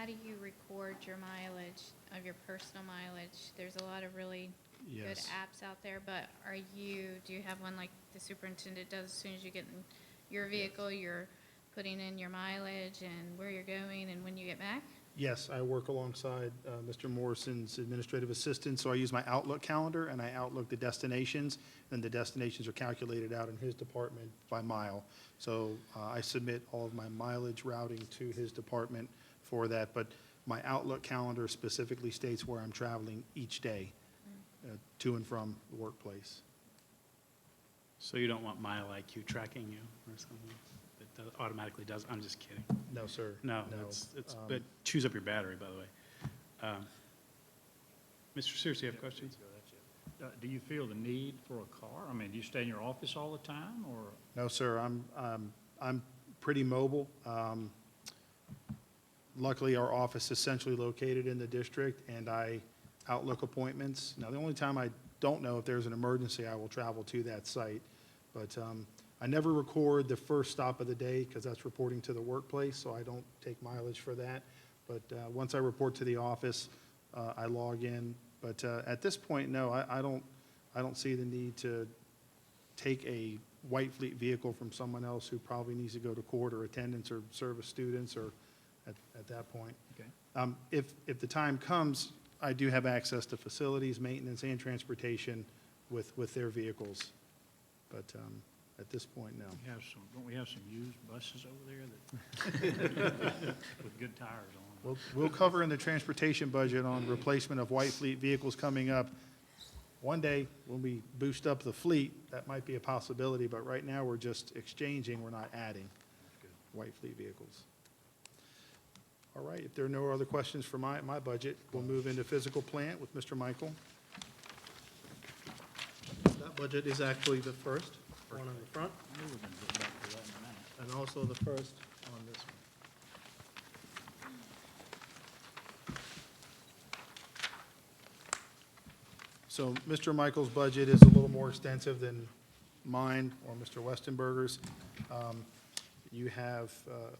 do you record your mileage, of your personal mileage? There's a lot of really good Yes. apps out there, but do you have one like the superintendent does as soon as you get in your vehicle, you're putting in your mileage and where you're going and when you get back? Yes, I work alongside Mr. Morrison's administrative assistant, so I use my Outlook calendar, and I Outlook the destinations, and the destinations are calculated out in his department by mile. So I submit all of my mileage routing to his department for that, but my Outlook calendar specifically states where I'm traveling each day to and from the workplace. So you don't want Mile IQ tracking you or something? It automatically does, I'm just kidding. No, sir. No, but chews up your battery, by the way. Mr. Sears, you have questions? Do you feel the need for a car? I mean, do you stay in your office all the time, or? No, sir, I'm pretty mobile. Luckily, our office is centrally located in the district, and I Outlook appointments. Now, the only time I don't know if there's an emergency, I will travel to that site. But I never record the first stop of the day because that's reporting to the workplace, so I don't take mileage for that. But once I report to the office, I log in. But at this point, no, I don't see the need to take a white fleet vehicle from someone else who probably needs to go to court or attendance or service students or at that point. Okay. If the time comes, I do have access to facilities, maintenance, and transportation with their vehicles. But at this point, no. Don't we have some used buses over there that, with good tires on them? We'll cover in the transportation budget on replacement of white fleet vehicles coming up. One day, when we boost up the fleet, that might be a possibility, but right now, we're just exchanging, we're not adding white fleet vehicles. All right, if there are no other questions for my budget, we'll move into physical plant with Mr. Michael. That budget is actually the first one on the front, I knew we were going to get back to that in a minute. and also the first on this one. So Mr. Michael's budget is a little more extensive than mine or Mr. Westenberger's. You have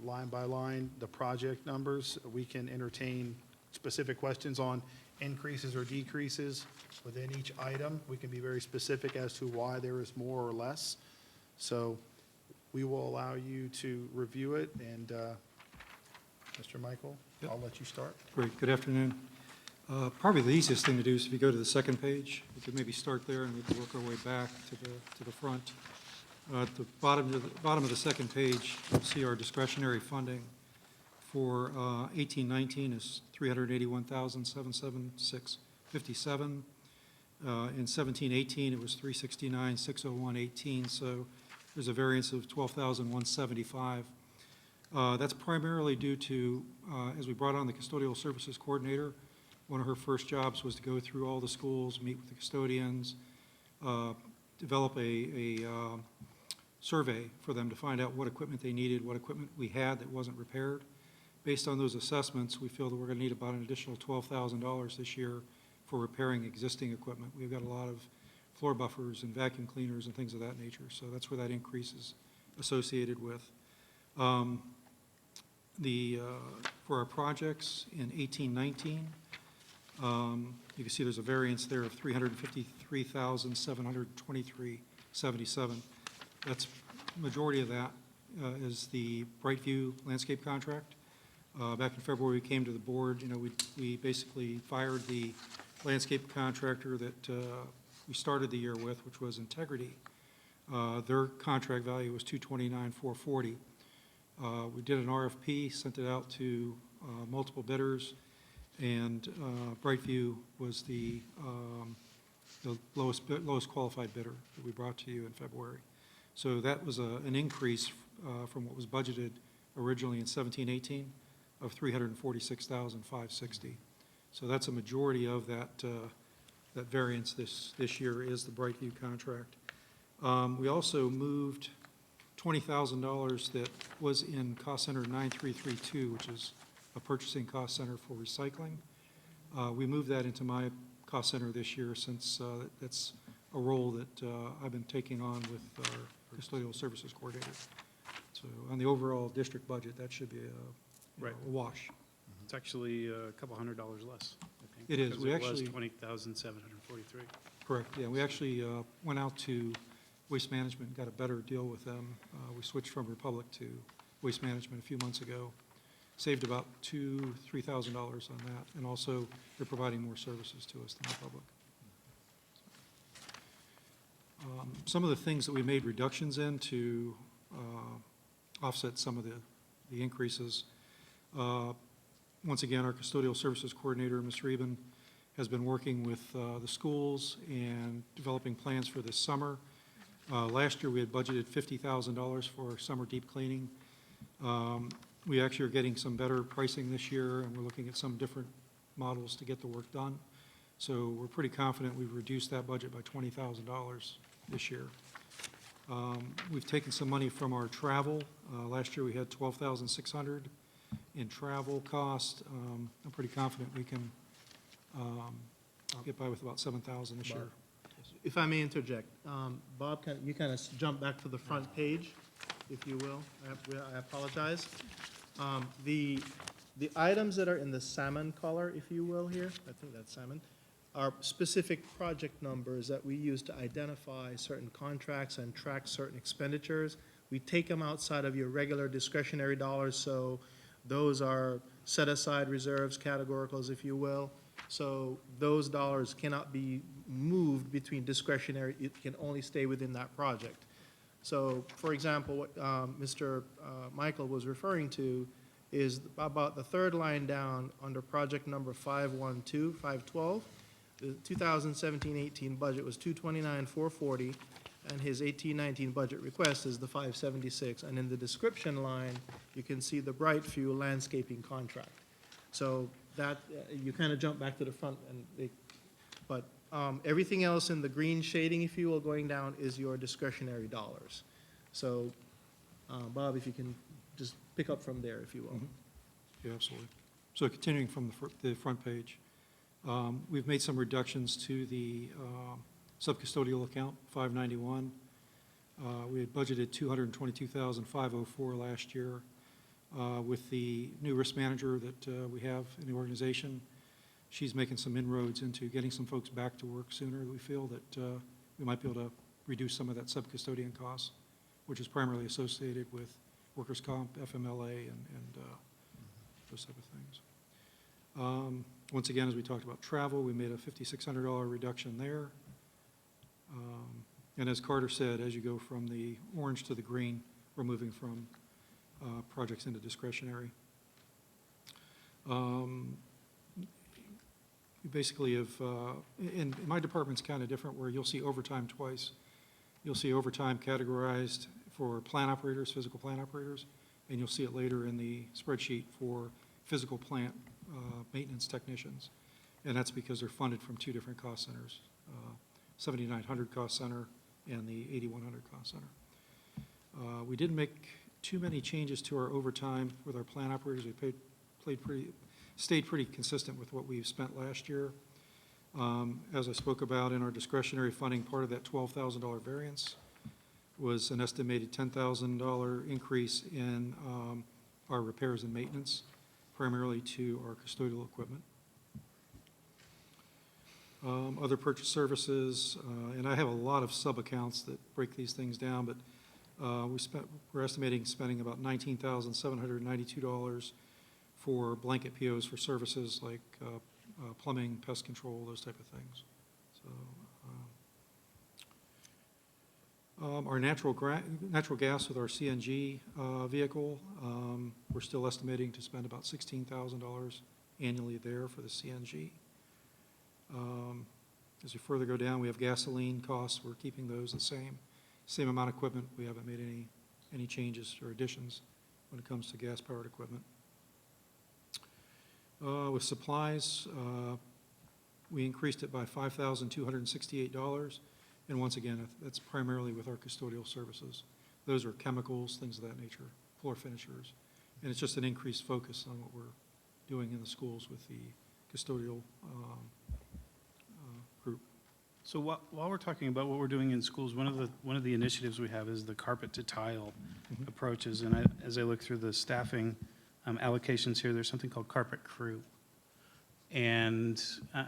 line by line the project numbers. We can entertain specific questions on increases or decreases within each item. We can be very specific as to why there is more or less. So we will allow you to review it, and Mr. Michael, Yep. I'll let you start. Great, good afternoon. Probably the easiest thing to do is if you go to the second page, we could maybe start there and we could work our way back to the front. At the bottom of the second page, you'll see our discretionary funding for 18-19 is $381,776.57. In 17-18, it was $369,601.18, so there's a variance of $12,175. That's primarily due to, as we brought on the custodial services coordinator, one of her first jobs was to go through all the schools, meet with the custodians, develop a survey for them to find out what equipment they needed, what equipment we had that wasn't repaired. Based on those assessments, we feel that we're going to need about an additional $12,000 this year for repairing existing equipment. We've got a lot of floor buffers and vacuum cleaners and things of that nature, so that's where that increase is associated with. For our projects in 18-19, you can see there's a variance there of $353,723.77. That's, majority of that is the Brightview landscape contract. Back in February, we came to the board, we basically fired the landscape contractor that we started the year with, which was Integrity. Their contract value was $229,440. We did an RFP, sent it out to multiple bidders, and Brightview was the lowest qualified bidder that we brought to you in February. So that was an increase from what was budgeted originally in 17-18 of $346,560. So that's a majority of that variance this year is the Brightview contract. We also moved $20,000 that was in cost center 9332, which is a purchasing cost center for recycling. We moved that into my cost center this year since that's a role that I've been taking on with our custodial services coordinator. So on the overall district budget, that should be Right. a wash. It's actually a couple $100 less, I think. It is. because We it was actually- 20,743. Correct, yeah. We actually went out to Waste Management and got a better deal with them. We switched from Republic to Waste Management a few months ago. Saved about $2,000, $3,000 on that, and also they're providing more services to us than Republic. Some of the things that we made reductions in to offset some of the increases. Once again, our custodial services coordinator, Ms. Reben, has been working with the schools and developing plans for this summer. Last year, we had budgeted $50,000 for summer deep cleaning. We actually are getting some better pricing this year, and we're looking at some different models to get the work done. So we're pretty confident we've reduced that budget by $20,000 this year. We've taken some money from our travel. Last year, we had $12,600 in travel cost. I'm pretty confident we can get by with about $7,000 this year. If I may interject, Bob, you kind of jump back to the front page, if you will. I apologize. The items that are in the salmon color, if you will, here, I think that's salmon, are specific project numbers that we use to identify certain contracts and track certain expenditures. We take them outside of your regular discretionary dollars, so those are set-aside reserves, categoricals, if you will. So those dollars cannot be moved between discretionary, it can only stay within that project. So, for example, what Mr. Michael was referring to is about the third line down under project number 512. The 2017-18 budget was $229,440, and his 18-19 budget request is the $576. And in the description line, you can see the Brightview landscaping contract. So that, you kind of jump back to the front, but everything else in the green shading, if you will, going down is your discretionary dollars. So, Bob, if you can just pick up from there, if you will. Yeah, absolutely. So continuing from the front page, we've made some reductions to the subcustodial account, 591. We had budgeted $222,504 last year. With the new risk manager that we have in the organization, she's making some inroads into getting some folks back to work sooner. We feel that we might be able to reduce some of that subcustodian cost, which is primarily associated with workers' comp, FMLA, and those type of things. Once again, as we talked about travel, we made a $5,600 reduction there. And as Carter said, as you go from the orange to the green, we're moving from projects into discretionary. We basically have, and my department's kind of different, where you'll see overtime twice. You'll see overtime categorized for plant operators, physical plant operators, and you'll see it later in the spreadsheet for physical plant maintenance technicians. And that's because they're funded from two different cost centers, 7,900 cost center and the 8,100 cost center. We didn't make too many changes to our overtime with our plant operators. We stayed pretty consistent with what we've spent last year. As I spoke about in our discretionary funding, part of that $12,000 variance was an estimated $10,000 increase in our repairs and maintenance, primarily to our custodial equipment. Other purchase services, and I have a lot of sub-accounts that break these things down, but we're estimating spending about $19,792 for blanket POs for services like plumbing, pest control, those type of things. So, our natural gas with our CNG vehicle, we're still estimating to spend about $16,000 annually there for the CNG. As we further go down, we have gasoline costs. We're keeping those the same, Same amount of equipment, we haven't made any changes or additions when it comes to gas-powered equipment. With supplies, we increased it by $5,268, and once again, that's primarily with our custodial services. Those are chemicals, things of that nature, floor finishers, and it's just an increased focus on what we're doing in the schools with the custodial group. So while we're talking about what we're doing in schools, one of the initiatives we have is the carpet to tile approaches. And as I look through the staffing allocations here, there's something called carpet crew. And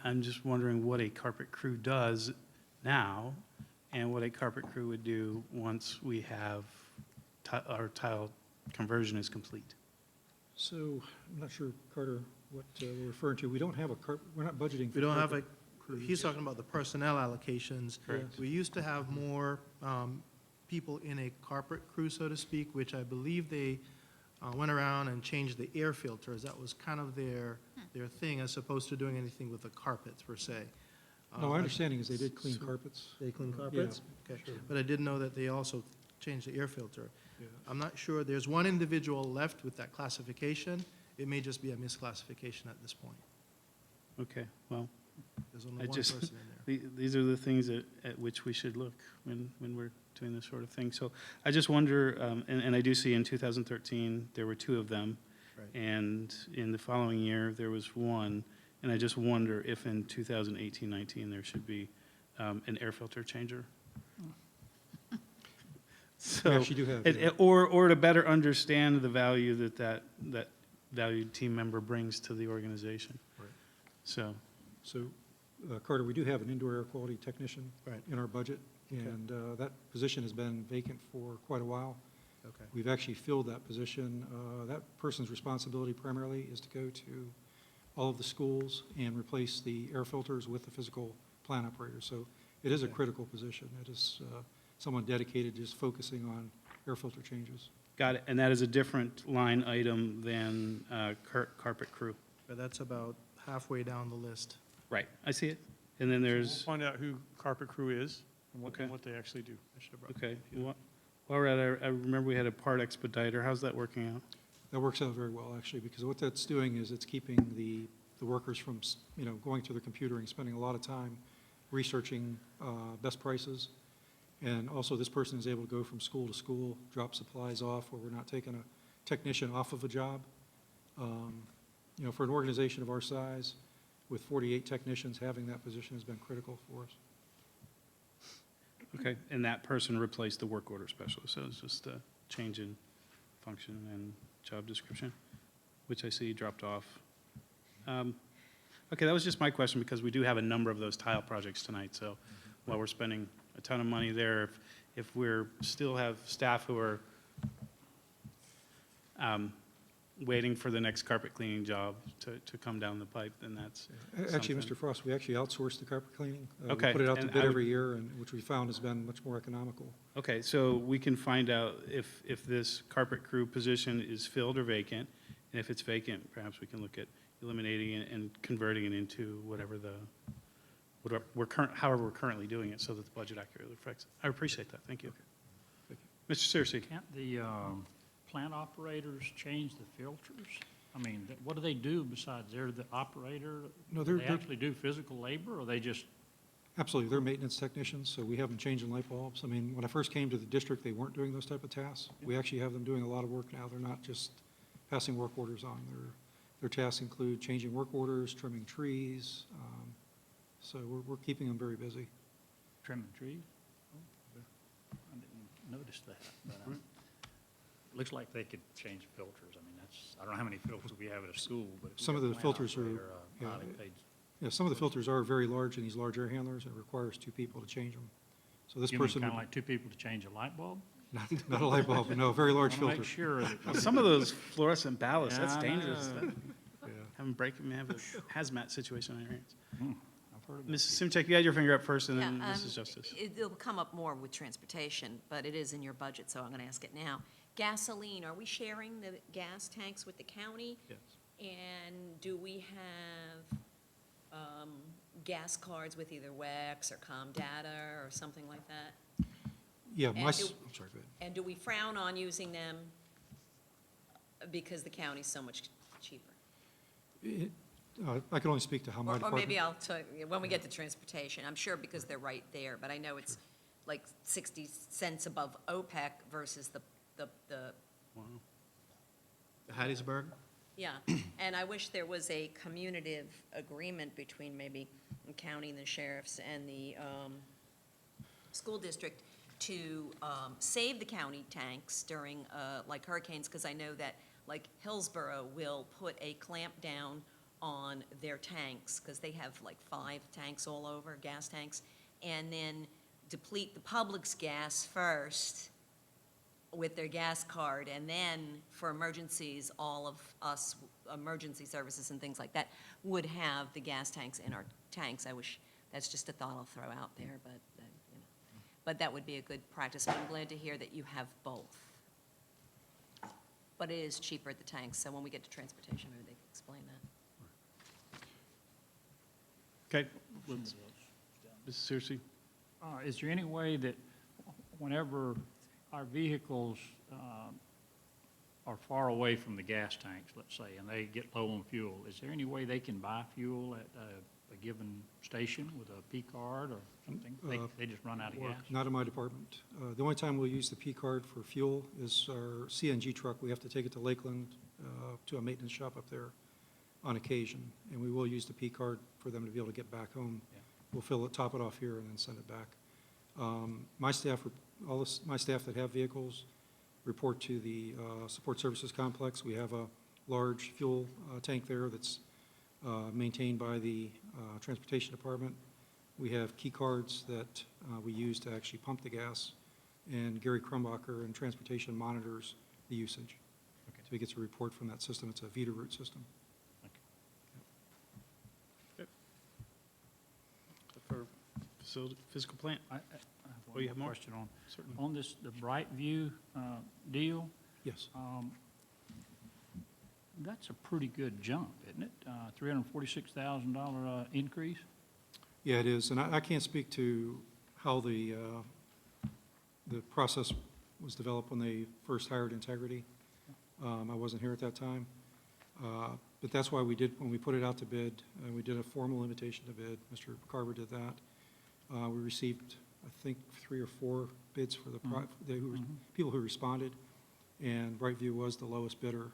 I'm just wondering what a carpet crew does now and what a carpet crew would do once we have our tile conversion is complete. So, I'm not sure, Carter, what we're referring to. We don't have we're not budgeting for We don't have carpet a, crews. he's talking about the personnel allocations. Correct. We used to have more people in a carpet crew, so to speak, which I believe they went around and changed the air filters. That was kind of their thing, as opposed to doing anything with the carpets, per se. No, my understanding is they did clean so- carpets. They clean carpets? Okay. sure. But I didn't know that they also changed the air filter. Yeah. I'm not sure, there's one individual left with that classification. It may just be a misclassification at this point. Okay, well, There's I only one just- person in there. these are the things at which we should look when we're doing this sort of thing. So I just wonder, and I do see in 2013, there were 2 of them. Right. And in the following year, there was 1. And I just wonder if in 2018-19, there should be an air filter changer. So, We actually do have, yeah. or to better understand the value that valued team member brings to the organization. Right. So, So, Carter, we do have an indoor air quality technician Right. in our budget, and that position has been vacant for quite a while. Okay. We've actually filled that position. That person's responsibility primarily is to go to all of the schools and replace the air filters with the physical plant operator. So it is a Okay. critical position. It is someone dedicated to just focusing on air filter changes. got it. And that is a different line item than carpet crew. But that's about halfway down the list. Right, I see it. And then We'll there's, find out who carpet crew is and Okay. what they actually do. I should have brought okay, while we're at it, I remember we had a part expediter. How's that working out? That works out very well, actually, because what that's doing is it's keeping the workers from, going to their computer and spending a lot of time researching best prices. And also, this person is able to go from school to school, drop supplies off, where we're not taking a technician off of a job. For an organization of our size, with 48 technicians, having that position has been critical for us. Okay, and that person replaced the work order specialist, so it's just a change in function and job description, which I see dropped off. Okay, that was just my question, because we do have a number of those tile projects tonight, so while we're spending a ton of money there, if we're still have staff who are waiting for the next carpet cleaning job to come down the pipe, then that's Actually, something. Mr. Frost, we actually outsource the carpet cleaning. Okay, We put it out to and bid I every year, and which we found has been much more economical. Okay, so we can find out if this carpet crew position is filled or vacant, and if it's vacant, perhaps we can look at eliminating it and converting it into however we're currently doing it, so that the budget accurately reflects it. I appreciate that, thank you. Thank Mr. Searcy? Can't the plant operators change the filters? I mean, what do they do besides they're the operator? No, Do they're- they actually do physical labor, or they just, Absolutely, they're maintenance technicians, so we have them changing light bulbs. I mean, when I first came to the district, they weren't doing those type of tasks. We actually have them doing a lot of work now. They're not just passing work orders on. Their tasks include changing work orders, trimming trees. So we're keeping them very busy. trimming trees? I didn't notice that, but it looks like they could change filters. I mean, I don't know how many filters we have at a school, but if we Some have of a the plant filters are- operator, yeah, probably they'd- Yeah, some of the filters are very large in these large air handlers, and it requires 2 people to change them. So this You mean person, kind of would- like 2 people to change a light bulb? not a light bulb, but no, a very large I want to filter. make sure that. Well, some of those fluorescent ballasts, that's Yeah, I dangerous. know. Have a hazmat situation on your hands. I've heard about Mrs. Simchek, you had your finger up first, and Yeah, then Mrs. Justice. It'll come up more with transportation, but it is in your budget, so I'm going to ask it now. Gasoline, are we sharing the gas tanks with the county? Yes. And do we have gas cards with either Hvac or Comdata or something like that? Yeah, And I'm do- sorry, go ahead. And do we frown on using them because the county's so much cheaper? I can only speak to how my Or department. maybe I'll tell you, when we get to transportation, I'm sure because they're right there, but I know it's like 60 cents above OPEC versus the, Hattiesburg? yeah. And I wish there was a communitive agreement between maybe the county and the sheriffs and the school district to save the county tanks during like hurricanes, because I know that like Hillsborough will put a clamp down on their tanks, because they have like 5 tanks all over, gas tanks, and then deplete the public's gas first with their gas card, and then for emergencies, all of us, emergency services and things like that, would have the gas tanks in our tanks. I wish, that's just a thought I'll throw out there, but, you know. But that would be a good practice, and I'm glad to hear that you have both. But it is cheaper at the tanks, so when we get to transportation, maybe they can explain that. Okay. Mrs. Searcy? Is there any way that whenever our vehicles are far away from the gas tanks, let's say, and they get low on fuel, is there any way they can buy fuel at a given station with a P card or something? They just run out of gas? Not in my department. The only time we'll use the P card for fuel is our CNG truck. We have to take it to Lakeland, to a maintenance shop up there on occasion, and we will use the P card for them to be able to get back home. Yeah. We'll fill it, top it off here, and then send it back. My staff, my staff that have vehicles report to the Support Services Complex. We have a large fuel tank there that's maintained by the Transportation Department. We have key cards that we use to actually pump the gas, and Gary Krumbacher in Transportation monitors the usage. Okay. So he gets a report from that system. It's a Vita route system. For facility, physical plant? I have Oh, you one have more more? question on, Certainly. on this, the Brightview deal. Yes. That's a pretty good jump, isn't it? $346,000 increase? Yeah, it is, and I can't speak to how the process was developed when they first hired Integrity. I wasn't here at that time. But that's why we did, when we put it out to bid, we did a formal invitation to bid. Mr. Carver did that. We received, I think, 3 or 4 bids for the, people who responded, and Brightview was the lowest bidder.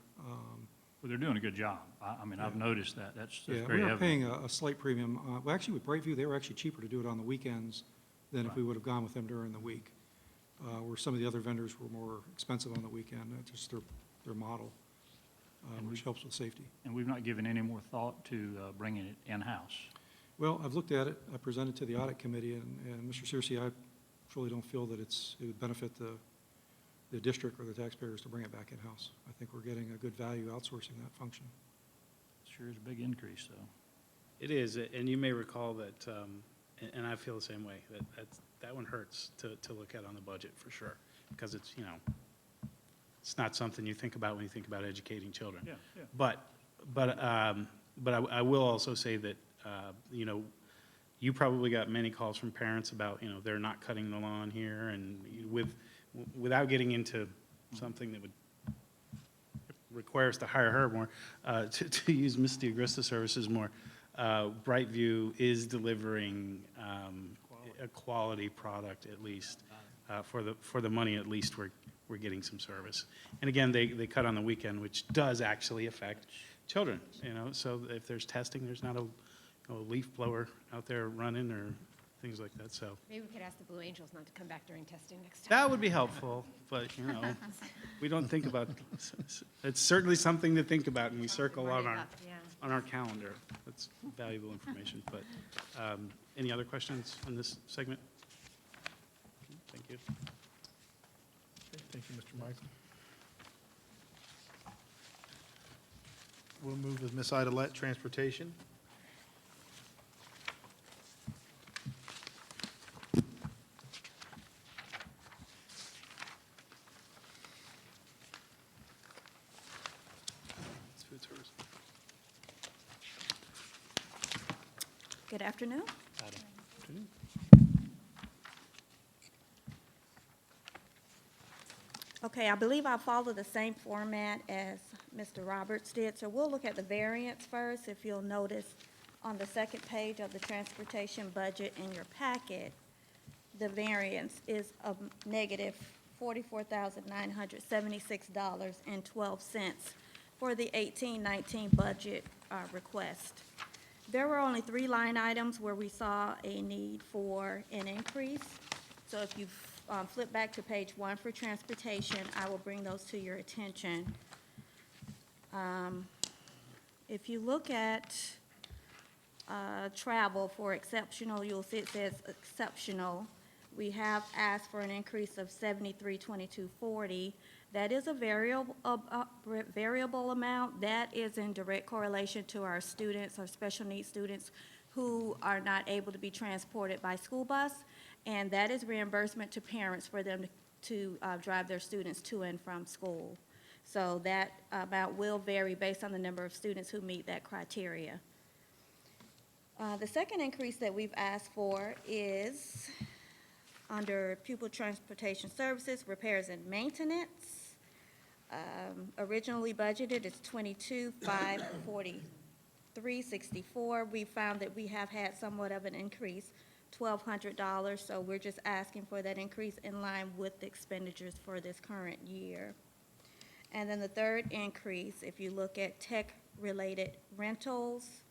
Well, they're doing a good job. I mean, I've noticed that. That's Yeah, very we were evident. paying a slight premium. Well, actually, with Brightview, they were actually cheaper to do it on the weekends than if we would have gone with them during the week, where some of the other vendors were more expensive on the weekend, just their model, which helps with safety. And we've not given any more thought to bringing it in-house. Well, I've looked at it. I presented to the audit committee, and Mr. Searcy, I truly don't feel that it would benefit the district or the taxpayers to bring it back in-house. I think we're getting a good value outsourcing that function. Sure is a big increase, though. It is, and you may recall that, and I feel the same way, that one hurts to look at on the budget for sure, because it's, you know, it's not something you think about when you think about educating children. Yeah, yeah. But I will also say that, you know, you probably got many calls from parents about, you know, they're not cutting the lawn here, and without getting into something that would require us to hire her more, to use Ms. DeAgresta services more, Brightview is delivering a quality product at least. For the money, at least, we're getting some service. And again, they cut on the weekend, which does actually affect children, you know, so if there's testing, there's not a leaf blower out there running or things like that, so. Maybe we could ask the Blue Angels not to come back during testing next time. That would be helpful, but, you know, we don't think about, it's certainly something to think about, and we circle on our calendar. That's valuable information, but any other questions on this segment? Thank you. Thank you, Mr. Michael. We'll move with Ms. Idalette, Transportation. Good afternoon. Okay, I believe I'll follow the same format as Mr. Roberts did, so we'll look at the variance first. If you'll notice, on the second page of the transportation budget in your packet, the variance is of negative $44,976.12 for the 18-19 budget request. There were only 3 line items where we saw a need for an increase. So if you flip back to page 1 for transportation, I will bring those to your attention. If you look at travel for exceptional, you'll see it says exceptional. We have asked for an increase of $73,2240. That is a variable amount. That is in direct correlation to our students, our special needs students who are not able to be transported by school bus, and that is reimbursement to parents for them to drive their students to and from school. So that amount will vary based on the number of students who meet that criteria. The second increase that we've asked for is under pupil transportation services, repairs and maintenance. Originally budgeted is $22,543.64. We found that we have had somewhat of an increase, $1,200, so we're just asking for that increase in line with the expenditures for this current year. And then the third increase, if you look at tech-related rentals,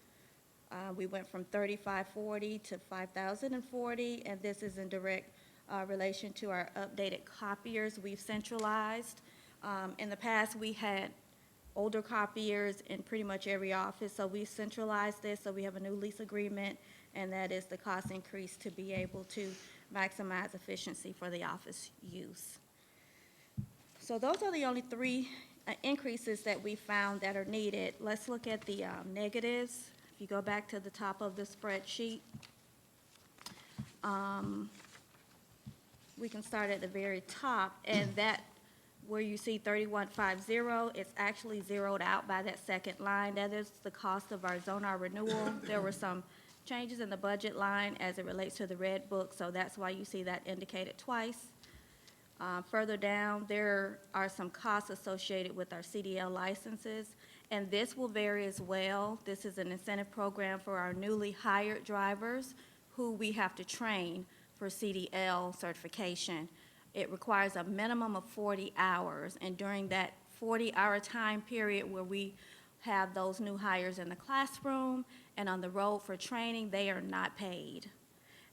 we went from $3,540 to $5,040, and this is in direct relation to our updated copiers we've centralized. In the past, we had older copiers in pretty much every office, so we centralized this, so we have a new lease agreement, and that is the cost increase to be able to maximize efficiency for the office use. So those are the only 3 increases that we found that are needed. Let's look at the negatives. If you go back to the top of the spreadsheet, we can start at the very top, and that where you see 3150, it's actually zeroed out by that second line. That is the cost of our Zonar renewal. There were some changes in the budget line as it relates to the red book, so that's why you see that indicated twice. Further down, there are some costs associated with our CDL licenses, and this will vary as well. This is an incentive program for our newly hired drivers who we have to train for CDL certification. It requires a minimum of 40 hours, and during that 40-hour time period where we have those new hires in the classroom and on the road for training, they are not paid.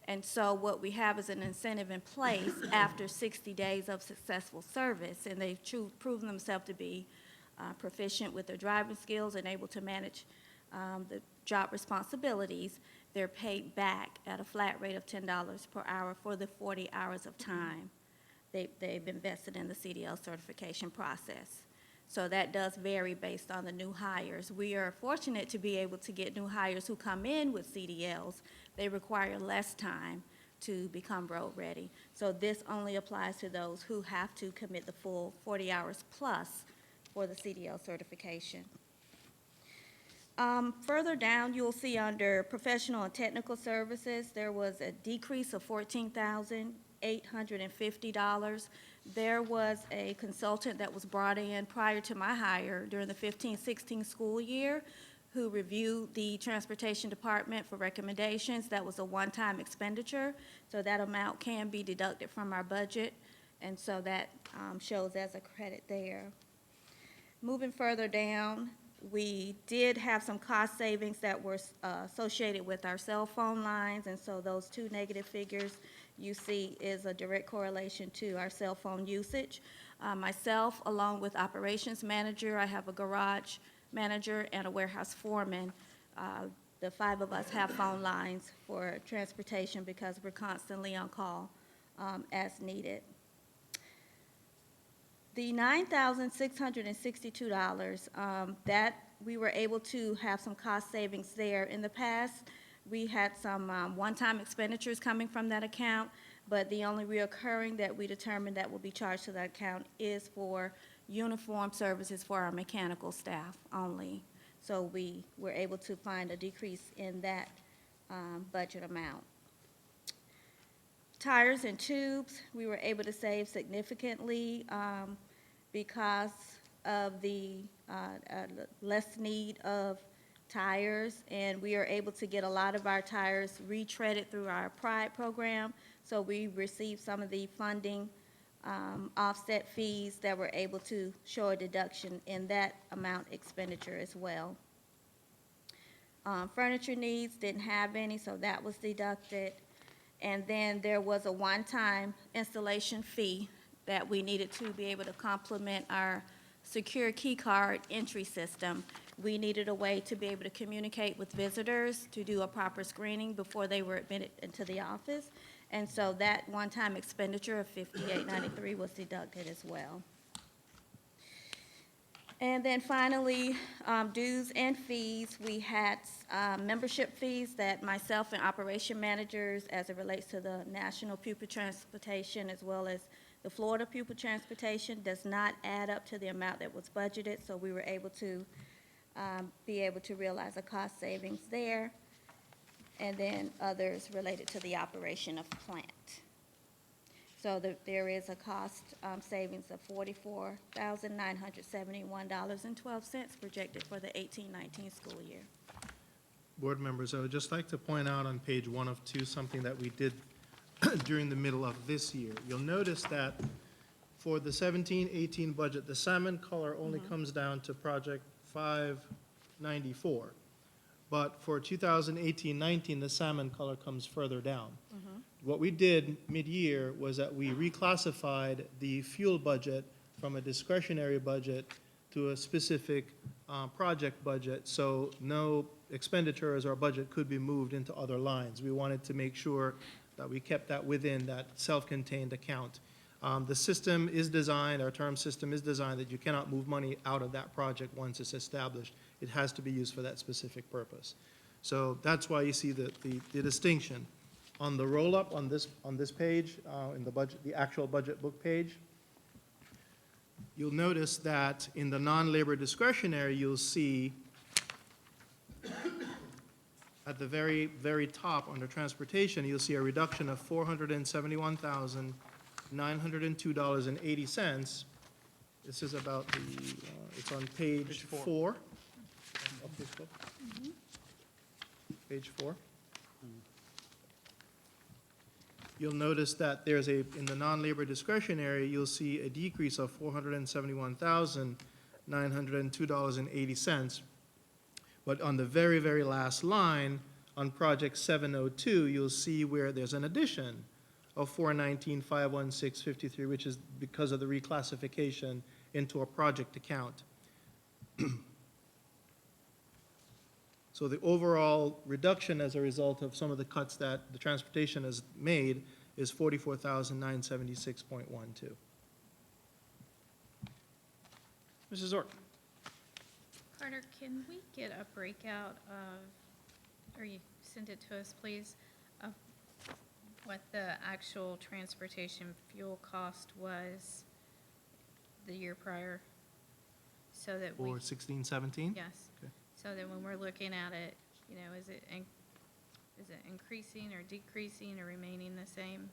And so what we have is an incentive in place after 60 days of successful service, and they've proven themselves to be proficient with their driving skills and able to manage the job responsibilities. They're paid back at a flat rate of $10 per hour for the 40 hours of time they've invested in the CDL certification process. So that does vary based on the new hires. We are fortunate to be able to get new hires who come in with CDLs. They require less time to become road ready. So this only applies to those who have to commit the full 40 hours plus for the CDL certification. Further down, you'll see under professional and technical services, there was a decrease of $14,850. There was a consultant that was brought in prior to my hire during the 15-16 school year who reviewed the transportation department for recommendations. That was a one-time expenditure, so that amount can be deducted from our budget, and so that shows as a credit there. Moving further down, we did have some cost savings that were associated with our cell phone lines, and so those 2 negative figures you see is a direct correlation to our cell phone usage. Myself, along with operations manager, I have a garage manager and a warehouse foreman. The 5 of us have phone lines for transportation because we're constantly on call as needed. The $9,662, that we were able to have some cost savings there. In the past, we had some one-time expenditures coming from that account, but the only reoccurring that we determined that will be charged to that account is for uniform services for our mechanical staff only. So we were able to find a decrease in that budget amount. Tires and tubes, we were able to save significantly. because of the less need of tires, and we are able to get a lot of our tires retreaded through our Pride program. So we received some of the funding offset fees that were able to show a deduction in that amount expenditure as well. Furniture needs, didn't have any, so that was deducted. And then there was a one-time installation fee that we needed to be able to complement our secure key card entry system. We needed a way to be able to communicate with visitors to do a proper screening before they were admitted into the office. And so that one-time expenditure of $58.93 was deducted as well. And then finally, dues and fees. We had membership fees that myself and operation managers, as it relates to the National Pupil Transportation as well as the Florida Pupil Transportation, does not add up to the amount that was budgeted, so we were able to realize a cost savings there. And then others related to the operation of plant. So there is a cost savings of $44,971.12 projected for the 18-19 school year. Board members, I would just like to point out on page 1 of 2 something that we did during the middle of this year. You'll notice that for the 17-18 budget, the salmon color only comes down to project 594. But for 2018-19, the salmon color comes further down. What we did mid-year was that we reclassified the fuel budget from a discretionary budget to a specific project budget, so no expenditures or budget could be moved into other lines. We wanted to make sure that we kept that within that self-contained account. The system is designed, our term system is designed that you cannot move money out of that project once it's established. It has to be used for that specific purpose. So that's why you see the distinction. On the roll-up on this page, in the budget, the actual budget book page, you'll notice that in the non-labor discretionary, you'll see at the very, very top under transportation, you'll see a reduction of $471,902.80. This is about the, it's on page 4. Of this book. Page 4. You'll notice that there's in the non-labor discretionary, you'll see a decrease of $471,902.80. But on the very, very last line, on project 702, you'll see where there's an addition of $419,516.53, which is because of the reclassification into a project account. So the overall reduction as a result of some of the cuts that the transportation has made is $44,976.12. Mrs. Orr? Carter, can we get a breakout of, or you send it to us, please, of what the actual transportation fuel cost was the year prior? So that we, For 16-17? yes. Okay. So that when we're looking at it, you know, is it increasing or decreasing or remaining the same?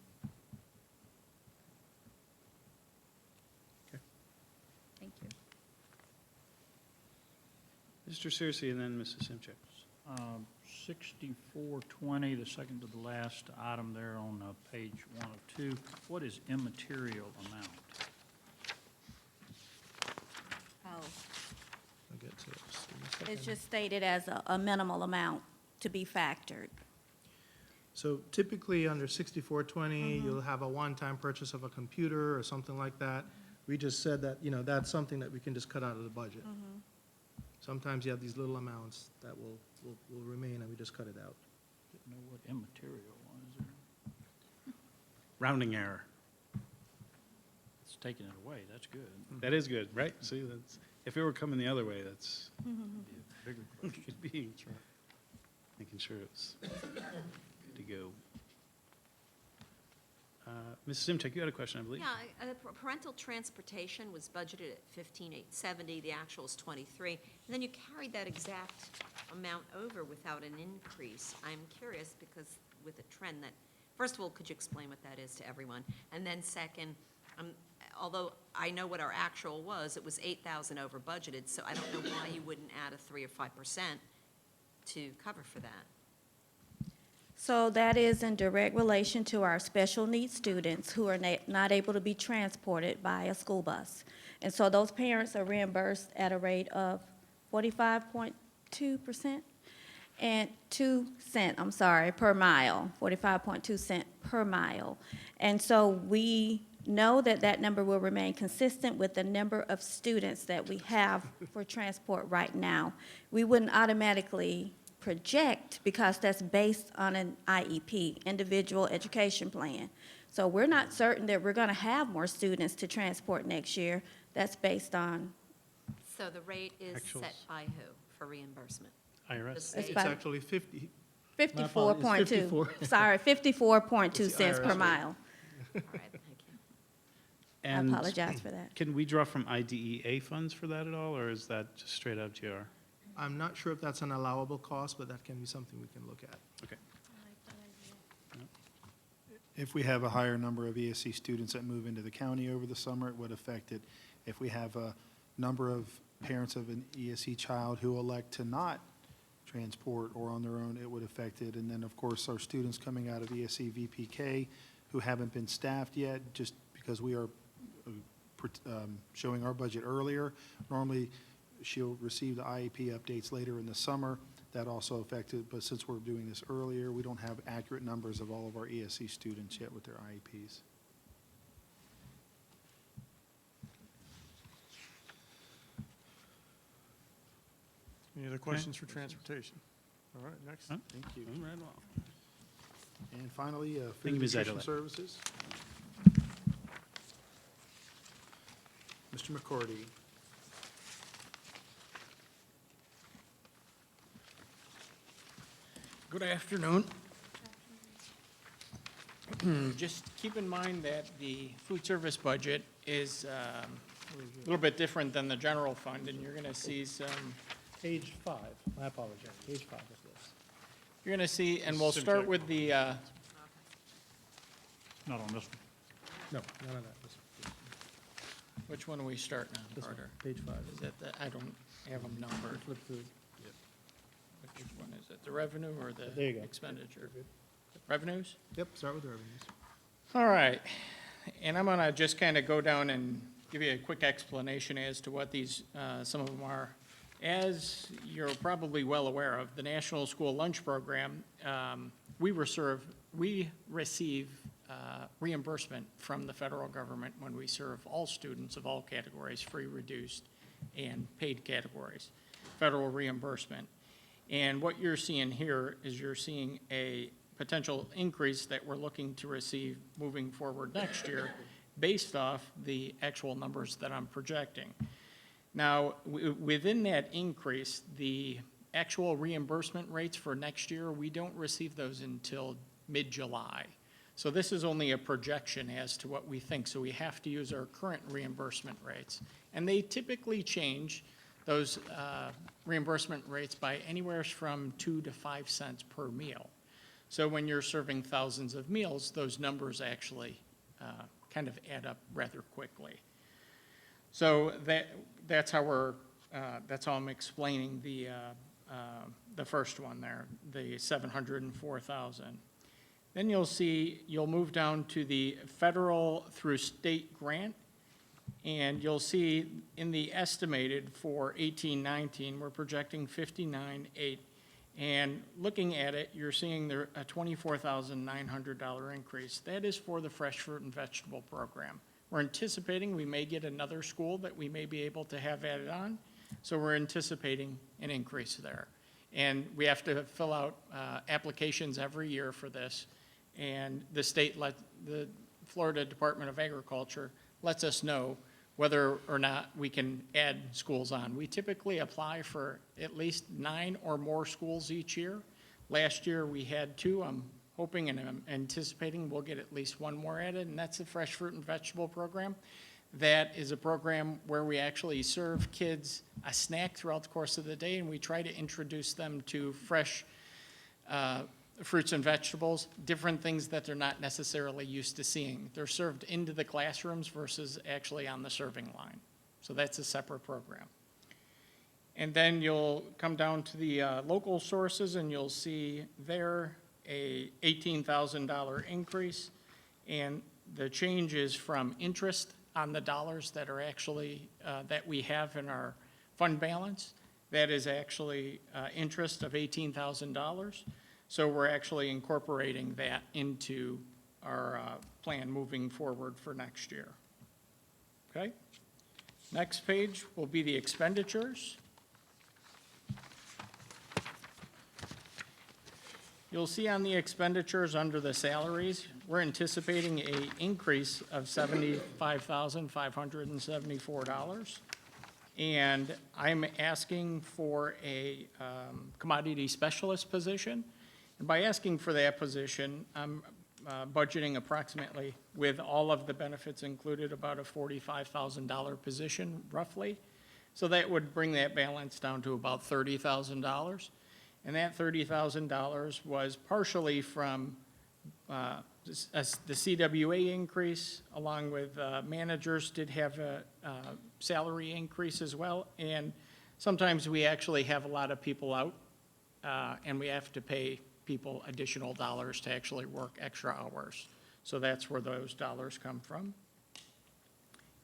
Okay. Thank you. Mr. Searcy and then Mrs. Simchak. 6420, the second to the last item there on page 1 of 2. What is immaterial amount? Oh, I'll get to it. Just give me a it's second. just stated as a minimal amount to be factored. So typically, under 6420, you'll have a one-time purchase of a computer or something like that. We just said that, you know, that's something that we can just cut out of the budget. Sometimes you have these little amounts that will remain, and we just cut it out. Didn't know what immaterial was there. Rounding error. It's taking it away, that's good. That is good, right? See, that's, if it were coming the other way, that's, Be a bigger question. could be making sure it's good to go. Mrs. Simchak, you had a question, I believe? Yeah, parental transportation was budgeted at $15,870, the actual is $23, and then you carried that exact amount over without an increase. I'm curious because with a trend that, first of all, could you explain what that is to everyone? And then second, although I know what our actual was, it was 8,000 over budgeted, so I don't know why you wouldn't add a 3 or 5% to cover for that. So that is in direct relation to our special needs students who are not able to be transported by a school bus. And so those parents are reimbursed at a rate of 45.2% and 2 cent, I'm sorry, per mile, 45.2 cent per mile. And so we know that that number will remain consistent with the number of students that we have for transport right now. We wouldn't automatically project because that's based on an IEP, individual education plan. So we're not certain that we're going to have more students to transport next year. That's based on, So the rate is Actuals. set by who for reimbursement? The IRS. state? It's actually 50. 54.2. 54. Sorry, 54.2 It's the cents per IRS rate. mile. All right, thank you. I And apologize for that. can we draw from IDEA funds for that at all, or is that just straight out GR? I'm not sure if that's an allowable cost, but that can be something we can look at. Okay. If we have a higher number of ESC students that move into the county over the summer, it would affect it. If we have a number of parents of an ESC child who elect to not transport or on their own, it would affect it. And then, of course, our students coming out of ESC VPK who haven't been staffed yet, just because we are showing our budget earlier. Normally, she'll receive the IEP updates later in the summer. That also affected, but since we're doing this earlier, we don't have accurate numbers of all of our ESC students yet with their IEPs. Any other questions for transportation? All right, next. Huh? Thank you. All right, well. And finally, Thank food you, Ms. nutrition Edelman. services. Mr. McCordy. Good afternoon. Just keep in mind that the food service budget is a little bit different than the general fund, and you're going to see some, Page 5, I apologize, page 5 of this. you're going to see, and we'll start with the, Not on this one. No, none of that. which one do we start now, This one, Carter? page 5. Is that the, I don't have them numbered. Flip through. Which one is it, the revenue or the There you go. expenditure? Revenues? Yep, start with the revenues. All right, and I'm gonna just kind of go down and give you a quick explanation as to what these, some of them are. As you're probably well aware of, the National School Lunch Program, we receive reimbursement from the federal government when we serve all students of all categories, free, reduced, and paid categories, federal reimbursement. And what you're seeing here is you're seeing a potential increase that we're looking to receive moving forward next year based off the actual numbers that I'm projecting. Now, within that increase, the actual reimbursement rates for next year, we don't receive those until mid-July. So this is only a projection as to what we think, so we have to use our current reimbursement rates. And they typically change those reimbursement rates by anywhere from 2 to 5 cents per meal. So when you're serving thousands of meals, those numbers actually kind of add up rather quickly. So that's how I'm explaining the first one there, the 704,000. Then you'll move down to the federal through state grant, and you'll see in the estimated for 18-19, we're projecting 59.8. And looking at it, you're seeing there a $24,900 increase. That is for the fresh fruit and vegetable program. We're anticipating we may get another school that we may be able to have added on, so we're anticipating an increase there. And we have to fill out applications every year for this, and the Florida Department of Agriculture lets us know whether or not we can add schools on. We typically apply for at least 9 or more schools each year. Last year, we had 2. I'm hoping and I'm anticipating we'll get at least 1 more added, and that's the Fresh Fruit and Vegetable Program. That is a program where we actually serve kids a snack throughout the course of the day, and we try to introduce them to fresh fruits and vegetables, different things that they're not necessarily used to seeing. They're served into the classrooms versus actually on the serving line. So that's a separate program. And then you'll come down to the local sources, and you'll see there a $18,000 increase. And the change is from interest on the dollars that are actually, that we have in our fund balance. That is actually interest of $18,000. So we're actually incorporating that into our plan moving forward for next year. Okay? Next page will be the expenditures. You'll see on the expenditures under the salaries, we're anticipating an increase of $75,574. And I'm asking for a commodity specialist position. And by asking for that position, I'm budgeting approximately, with all of the benefits included, about a $45,000 position, roughly. So that would bring that balance down to about $30,000. And that $30,000 was partially from the CWA increase, along with managers did have a salary increase as well. And sometimes we actually have a lot of people out, and we have to pay people additional dollars to actually work extra hours. So that's where those dollars come from.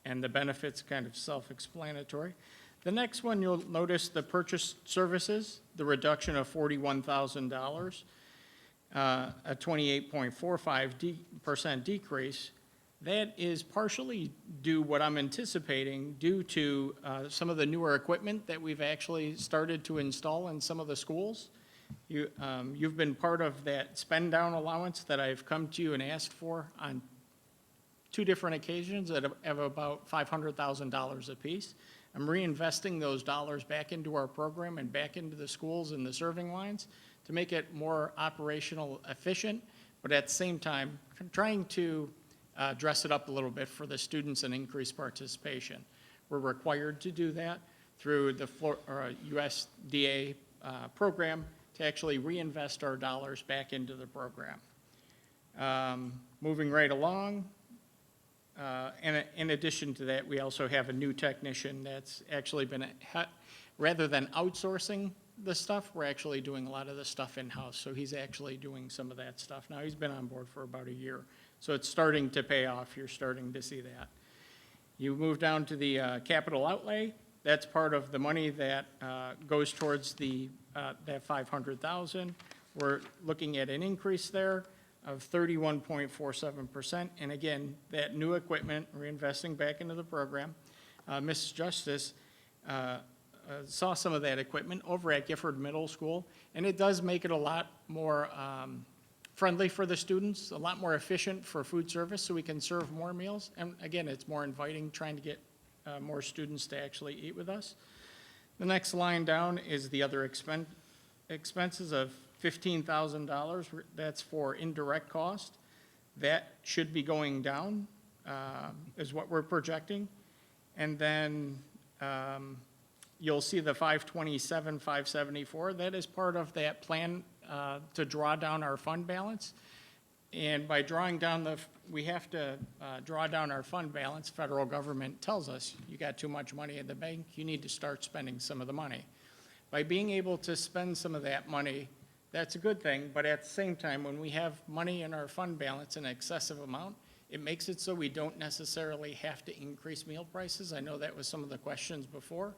And the benefits kind of self-explanatory. The next one, you'll notice the purchase services, the reduction of $41,000, a 28.45% decrease. That is partially due, what I'm anticipating, due to some of the newer equipment that we've actually started to install in some of the schools. You've been part of that spend down allowance that I've come to you and asked for on 2 different occasions that have about $500,000 apiece. I'm reinvesting those dollars back into our program and back into the schools and the serving lines to make it more operational efficient, but at the same time, trying to dress it up a little bit for the students and increase participation. We're required to do that through the USDA program to actually reinvest our dollars back into the program. Moving right along, and in addition to that, we also have a new technician that's actually been, rather than outsourcing the stuff, we're actually doing a lot of the stuff in-house. So he's actually doing some of that stuff. Now, he's been on board for about a year. So it's starting to pay off. You're starting to see that. You move down to the capital outlay. That's part of the money that goes towards the that $500,000. We're looking at an increase there of 31.47%. And again, that new equipment, reinvesting back into the program. Mrs. Justice saw some of that equipment over at Gifford Middle School, and it does make it a lot more friendly for the students, a lot more efficient for food service, so we can serve more meals. And again, it's more inviting, trying to get more students to actually eat with us. The next line down is the other expenses of $15,000. That's for indirect cost. That should be going down, is what we're projecting. And then you'll see the $527,574. That is part of that plan to draw down our fund balance. And by drawing down we have to draw down our fund balance. Federal government tells us, you got too much money in the bank, you need to start spending some of the money. By being able to spend some of that money, that's a good thing, but at the same time, when we have money in our fund balance in excessive amount, it makes it so we don't necessarily have to increase meal prices. I know that was some of the questions before.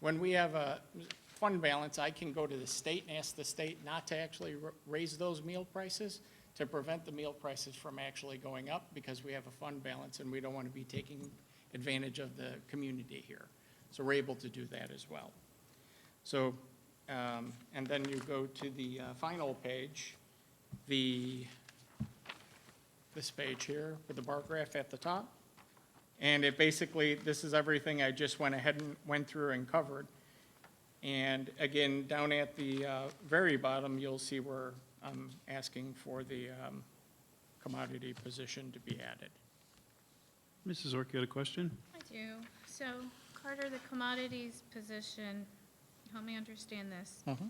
When we have a fund balance, I can go to the state and ask the state not to actually raise those meal prices to prevent the meal prices from actually going up, because we have a fund balance and we don't want to be taking advantage of the community here. So we're able to do that as well. So, and then you go to the final page, this page here with the bar graph at the top. And it basically, this is everything I just went ahead and went through and covered. And again, down at the very bottom, you'll see where I'm asking for the commodity position to be added. Mrs. Ork, you had a question? I do. So Carter, the commodities position, help me understand this. Mhm.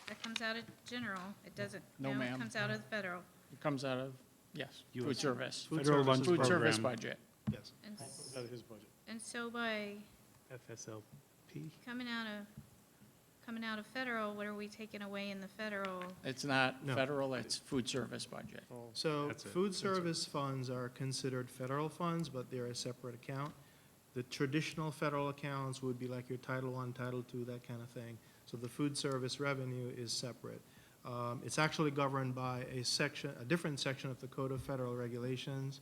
That comes out of general, it doesn't, No, no, it ma'am. comes out of the federal. It comes out of, yes, food US service. Federal lunch Food service program, budget. Yes. And That was out of his budget. and so by FSLP. coming out of federal, what are we taking away in the federal? It's not No. federal, it's food service budget. So That's it. food service funds are considered federal funds, but they're a separate account. The traditional federal accounts would be like your Title I, Title II, that kind of thing. So the food service revenue is separate. It's actually governed by a different section of the Code of Federal Regulations.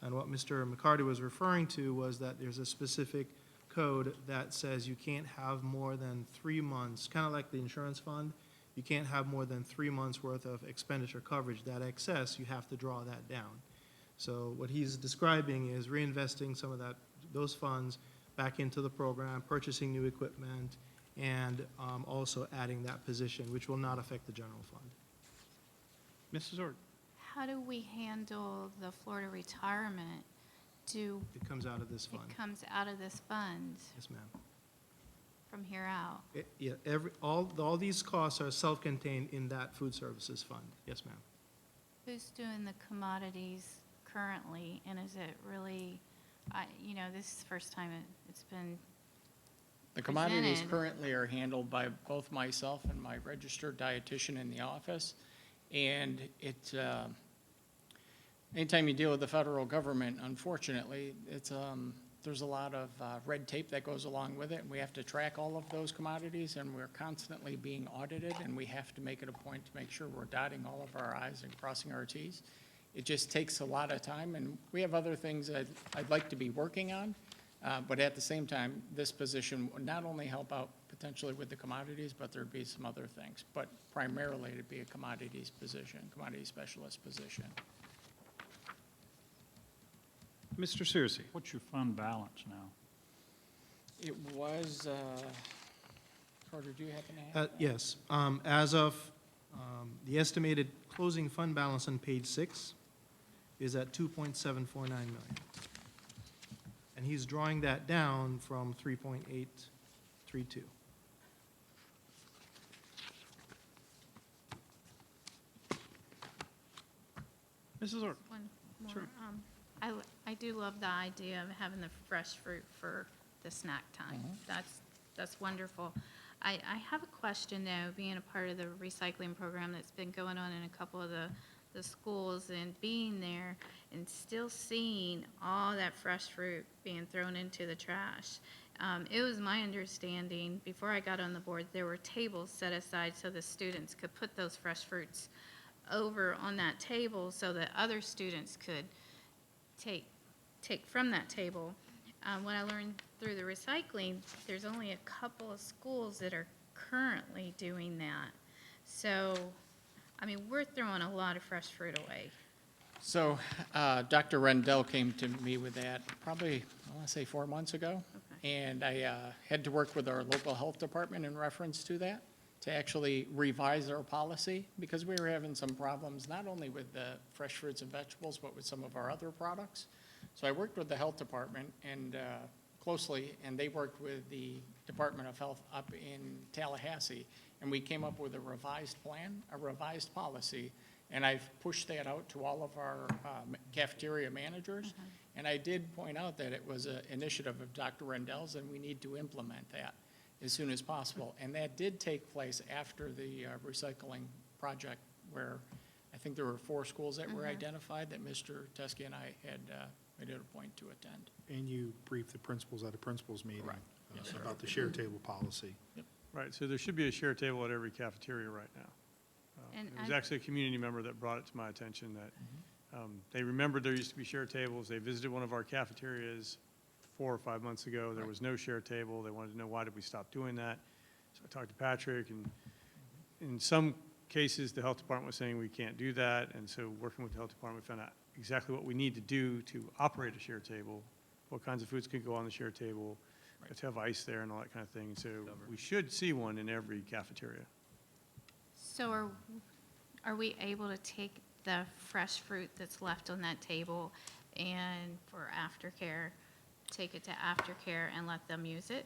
And what Mr. McCarty was referring to was that there's a specific code that says you can't have more than 3 months, kind of like the insurance fund. You can't have more than 3 months' worth of expenditure coverage. That excess, you have to draw that down. So what he's describing is reinvesting some of those funds back into the program, purchasing new equipment, and also adding that position, which will not affect the general fund. Mrs. Ord? How do we handle the Florida retirement? It comes out of this It fund. comes out of this fund Yes, ma'am. from here out? Yeah, all these costs are self-contained in that food services fund. Yes, ma'am. Who's doing the commodities currently, and is it really, this is the first time it's been The commodities presented. currently are handled by both myself and my registered dietitian in the office. And anytime you deal with the federal government, unfortunately, there's a lot of red tape that goes along with it. And we have to track all of those commodities, and we're constantly being audited, and we have to make it a point to make sure we're dotting all of our i's and crossing our t's. It just takes a lot of time, and we have other things that I'd like to be working on. But at the same time, this position would not only help out potentially with the commodities, but there'd be some other things. But primarily, it'd be a commodities position, commodity specialist position. Mr. Searcy? What's your fund balance now? It was, Carter, do you happen to have that? Yes, as of the estimated closing fund balance on page 6 is at $2.749 million. And he's drawing that down from 3.832. Mrs. Ord? One more. Sure. I do love the idea of having the fresh fruit for the snack time. That's wonderful. I have a question, though, being a part of the recycling program that's been going on in a couple of the schools, and being there and still seeing all that fresh fruit being thrown into the trash. It was my understanding, before I got on the board, there were tables set aside so the students could put those fresh fruits over on that table so that other students could take from that table. What I learned through the recycling, there's only a couple of schools that are currently doing that. So, we're throwing a lot of fresh fruit away. So Dr. Rendell came to me with that probably, I want to say 4 months ago. Okay. And I had to work with our local health department in reference to that, to actually revise our policy, because we were having some problems, not only with the fresh fruits and vegetables, but with some of our other products. So I worked with the health department and closely, and they worked with the Department of Health up in Tallahassee, and we came up with a revised plan, a revised policy, and I've pushed that out to all of our cafeteria managers. And I did point out that it was an initiative of Dr. Rendell's, and we need to implement that as soon as possible. And that did take place after the recycling project, where I think there were 4 schools that were identified that Mr. Teskey and I had made it a point to attend. And you briefed the principals at a principals meeting Right. Yes, sir. about the share table policy. Right, so there should be a share table at every cafeteria right now. And It was I- actually a community member that brought it to my attention that they remembered there used to be share tables. They visited one of our cafeterias 4 or 5 months ago. There was no share table. They wanted to know, why did we stop doing that? So I talked to Patrick, and in some cases, the health department was saying we can't do that. And so working with the health department, we found out exactly what we need to do to operate a share table, what kinds of foods could go on the share table, have to have ice there and all that kind of thing. So we should see one in every cafeteria. So are we able to take the fresh fruit that's left on that table and for aftercare, take it to aftercare and let them use it?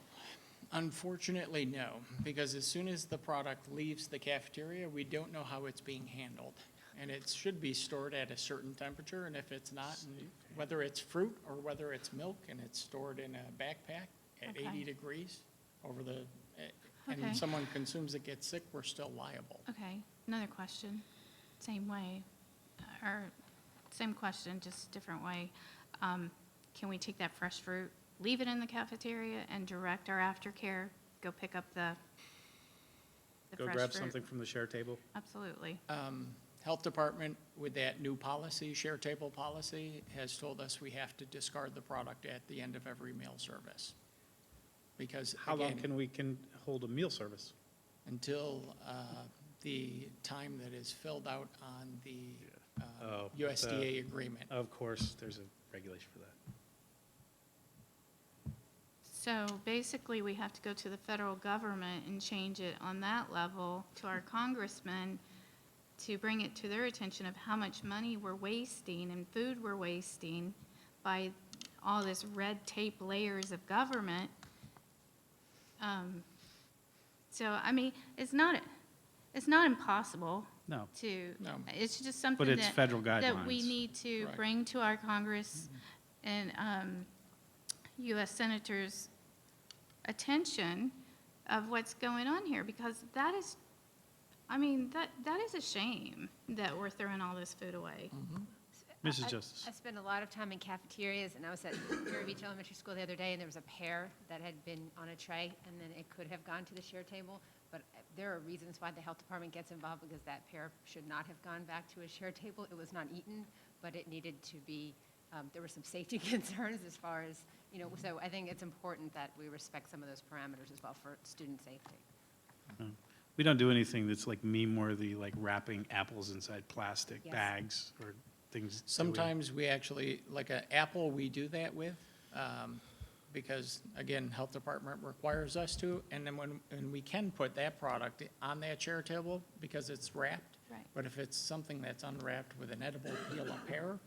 Unfortunately, no, because as soon as the product leaves the cafeteria, we don't know how it's being handled. And it should be stored at a certain temperature, and if it's not, and whether it's fruit or whether it's milk, and it's stored in a backpack at Okay. 80 degrees over the, Okay. and someone consumes it, gets sick, we're still liable. Okay, another question, same way, or same question, just different way. Can we take that fresh fruit, leave it in the cafeteria, and direct our aftercare, go pick up the Go fresh grab fruit? something from the share table. Absolutely. Health Department, with that new policy, share table policy, has told us we have to discard the product at the end of every meal service. Because, How long again, can hold a meal service? until the time that is filled out on the Oh, USDA agreement. Of course, there's a regulation for that. So basically, we have to go to the federal government and change it on that level to our congressmen to bring it to their attention of how much money we're wasting and food we're wasting by all this red tape layers of government. So, I mean, it's not impossible No. to, No. it's just something it's that, federal that we guidelines. need to Correct. bring to our Congress and U.S. senators' attention of what's going on here, because that is, I mean, that is a shame that we're throwing all this food away. Mrs. Justice. I spend a lot of time in cafeterias, and I was at Prairie Beach Elementary School the other day, and there was a pear that had been on a tray, and then it could have gone to the share table. But there are reasons why the health department gets involved, because that pear should not have gone back to a share table. It was not eaten, but it needed to be, there were some safety concerns as far as, you know, so I think it's important that we respect some of those parameters as well for student safety. We don't do anything that's like meme-worthy, like wrapping apples inside plastic Yes. bags or things. that we- Sometimes we actually, like an apple, we do that with, because, again, Health Department requires us to, and then and we can put that product on that chair table because it's wrapped. Right. But if it's something that's unwrapped with an edible peel of pear,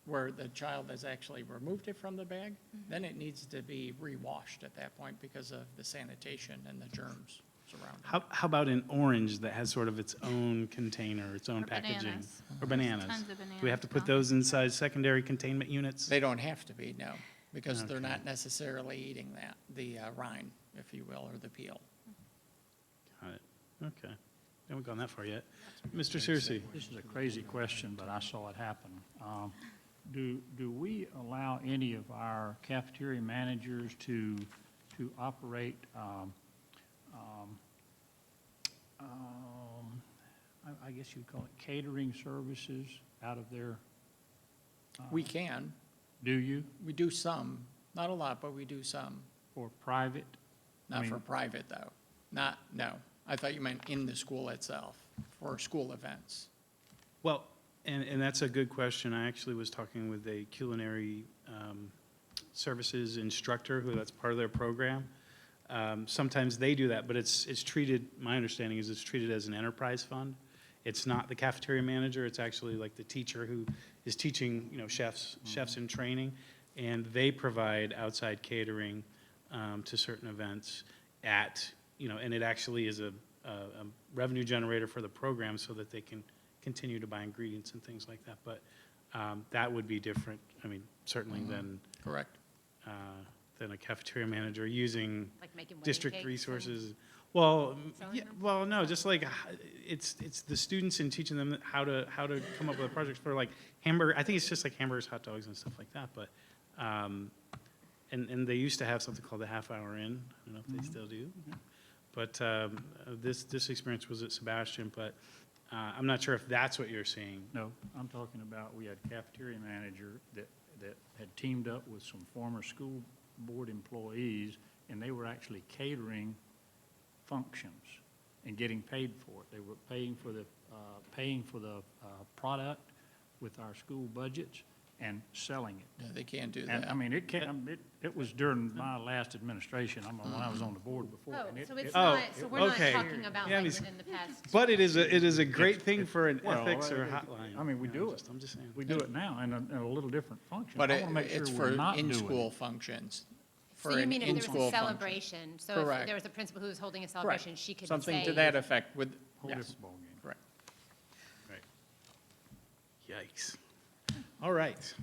where the child has actually removed it from the bag, then it needs to be re-washed at that point because of the sanitation and the germs surrounding. How about an orange that has sort of its own container, its own Or packaging? bananas. Or bananas? Tons of Do we have to put bananas, those inside secondary containment units? They don't have to be, no, because they're Okay. not necessarily eating that, the rind, if you will, or the peel. Got it. Okay. Haven't gone that far yet. Mr. Searcy? This is a crazy question, but I saw it happen. Do we allow any of our cafeteria managers to operate, I guess you'd call it catering services out of their, We can, do you, we do some, not a lot, but we do some. or private? I Not for mean- private, though. Not, no. I thought you meant in the school itself, for school events. Well, and that's a good question. I actually was talking with a culinary services instructor who that's part of their program. Sometimes they do that, but it's treated, my understanding is it's treated as an enterprise fund. It's not the cafeteria manager, it's actually like the teacher who is teaching, you know, chefs in training. And they provide outside catering to certain events at, you know, and it actually is a revenue generator for the program so that they can continue to buy ingredients and things like that. But that would be different, I mean, certainly Correct. than a cafeteria manager using Like making wedding district cakes resources. Well, selling yeah, them? well, no, just like, it's the students and teaching them how to come up with projects for like hamburger, I think it's just like hamburgers, hot dogs and stuff like that, but, and they used to have something called the half hour in, I don't know if they still do. But this experience was at Sebastian, but I'm not sure if that's what you're seeing. No, I'm talking about, we had a cafeteria manager that had teamed up with some former school board employees, and they were actually catering functions and getting paid for it. They were paying for the product with our school budgets and selling it. No, they can't do And, that. I mean, it was during my last administration, when I was on the board before. Oh, and it- so it's it- not, so we're not okay. talking about Yeah, I like mean, within the past. But it is a great thing for an Well, ethics or hotline. I mean, we You know, do it. I'm just saying. We do it now in a little different function. But I wanna make sure it's we're for not doing it. in-school functions, So for you an mean if there was in-school a function. celebration, so if Correct. there was a principal who was holding a Correct. celebration, she could say. Something to that effect with, Whole yes, different ballgame. correct. Right. Yikes. All right.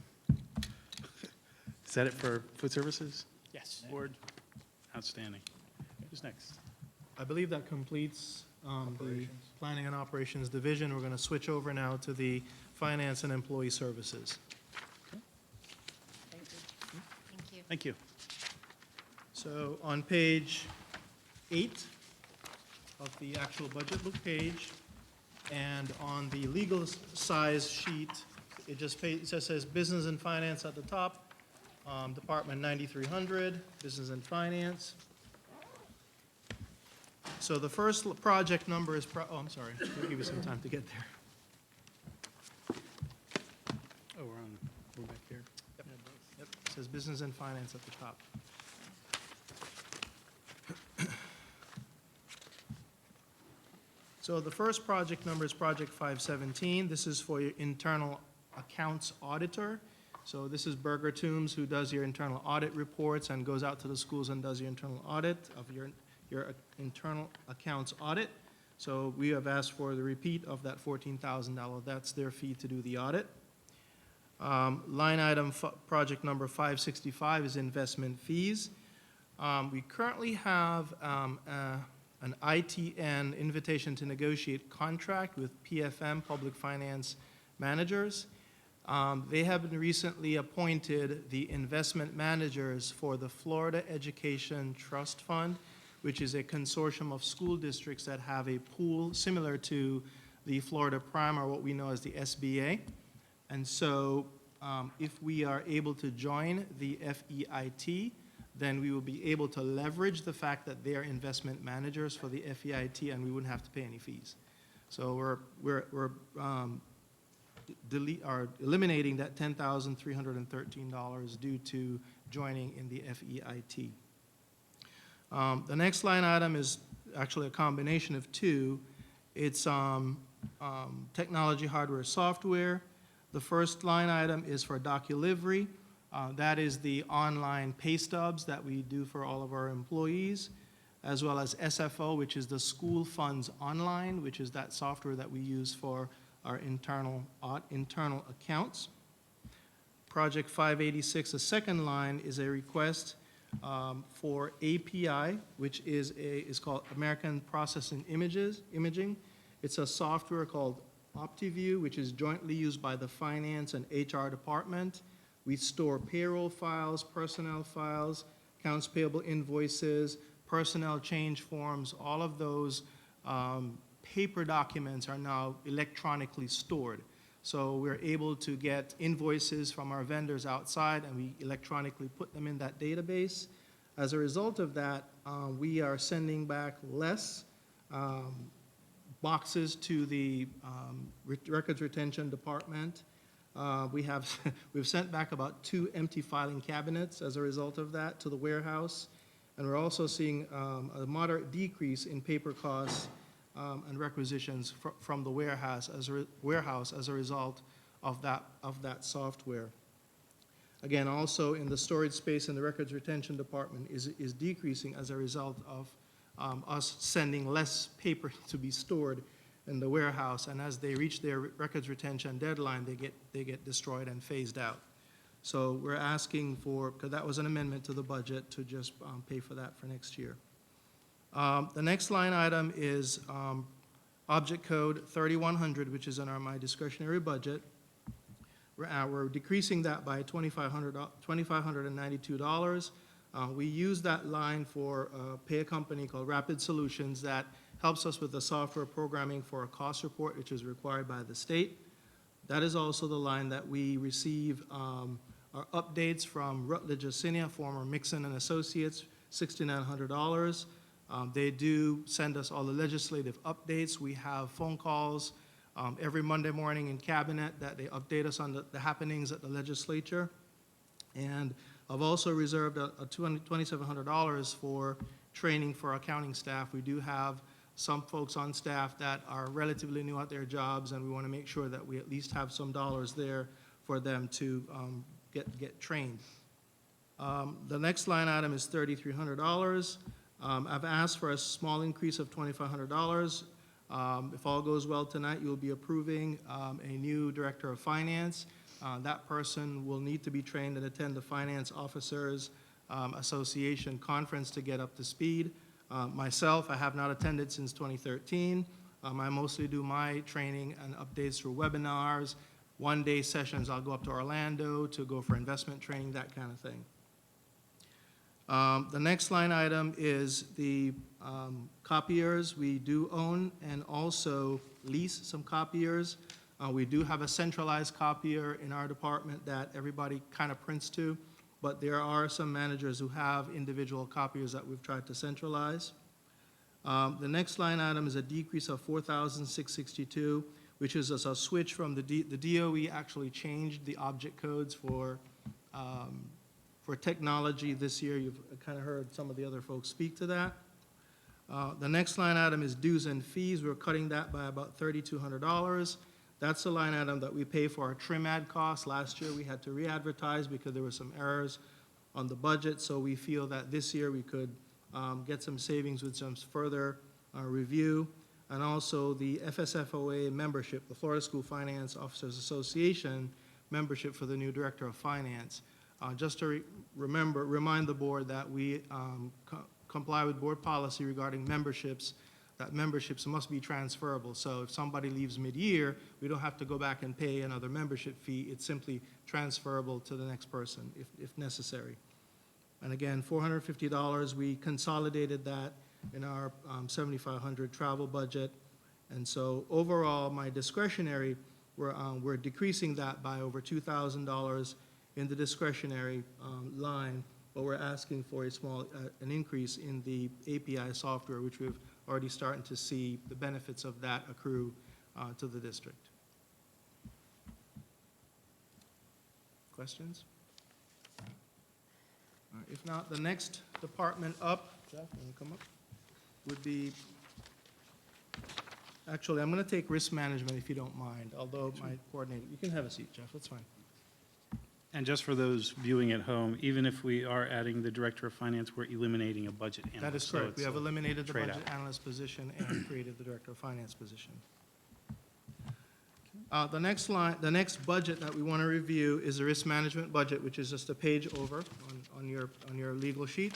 Is that it for food services? Yes. Board? Outstanding. Who's next? I believe that completes the Planning and Operations Division. We're going to switch over now to the Finance and Employee Services. Thank you. Thank you. So on page 8 of the actual budget book page, and on the legal size sheet, it just says Business and Finance at the top, Department 9300, Business and Finance. So the first project number is, I'm sorry, we'll give you some time to get there. Oh, we're back here. Yep, it says Business and Finance at the top. So the first project number is Project 517. This is for your internal accounts auditor. So this is Berger Toombs, who does your internal audit reports and goes out to the schools and does your internal audit of your internal accounts audit. So we have asked for the repeat of that $14,000. That's their fee to do the audit. Line item, project number 565 is investment fees. We currently have an ITN, Invitation to Negotiate contract with PFM, Public Finance Managers. They have been recently appointed the investment managers for the Florida Education Trust Fund, which is a consortium of school districts that have a pool similar to the Florida Prime, or what we know as the SBA. And so if we are able to join the FEIT, then we will be able to leverage the fact that they are investment managers for the FEIT, and we wouldn't have to pay any fees. So we're eliminating that $10,313 due to joining in the FEIT. The next line item is actually a combination of two. It's technology, hardware, software. The first line item is for DocuLivery. That is the online pay stubs that we do for all of our employees, as well as SFO, which is the School Funds Online, which is that software that we use for our internal accounts. Project 586, the second line, is a request for API, which is called American Processing Imaging. It's a software called OptiView, which is jointly used by the Finance and HR Department. We store payroll files, personnel files, accounts payable invoices, personnel change forms. All of those paper documents are now electronically stored. So we're able to get invoices from our vendors outside, and we electronically put them in that database. As a result of that, we are sending back less boxes to the Records Retention Department. We've sent back about 2 empty filing cabinets as a result of that to the warehouse. And we're also seeing a moderate decrease in paper costs and requisitions from the warehouse as a result of that software. Again, also in the storage space in the Records Retention Department is decreasing as a result of us sending less paper to be stored in the warehouse, and as they reach their records retention deadline, they get destroyed and phased out. So we're asking for, because that was an amendment to the budget, to just pay for that for next year. The next line item is object code 3100, which is in my discretionary budget. We're decreasing that by $2,592. We use that line for pay a company called Rapid Solutions that helps us with the software programming for a cost report, which is required by the state. That is also the line that we receive our updates from Rutledge Assinia, former Mixon and Associates, $6,900. They do send us all the legislative updates. We have phone calls every Monday morning in Cabinet that they update us on the happenings at the legislature. And I've also reserved a $2,700 for training for accounting staff. We do have some folks on staff that are relatively new at their jobs, and we want to make sure that we at least have some dollars there for them to get trained. The next line item is $3,300. I've asked for a small increase of $2,500. If all goes well tonight, you'll be approving a new Director of Finance. That person will need to be trained and attend the Finance Officers Association Conference to get up to speed. Myself, I have not attended since 2013. I mostly do my training and updates through webinars, one-day sessions. I'll go up to Orlando to go for investment training, that kind of thing. The next line item is the copiers. We do own and also lease some copiers. We do have a centralized copier in our department that everybody kind of prints to, but there are some managers who have individual copiers that we've tried to centralize. The next line item is a decrease of $4,662, which is a switch from the DOE actually changed the object codes for technology this year. You've kind of heard some of the other folks speak to that. The next line item is dues and fees. We're cutting that by about $3,200. That's the line item that we pay for our trim ad costs. Last year, we had to re-advertise because there were some errors on the budget, so we feel that this year we could get some savings with some further review. And also the FSFOA membership, the Florida School Finance Officers Association membership for the new Director of Finance. Just to remind the board that we comply with board policy regarding memberships, that memberships must be transferable. So if somebody leaves mid-year, we don't have to go back and pay another membership fee. It's simply transferable to the next person if necessary. And again, $450, we consolidated that in our $7,500 travel budget. And so overall, my discretionary, we're decreasing that by over $2,000 in the discretionary line, but we're asking for a small, an increase in the API software, which we've already starting to see the benefits of that accrue to the district. Questions? If not, the next department up, Jeff, you want to come up, would be, actually, I'm going to take risk management if you don't mind, although my coordinator, you can have a seat, Jeff, that's fine. And just for those viewing at home, even if we are adding the Director of Finance, we're eliminating a budget analyst. That is so correct. it's We have a eliminated the budget trade-off. analyst position and created the Director of Finance position. The next budget that we want to review is the risk management budget, which is just a page over on your legal sheet.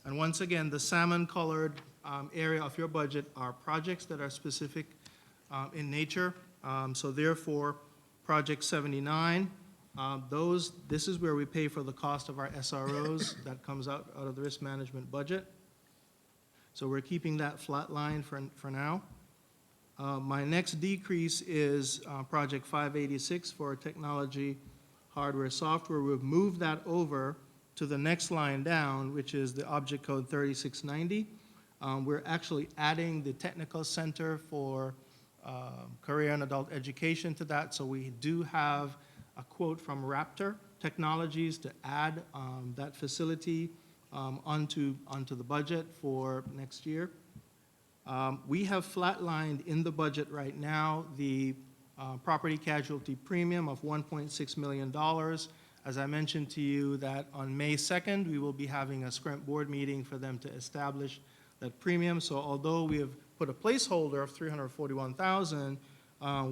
And once again, the salmon-colored area of your budget are projects that are specific in nature. So therefore, Project 79, this is where we pay for the cost of our SROs. That comes out of the risk management budget. So we're keeping that flat line for now. My next decrease is Project 586 for technology, hardware, software. We've moved that over to the next line down, which is the object code 3690. We're actually adding the technical center for career and adult education to that. So we do have a quote from Raptor Technologies to add that facility onto the budget for next year. We have flatlined in the budget right now the property casualty premium of $1.6 million. As I mentioned to you that on May 2nd, we will be having a SCREMP board meeting for them to establish that premium. So although we have put a placeholder of $341,000,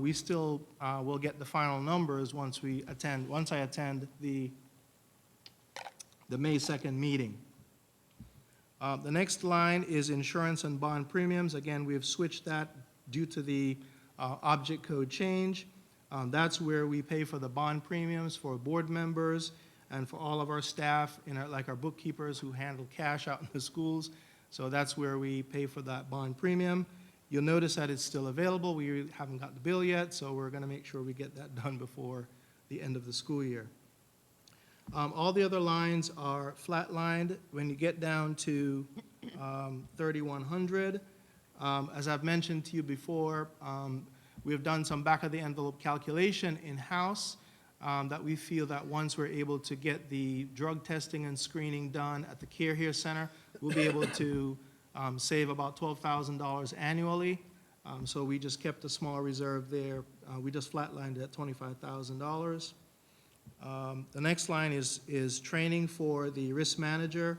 we still will get the final numbers once I attend the May 2nd meeting. The next line is insurance and bond premiums. Again, we have switched that due to the object code change. That's where we pay for the bond premiums for board members and for all of our staff, like our bookkeepers who handle cash out in the schools. So that's where we pay for that bond premium. You'll notice that it's still available. We haven't got the bill yet, so we're going to make sure we get that done before the end of the school year. All the other lines are flatlined. When you get down to 3100, as I've mentioned to you before, we have done some back-of-the-envelope calculation in-house that we feel that once we're able to get the drug testing and screening done at the Care Here Center, we'll be able to save about $12,000 annually. So we just kept a small reserve there. We just flatlined it at $25,000. The next line is training for the risk manager.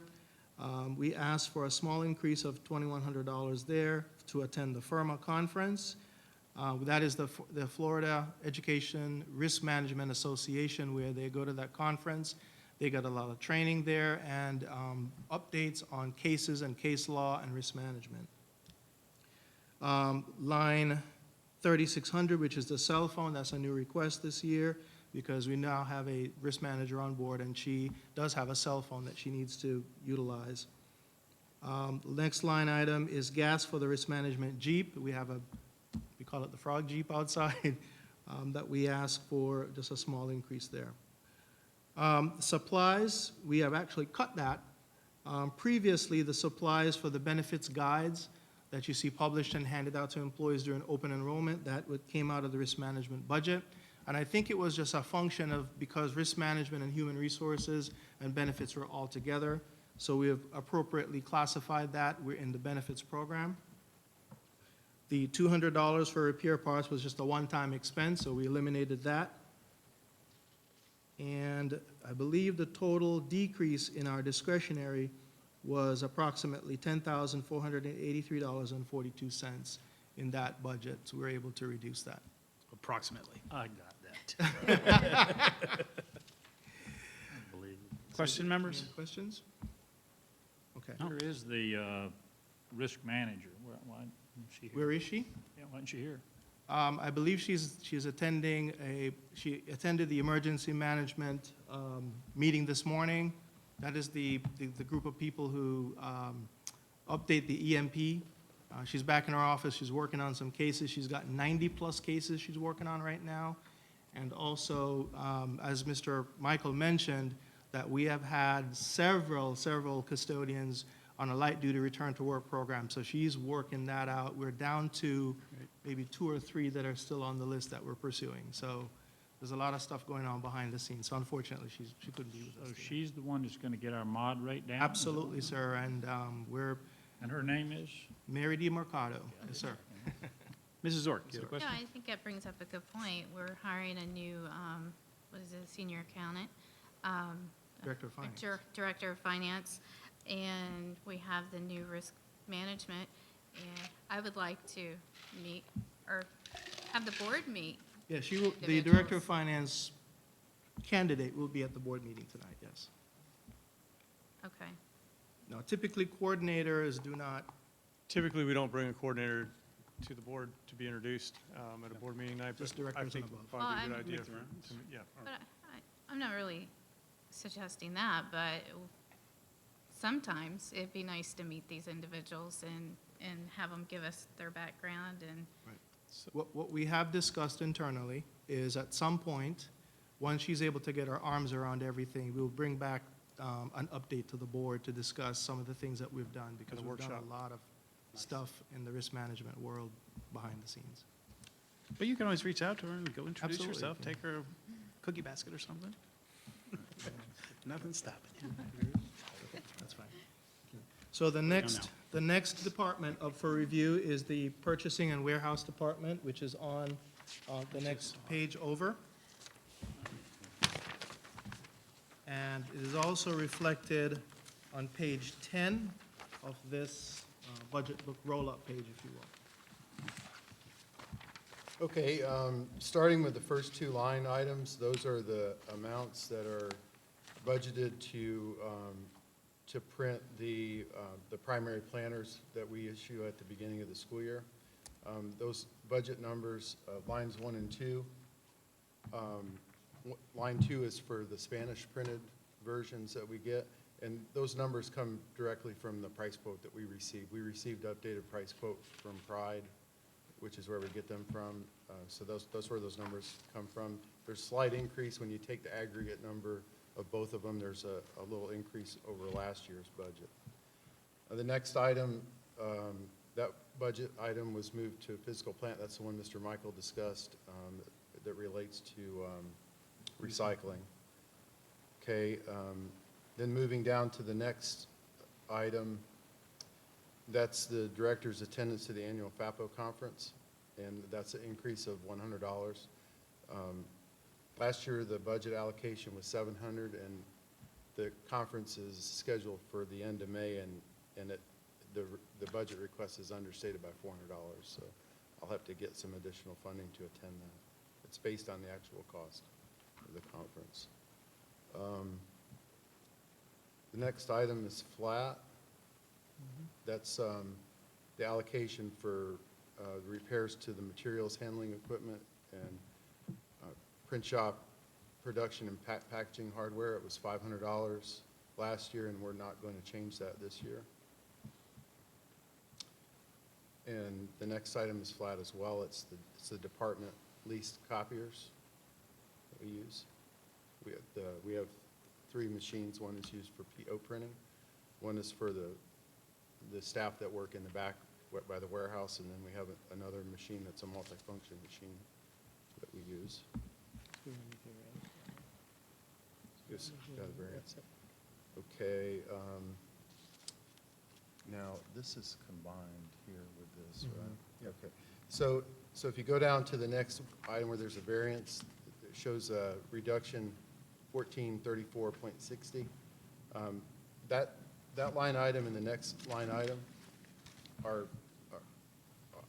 We asked for a small increase of $2,100 there to attend the FIRMA conference. That is the Florida Education Risk Management Association, where they go to that conference. They got a lot of training there and updates on cases and case law and risk management. Line 3600, which is the cell phone, that's a new request this year because we now have a risk manager on board and she does have a cell phone that she needs to utilize. The next line item is gas for the risk management Jeep. We have we call it the Frog Jeep outside, that we ask for just a small increase there. Supplies, we have actually cut that. Previously, the supplies for the benefits guides that you see published and handed out to employees during open enrollment, that came out of the risk management budget. And I think it was just a function of, because risk management and human resources and benefits were all together, so we have appropriately classified that. We're in the benefits program. The $200 for repair parts was just a one-time expense, so we eliminated that. And I believe the total decrease in our discretionary was approximately $10,483.42 in that budget, so we were able to reduce that. Approximately. I got that. Unbelievable. Question, members? Any questions? Okay. Here is the risk manager. Why isn't she here? Where is she? Yeah, why isn't she here? I believe she's attending she attended the emergency management meeting this morning. That is the group of people who update the EMP. She's back in her office. She's working on some cases. She's got 90-plus cases she's working on right now. And also, as Mr. Michael mentioned, that we have had several custodians on a light-duty return-to-work program. So she's working that out. We're down to maybe 2 or 3 that are still on the list that we're pursuing. So there's a lot of stuff going on behind the scenes. So unfortunately, she couldn't be with us So today. she's the one that's going to get our mod rate down? Absolutely, sir. And we're And her name is? Mary DiMercado. Yes, sir. Mrs. Zork, you have a question? Yeah, I think that brings up a good point. We're hiring a new, what is it, senior accountant? Director of Finance. Director of Finance, and we have the new risk management, and I would like to meet, or have the board meet. Yeah, she will, the Individuals. Director of Finance candidate will be at the board meeting tonight, yes. Okay. Now, typically, coordinators do not, Typically, we don't bring a coordinator to the board to be introduced at a board meeting night. Just but directors I think and above. probably a Well, good I'm- idea. Make the rounds. Yeah. But I'm not really suggesting that, but sometimes it'd be nice to meet these individuals and have them give us their background and, what we have discussed internally is at some point, once she's able to get her arms around everything, we'll bring back an update to the board to discuss some of the things that we've done, because As a we've done workshop. a lot of stuff in the risk management world behind the scenes. But you can always reach out to her and go introduce Absolutely, yourself, yeah. take her a cookie basket or something. Nothing's stopping you. That's fine. So the next department up for review is the Purchasing and Warehouse Department, which is on the next page over. And it is also reflected on page 10 of this budget book roll-up page, if you will. Okay, starting with the first 2 line items, those are the amounts that are budgeted to print the primary planners that we issue at the beginning of the school year. Those budget numbers, lines 1 and 2. Line 2 is for the Spanish printed versions that we get, and those numbers come directly from the price quote that we received. We received updated price quote from Pride, which is where we get them from. So that's where those numbers come from. There's a slight increase when you take the aggregate number of both of them. There's a little increase over last year's budget. The next item, that budget item was moved to physical plant. That's the one Mr. Michael discussed that relates to recycling. Okay, then moving down to the next item, that's the director's attendance to the annual FAPO conference, and that's an increase of $100. Last year, the budget allocation was 700, and the conference is scheduled for the end of May, and the budget request is understated by $400, so I'll have to get some additional funding to attend that. It's based on the actual cost of the conference. The next item is flat. That's the allocation for repairs to the materials handling equipment and print shop production and packaging hardware. It was $500 last year, and we're not going to change that this year. And the next item is flat as well. It's the department leased copiers that we use. We have 3 machines. One is used for PO printing. One is for the staff that work in the back by the warehouse, and then we have another machine that's a multifunction machine that we use. Just got a variance. Okay. Now, this is combined here with this, right? Yeah, okay. So if you go down to the next item where there's a variance, it shows a reduction 1434.60. That line item and the next line item are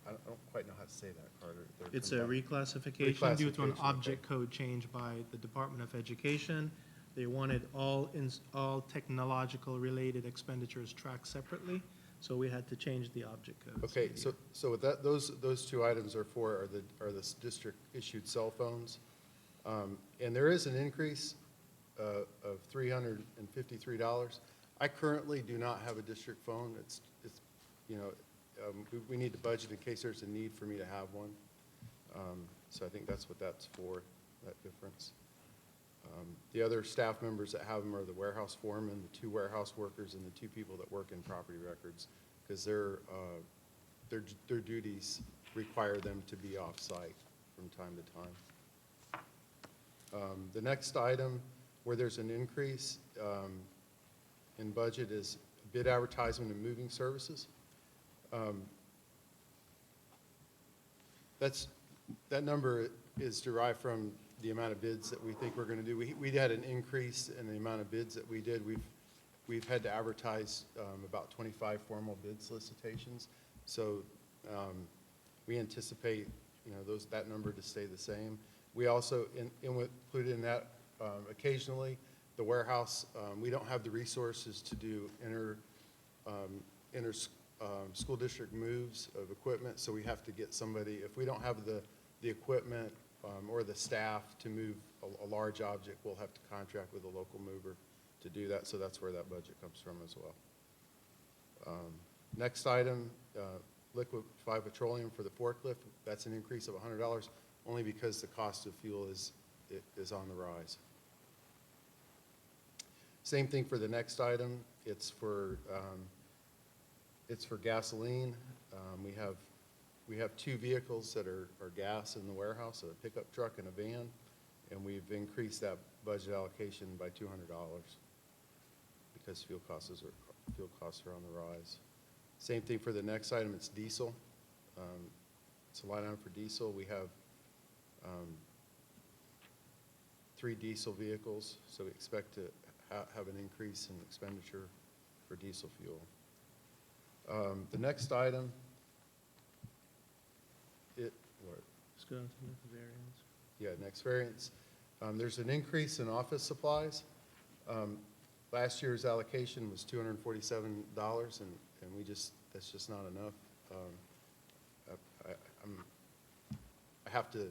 I don't quite know how to say that, Carter. They're It's a combined. reclassification due to an Reclassification, object okay. code change by the Department of Education. They wanted all technological-related expenditures tracked separately, so we had to change the object code. Okay, so with that, those 2 items are the district-issued cell phones. And there is an increase of $353. I currently do not have a district phone. It's you know, we need to budget in case there's a need for me to have one. So I think that's what that's for, that difference. The other staff members that have them are the warehouse foreman, the 2 warehouse workers, and the 2 people that work in property records, because their duties require them to be off-site from time to time. The next item where there's an increase in budget is bid advertisement and moving services. That number is derived from the amount of bids that we think we're going to do. We had an increase in the amount of bids that we did. We've had to advertise about 25 formal bid solicitations. So we anticipate, you know, that number to stay the same. We also included in that occasionally the warehouse. We don't have the resources to do school district moves of equipment, so we have to get somebody. If we don't have the equipment or the staff to move a large object, we'll have to contract with a local mover to do that, so that's where that budget comes from as well. Next item, liquefied petroleum for the forklift. That's an increase of $100, only because the cost of fuel is on the rise. Same thing for the next item. It's for gasoline. We have 2 vehicles that are gas in the warehouse, a pickup truck and a van, and we've increased that budget allocation by $200 because fuel costs are on the rise. Same thing for the next item. It's diesel. It's a line item for diesel. We have 3 diesel vehicles, so we expect to have an increase in expenditure for diesel fuel. The next item, Let's go on to the variance. Yeah, next variance. There's an increase in office supplies. Last year's allocation was $247, and that's just not enough. I have to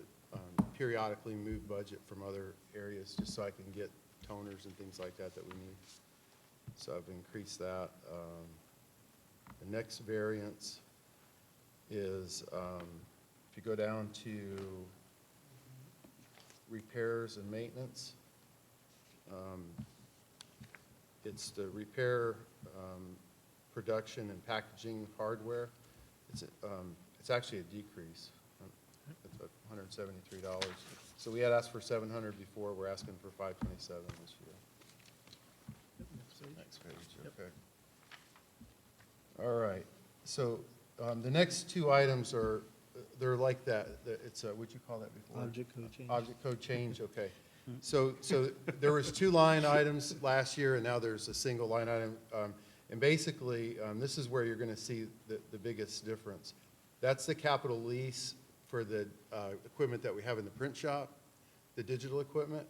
periodically move budget from other areas just so I can get toners and things like that we need. So I've increased that. The next variance is, if you go down to repairs and maintenance, it's the repair, production, and packaging hardware. It's actually a decrease. It's $173. So we had asked for $700 before. We're asking for $527 this year. Next page, okay. All right. So the next 2 items they're like that. It's, what'd you call that before? Object code change. Object code change, okay. So there was 2 line items last year, and now there's a single line item. And basically, this is where you're going to see the biggest difference. That's the capital lease for the equipment that we have in the print shop, the digital equipment.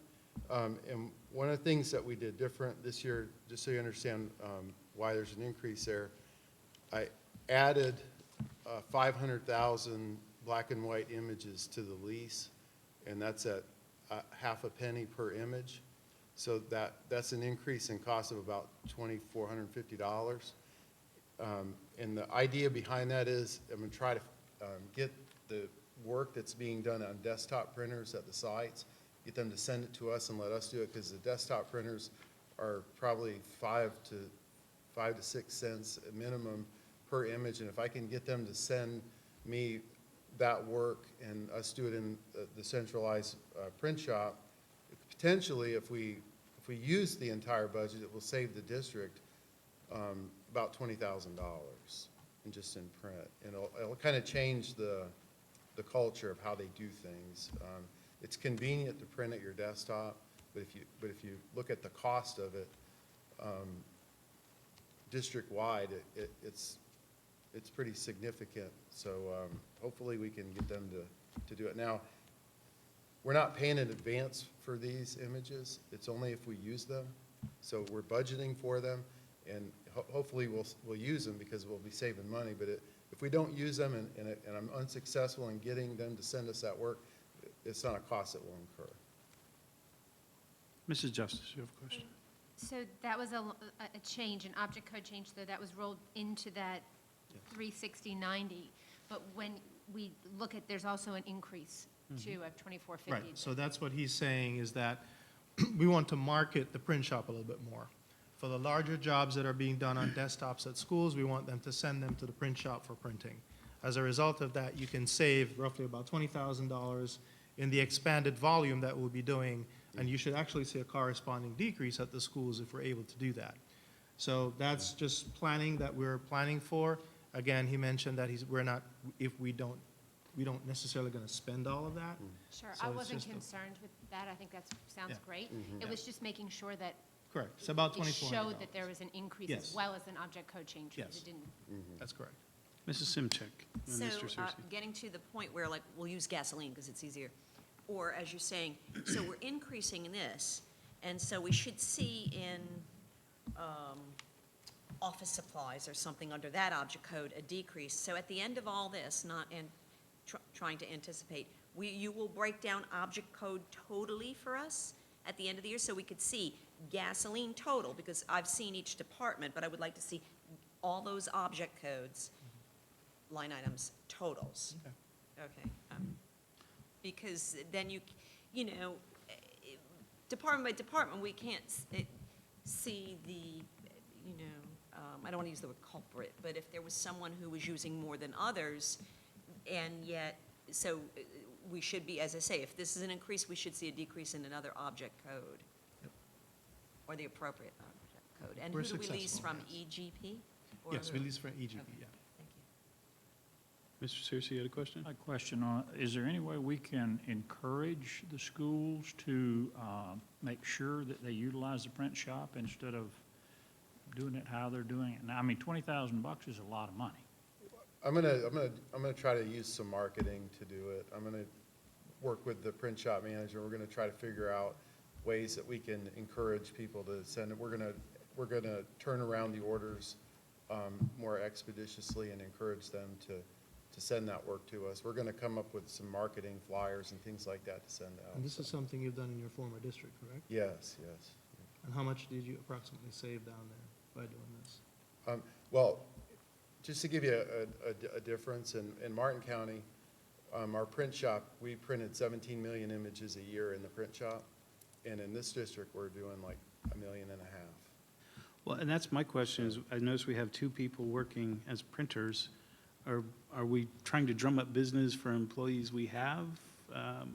And one of the things that we did different this year, just so you understand why there's an increase there, I added 500,000 black and white images to the lease, and that's at half a penny per image. So that's an increase in cost of about $2,450. And the idea behind that is I'm going to try to get the work that's being done on desktop printers at the sites, get them to send it to us and let us do it, because the desktop printers are probably 5 to 6 cents a minimum per image. And if I can get them to send me that work and us do it in the centralized print shop, potentially if we use the entire budget, it will save the district about $20,000 in just in print. And it'll kind of change the culture of how they do things. It's convenient to print at your desktop, but if you look at the cost of it, district-wide, it's pretty significant. So hopefully we can get them to do it. Now, we're not paying in advance for these images. It's only if we use them. So we're budgeting for them, and hopefully we'll use them because we'll be saving money. But if we don't use them and I'm unsuccessful in getting them to send us that work, it's not a cost that we'll incur. Mrs. Justice, you have a question? So that was a change, an object code change, so that was rolled into that 36090. But when we look at, there's also an increase too of 2450. Right, so that's what he's saying, is that we want to market the print shop a little bit more. For the larger jobs that are being done on desktops at schools, we want them to send them to the print shop for printing. As a result of that, you can save roughly about $20,000 in the expanded volume that we'll be doing, and you should actually see a corresponding decrease at the schools if we're able to do that. So that's just planning that we're planning for. Again, he mentioned that we don't necessarily going to spend all of that. Sure, So I it's wasn't just concerned with that. I think that sounds Yeah. great. It was just making sure that Correct, it's about it $2,400. showed that there was an increase as Yes. well as an object code change. because Yes. It didn't. That's correct. Mrs. Simchek and So, Mr. Searcy. getting to the point where, like, we'll use gasoline because it's easier, or as you're saying, so we're increasing in this, and so we should see in office supplies or something under that object code a decrease. So at the end of all this, not trying to anticipate, you will break down object code totally for us at the end of the year, so we could see gasoline total, because I've seen each department, but I would like to see all those object codes, line items, totals. Okay. Because then you know, department by department, we can't see the, I don't want to use the word culprit, but if there was someone who was using more than others, and yet, so we should be, as I say, if this is an increase, we should see a decrease in another object code. Yep. Or the appropriate object code. And We're who do we lease successful, from, yes. EGP? Or Yes, who? we lease for EGP, Okay. yeah. Thank you. Mr. Searcy, you had a question? A question on, is there any way we can encourage the schools to make sure that they utilize the print shop instead of doing it how they're doing it now? I mean, $20,000 is a lot of money. I'm gonna try to use some marketing to do it. I'm gonna work with the print shop manager. We're gonna try to figure out ways that we can encourage people to send it. We're gonna turn around the orders more expeditiously and encourage them to send that work to us. We're gonna come up with some marketing flyers and things like that to send out. And this is something you've done in your former district, correct? Yes, yes. And how much did you approximately save down there by doing this? Well, just to give you a difference, in Martin County, our print shop, we printed 17 million images a year in the print shop, and in this district, we're doing like 1.5 million. Well, and that's my question, is I notice we have 2 people working as printers. Are we trying to drum up business for employees we have?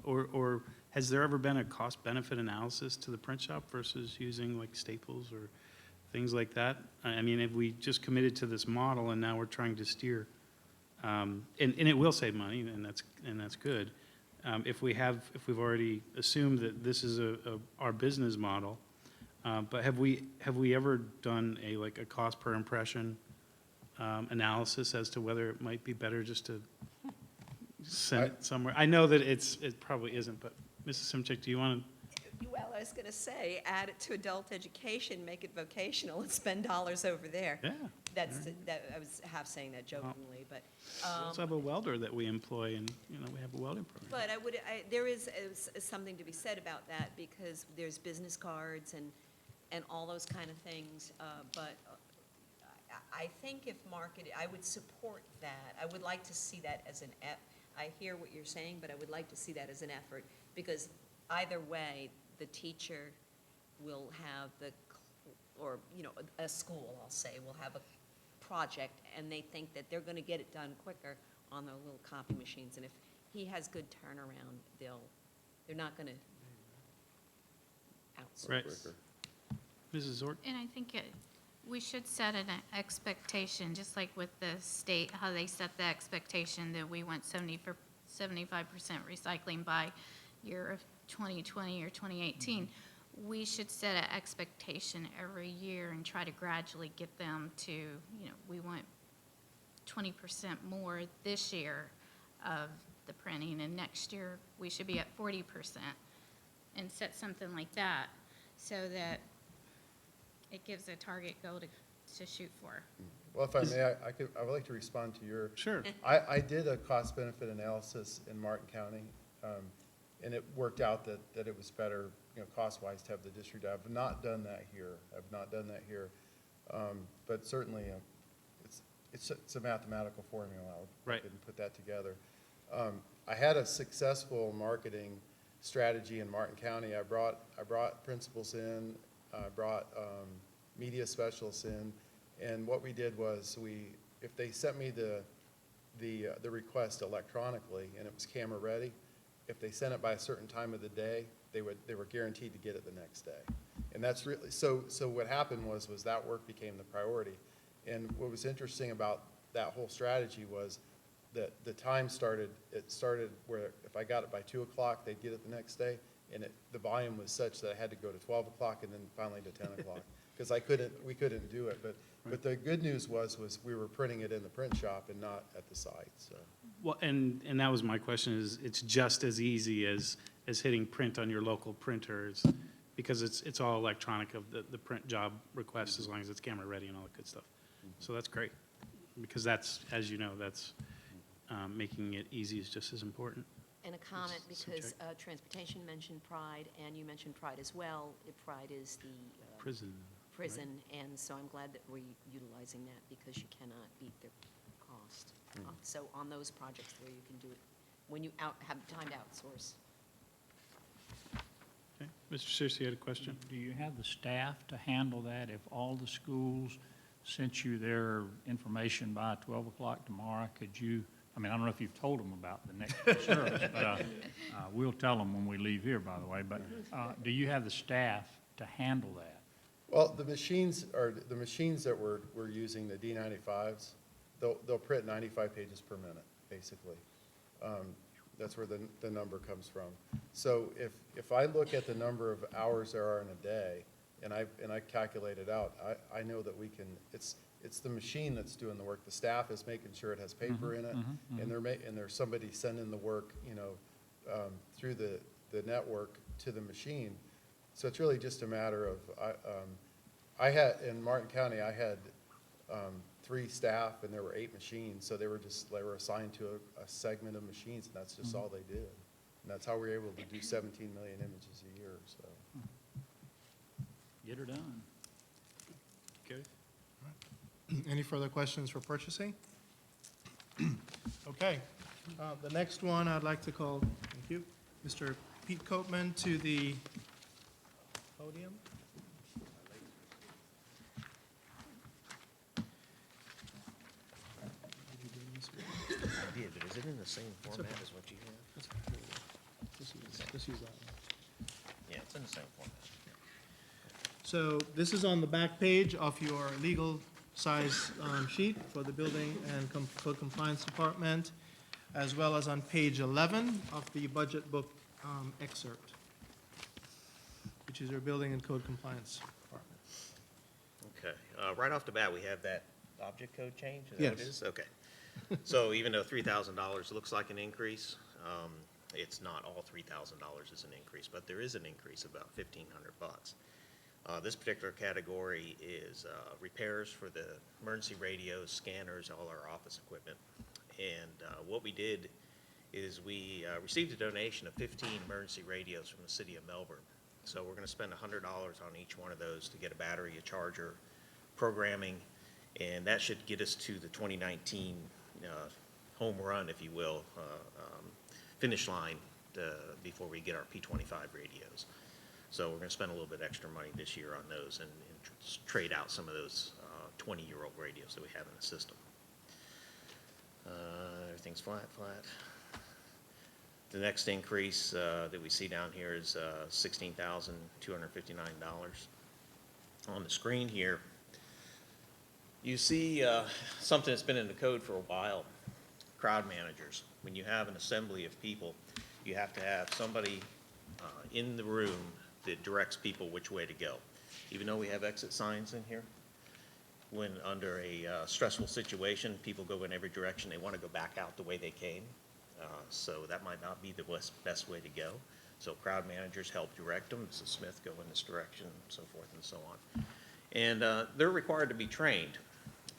Or has there ever been a cost-benefit analysis to the print shop versus using like Staples or things like that? I mean, if we just committed to this model and now we're trying to steer, and it will save money, and that's good. if we've already assumed that this is our business model, but have we ever done like a cost per impression analysis as to whether it might be better just to send it somewhere? I know that it probably isn't, but Mrs. Simchick, do you want to? Well, I was going to say, add it to adult education, make it vocational, and spend dollars over there. Yeah. I was half saying that jokingly, but. We also have a welder that we employ, and, we have a welding program. But there is something to be said about that, because there's business cards and all those kind of things. But I think if marketed, I would support that. I would like to see that as I hear what you're saying, but I would like to see that as an effort, because either way, the teacher will have a school, I'll say, will have a project, and they think that they're going to get it done quicker on their little copy machines. And if he has good turnaround, they're not going to outsource. Right. Mrs. Zork? And I think we should set an expectation, just like with the state, how they set the expectation that we want 75% recycling by year of 2020 or 2018. We should set an expectation every year and try to gradually get them to, we want 20% more this year of the printing, and next year we should be at 40%, and set something like that so that it gives a target goal to shoot for. Well, if I may, I would like to respond to your. Sure. I did a cost-benefit analysis in Martin County, and it worked out that it was better, cost-wise to have the district. I've not done that here. But certainly, it's a mathematical formula. Right. I didn't put that together. I had a successful marketing strategy in Martin County. I brought principals in, I brought media specialists in, and what we did was if they sent me the request electronically and it was camera ready, if they sent it by a certain time of the day, they were guaranteed to get it the next day. And that's really, so what happened was that work became the priority. And what was interesting about that whole strategy was that the time started where if I got it by 2 o'clock, they'd get it the next day. And the volume was such that I had to go to 12 o'clock and then finally to 10 o'clock. Because we couldn't do it. But the good news was we were printing it in the print shop and not at the site, so. Well, and that was my question, is it's just as easy as hitting print on your local printers, because it's all electronic of the print job request, as long as it's camera ready and all that good stuff. So that's great, because that's, as you know, that's making it easy is just as important. And a comment, because transportation mentioned Pride, and you mentioned Pride as well. Pride is the Prison. And so I'm glad that we're utilizing that, because you cannot beat their cost. So on those projects where you can do it, when you have time to outsource. Okay, Mr. Searcy had a question? Do you have the staff to handle that if all the schools sent you their information by 12 o'clock tomorrow? Could you, I don't know if you've told them about the next service, but we'll tell them when we leave here, by the way. But do you have the staff to handle that? Well, the machines that we're using, the D95s, they'll print 95 pages per minute, basically. That's where the number comes from. So if I look at the number of hours there are in a day, and I calculate it out, I know that we can. It's the machine that's doing the work. The staff is making sure it has paper in it, and there's somebody sending the work, through the network to the machine. So it's really just a matter of, I had, in Martin County, I had 3 staff and there were 8 machines, so they were assigned to a segment of machines, and that's just all they did. And that's how we were able to do 17 million images a year, so. Get her done. Okay. Any further questions for purchasing? Okay. The next one I'd like to call, thank you, Mr. Pete Copeman to the podium. I did, but is it in the same format as what you have? Just use that one. Yeah, it's in the same format. So this is on the back page of your legal size sheet for the Building and Code Compliance Department. as well as on page 11 of the budget book excerpt, which is your Building and Code Compliance Department. Okay, right off the bat, we have that object code change, is that what it Yes. is? Okay. So even though $3,000 looks like an increase, it's not all $3,000 is an increase, but there is an increase, about $1,500. This particular category is repairs for the emergency radios, scanners, all our office equipment. And what we did is we received a donation of 15 emergency radios from the city of Melbourne. So we're going to spend $100 on each one of those to get a battery, a charger, programming, and that should get us to the 2019 home run, if you will, finish line before we get our P25 radios. So we're going to spend a little bit extra money this year on those and trade out some of those 20-year-old radios that we have in the system. Everything's flat. The next increase that we see down here is $16,259. On the screen here, you see something that's been in the code for a while, crowd managers. When you have an assembly of people, you have to have somebody in the room that directs people which way to go. Even though we have exit signs in here, when under a stressful situation, people go in every direction, they want to go back out the way they came. So that might not be the best way to go. So crowd managers help direct them. Mrs. Smith, go in this direction, and so forth and so on. And they're required to be trained.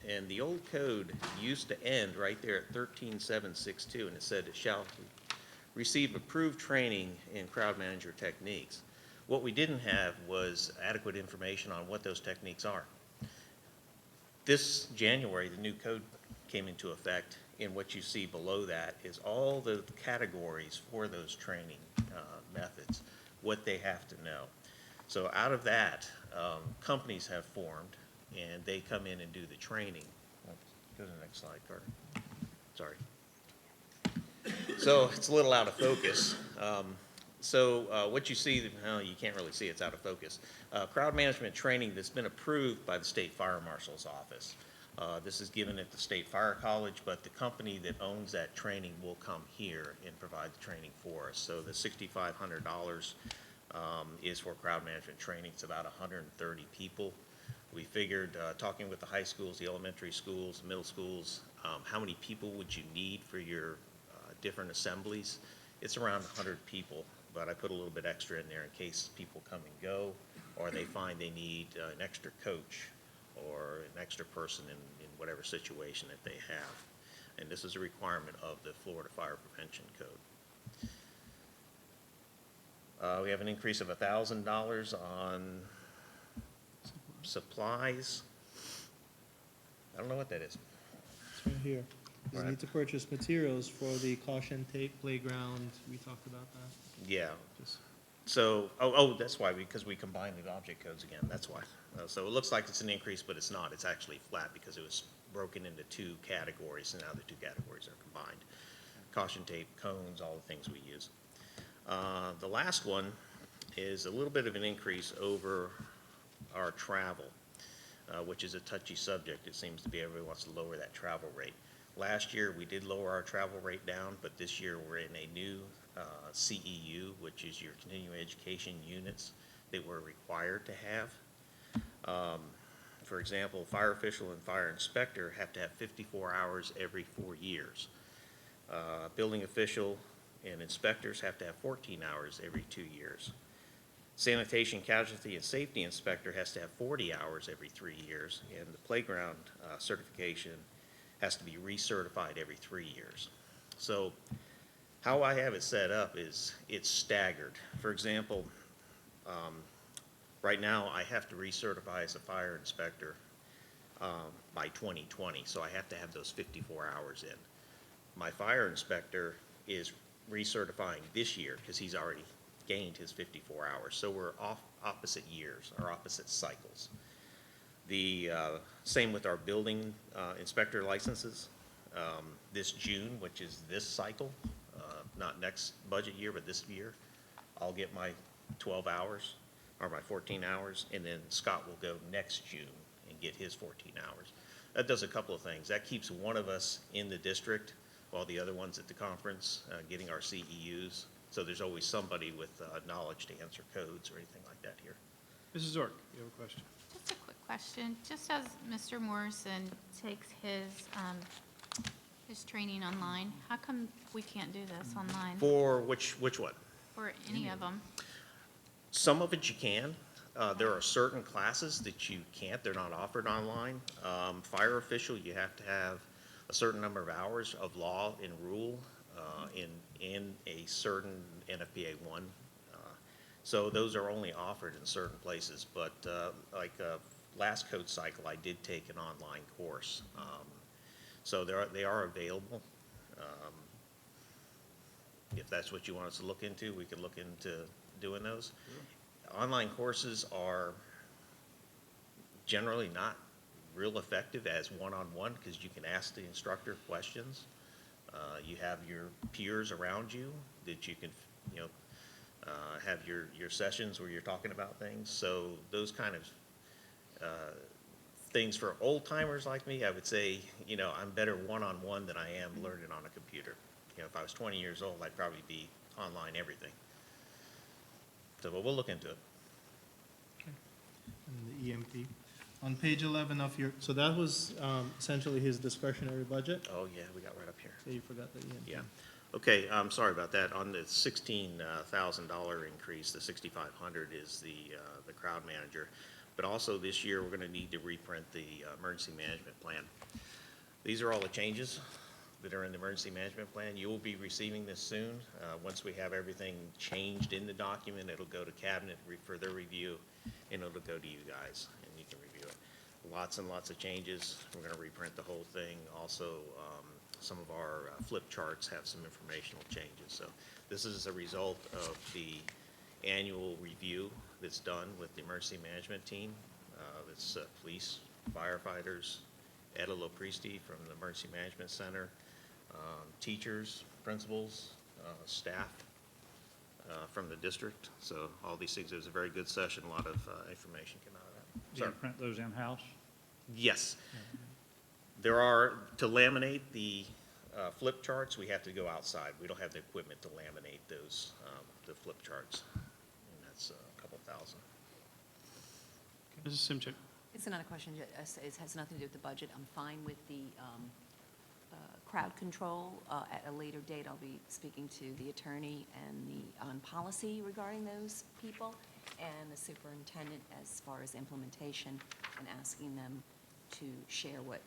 And the old code used to end right there at 13.762, and it said it shall receive approved training in crowd manager techniques. What we didn't have was adequate information on what those techniques are. This January, the new code came into effect, and what you see below that is all the categories for those training methods, what they have to know. So out of that, companies have formed, and they come in and do the training. Go to the next slide, Carter. Sorry. So it's a little out of focus. What you see, you can't really see, it's out of focus. Crowd management training that's been approved by the State Fire Marshal's Office. This is given at the State Fire College, but the company that owns that training will come here and provide the training for us. So the $6,500 is for crowd management training. It's about 130 people. We figured, talking with the high schools, the elementary schools, the middle schools, how many people would you need for your different assemblies? It's around 100 people, but I put a little bit extra in there in case people come and go, or they find they need an extra coach or an extra person in whatever situation that they have. And this is a requirement of the Florida Fire Prevention Code. We have an increase of $1,000 on supplies. I don't know what that is. It's right here. You Right. need to purchase materials for the caution tape playground. We talked about that. Yeah. Just- So, that's why, because we combined the object codes again, that's why. So it looks like it's an increase, but it's not. It's actually flat because it was broken into two categories, and now the two categories are combined. Caution tape, cones, all the things we use. The last one is a little bit of an increase over our travel, which is a touchy subject. It seems to be everybody wants to lower that travel rate. Last year, we did lower our travel rate down, but this year we're in a new CEU, which is your continuing education units that we're required to have. For example, fire official and fire inspector have to have 54 hours every 4 years. Building official and inspectors have to have 14 hours every 2 years. Sanitation, casualty, and safety inspector has to have 40 hours every 3 years, and the playground certification has to be recertified every 3 years. So how I have it set up is it's staggered. For example, right now I have to recertify as a fire inspector by 2020, so I have to have those 54 hours in. My fire inspector is recertifying this year because he's already gained his 54 hours. So we're opposite years, or opposite cycles. The same with our building inspector licenses. This June, which is this cycle, not next budget year, but this year, I'll get my 12 hours, or my 14 hours, and then Scott will go next June and get his 14 hours. That does a couple of things. That keeps one of us in the district all the other ones at the conference, getting our CEUs. So there's always somebody with knowledge to answer codes or anything like that here. Mrs. Zork, you have a question? Just a quick question. Just as Mr. Morrison takes his training online, how come we can't do this online For which one? for any of them? Some of it you can. There are certain classes that you can't, they're not offered online. Fire official, you have to have a certain number of hours of law and rule in a certain NFPA 1. So those are only offered in certain places, but last code cycle, I did take an online course. So they are available. If that's what you want us to look into, we can look into doing those. Online courses are generally not real effective as one-on-one because you can ask the instructor questions. You have your peers around you that you can, have your sessions where you're talking about things. So those kind of things for old timers like me, I would say, I'm better one-on-one than I am learning on a computer. If I was 20 years old, I'd probably be online everything. So, but we'll look into it. And the EMP. On page 11 of your, so that was essentially his discretionary budget? Oh, yeah, we got right up here. So you forgot the EMP. Yeah. Okay, I'm sorry about that. On the $16,000 increase, the $6,500 is the crowd manager. But also this year, we're gonna need to reprint the emergency management plan. These are all the changes that are in the emergency management plan. You will be receiving this soon. Once we have everything changed in the document, it'll go to cabinet for their review, and it'll go to you guys, and you can review it. Lots and lots of changes. We're gonna reprint the whole thing. Also, some of our flip charts have some informational changes. So this is a result of the annual review that's done with the emergency management team. It's police, firefighters, Ed Lopristi from the Emergency Management Center, teachers, principals, staff from the district. So all these things, it was a very good session, a lot of information came out of that. Do you Sorry. print those in-house? Yes. There are, to laminate the flip charts, we have to go outside. We don't have the equipment to laminate those, the flip charts. And that's a couple thousand. Mrs. Simchik? It's not a question, it has nothing to do with the budget. I'm fine with the crowd control. At a later date, I'll be speaking to the attorney and on policy regarding those people and the superintendent as far as implementation and asking them to share what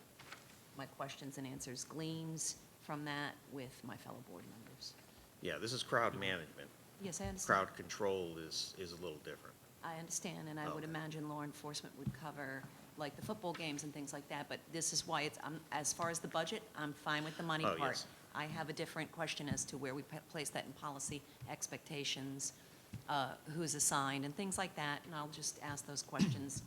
my questions and answers gleans from that with my fellow board members. Yeah, this is crowd management. Yes, I understand. Crowd control is a little different. I understand, and I would Okay. imagine law enforcement would cover, like, the football games and things like that, but this is why as far as the budget, I'm fine with the money Oh, part. yes. I have a different question as to where we place that in policy, expectations, who's assigned, and things like that, and I'll just ask those questions,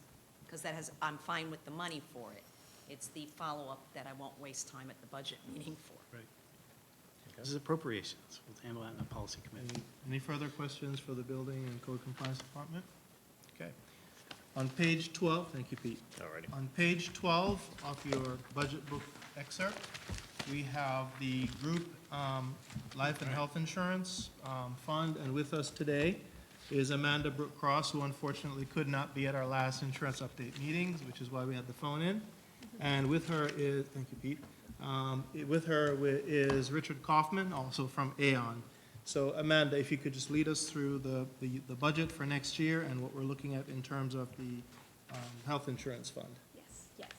because I'm fine with the money for it. It's the follow-up that I won't waste time at the budget meeting for. Right. This is appropriations. We'll handle that in the policy committee. Any further questions for the Building and Code Compliance Department? Okay. On page 12, thank you, Pete. Alrighty. On page 12 of your budget book excerpt, we have the group life and health insurance fund, and with us today is Amanda Brooke Cross, who unfortunately could not be at our last insurance update meetings, which is why we had the phone in. And with her is, thank you, Pete, with her is Richard Kaufman, also from Aon. So Amanda, if you could just lead us through the budget for next year and what we're looking at in terms of the health insurance fund. Yes.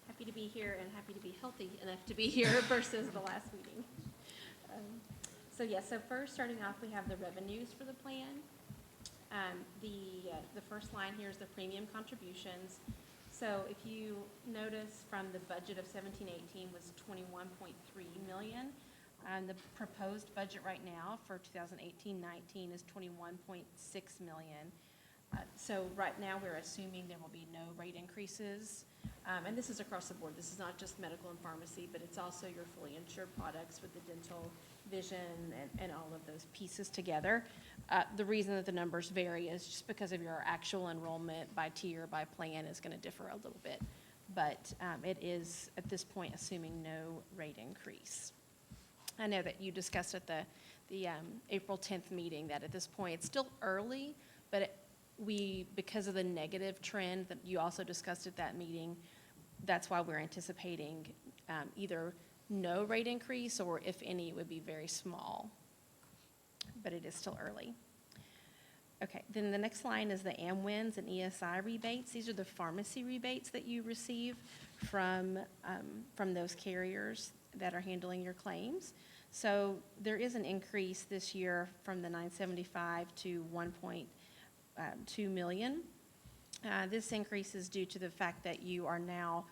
Happy to be here and happy to be healthy enough to be here versus the last meeting. So first, starting off, we have the revenues for the plan. The first line here is the premium contributions. So if you notice from the budget of 17-18 was 21.3 million. The proposed budget right now for 2018-19 is 21.6 million. So right now, we're assuming there will be no rate increases. And this is across the board. This is not just medical and pharmacy, but it's also your fully insured products with the dental, vision, and all of those pieces together. The reason that the numbers vary is just because of your actual enrollment by tier, by plan is going to differ a little bit. But it is, at this point, assuming no rate increase. I know that you discussed at the April 10th meeting that at this point, it's still early, but because of the negative trend that you also discussed at that meeting, that's why we're anticipating either no rate increase, or if any, it would be very small. But it is still early. Okay, then the next line is the AMWINS and ESI rebates. These are the pharmacy rebates that you receive from those carriers that are handling your claims. So there is an increase this year from the 975 to 1.2 million. This increase is due to the fact that you are now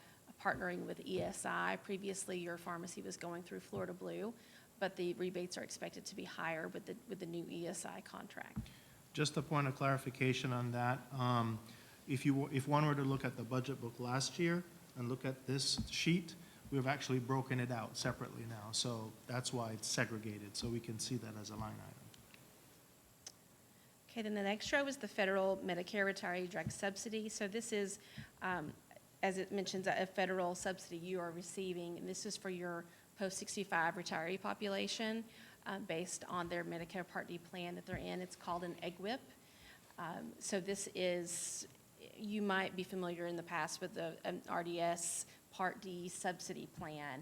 partnering with ESI. Previously, your pharmacy was going through Florida Blue, but the rebates are expected to be higher with the new ESI contract. Just a point of clarification on that. If one were to look at the budget book last year and look at this sheet, we've actually broken it out separately now. So that's why it's segregated, so we can see that as a line item. Okay, then the next row is the federal Medicare retiree drug subsidy. So this is, as it mentions, a federal subsidy you are receiving, and this is for your post-65 retiree population based on their Medicare Part D plan that they're in. It's called an EGWIP. So this is, you might be familiar in the past with an RDS Part D subsidy plan.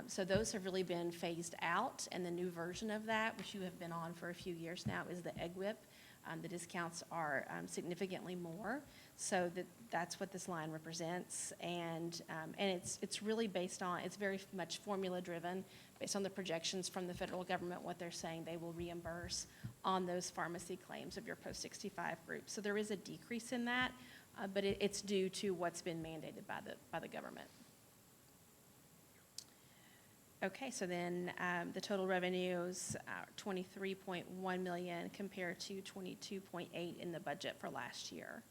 So those have really been phased out, and the new version of that, which you have been on for a few years now, is the EGWIP. The discounts are significantly more, so that's what this line represents, and it's really based on, it's very much formula driven, based on the projections from the federal government, what they're saying they will reimburse on those pharmacy claims of your post-65 group. So there is a decrease in that, but it's due to what's been mandated by the government. Okay, so then the total revenues are $23.1 million compared to $22.8 in the budget for last year.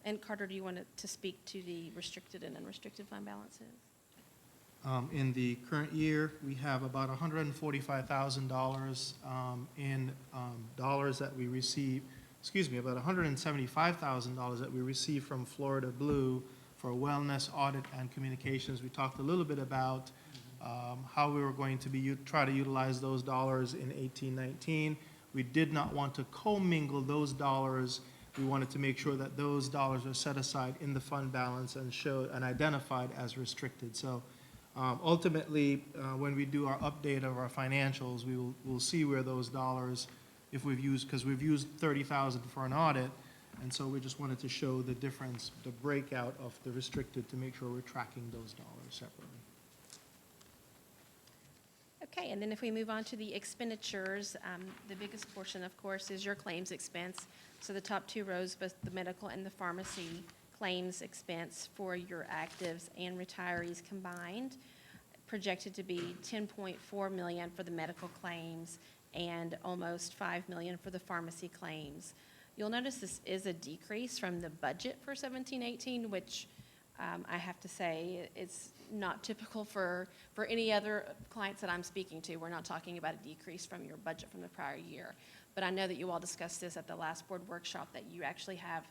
And Carter, do you want to speak to the restricted and unrestricted fund balances? In the current year, we have about $145,000 in dollars that we receive, about $175,000 that we receive from Florida Blue for wellness, audit, and communications. We talked a little bit about how we were going to try to utilize those dollars in 18-19. We did not want to commingle those dollars. We wanted to make sure that those dollars are set aside in the fund balance and identified as restricted. So ultimately, when we do our update of our financials, we'll see where those dollars, if we've used, because we've used $30,000 for an audit, and so we just wanted to show the difference, the breakout of the restricted, to make sure we're tracking those dollars separately. Okay, and then if we move on to the expenditures, the biggest portion, of course, is your claims expense. So the top two rows, both the medical and the pharmacy claims expense for your actives and retirees combined, projected to be $10.4 million for the medical claims and almost $5 million for the pharmacy claims. You'll notice this is a decrease from the budget for 17-18, which I have to say it's not typical for any other clients that I'm speaking to. We're not talking about a decrease from your budget from the prior year. But I know that you all discussed this at the last board workshop, that you actually have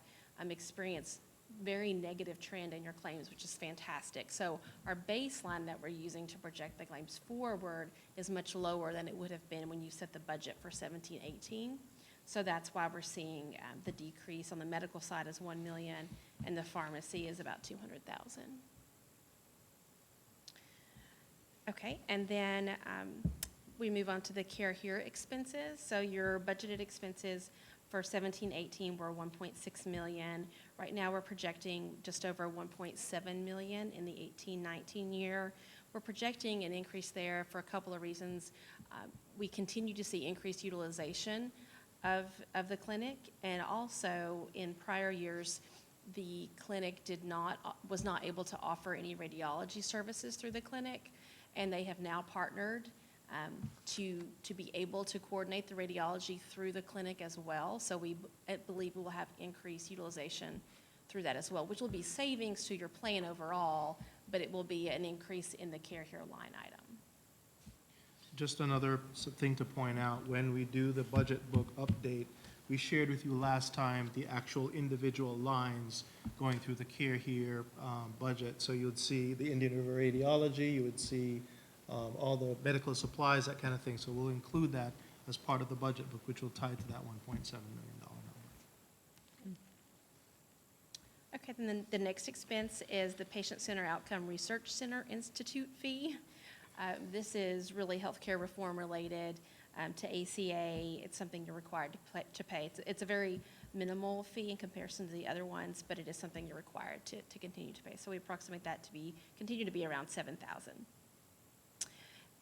experienced very negative trend in your claims, which is fantastic. So our baseline that we're using to project the claims forward is much lower than it would have been when you set the budget for 17-18. So that's why we're seeing the decrease on the medical side is $1 million, and the pharmacy is about $200,000. Okay, and then we move on to the Care Here expenses. So your budgeted expenses for 17-18 were $1.6 million. Right now we're projecting just over $1.7 million in the 18-19 year. We're projecting an increase there for a couple of reasons. We continue to see increased utilization of the clinic, and also in prior years the clinic was not able to offer any radiology services through the clinic, and they have now partnered to be able to coordinate the radiology through the clinic as well. So we believe we will have increased utilization through that as well, which will be savings to your plan overall, but it will be an increase in the Care Here line item. Just another thing to point out, when we do the budget book update, we shared with you last time the actual individual lines going through the Care Here budget. So you would see the Indian River Radiology, you would see all the medical supplies, that kind of thing. So we'll include that as part of the budget book, which will tie to that $1.7 million number. Okay, and then the next expense is the Patient Center Outcome Research Center Institute fee. This is really healthcare reform related to ACA. It's something you're required to pay. It's a very minimal fee in comparison to the other ones, but it is something you're required to continue to pay. So we approximate that to continue to be around $7,000.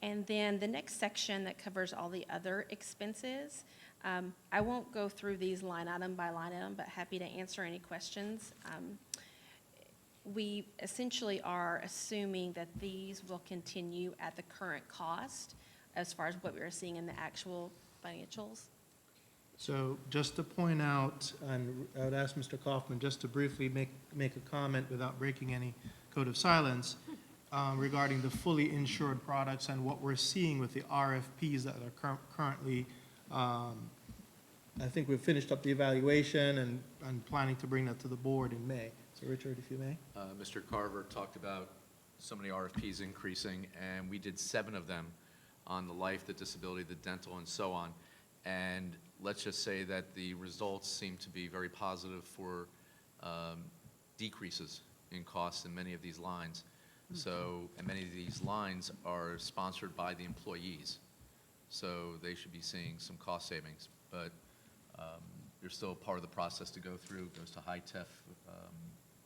And then the next section that covers all the other expenses, I won't go through these line item by line item, but happy to answer any questions. We essentially are assuming that these will continue at the current cost as far as what we are seeing in the actual financials. So just to point out, and I would ask Mr. Kaufman just to briefly make a comment without breaking any code of silence regarding the fully insured products and what we're seeing with the RFPs that are currently, I think we've finished up the evaluation and planning to bring that to the board in May. So Richard, if you may. Mr. Carver talked about so many RFPs increasing, and we did 7 of them on the life, the disability, the dental, and so on. And let's just say that the results seem to be very positive for decreases in costs in many of these lines. So, and many of these lines are sponsored by the employees. So they should be seeing some cost savings. But there's still part of the process to go through. It goes to high TEF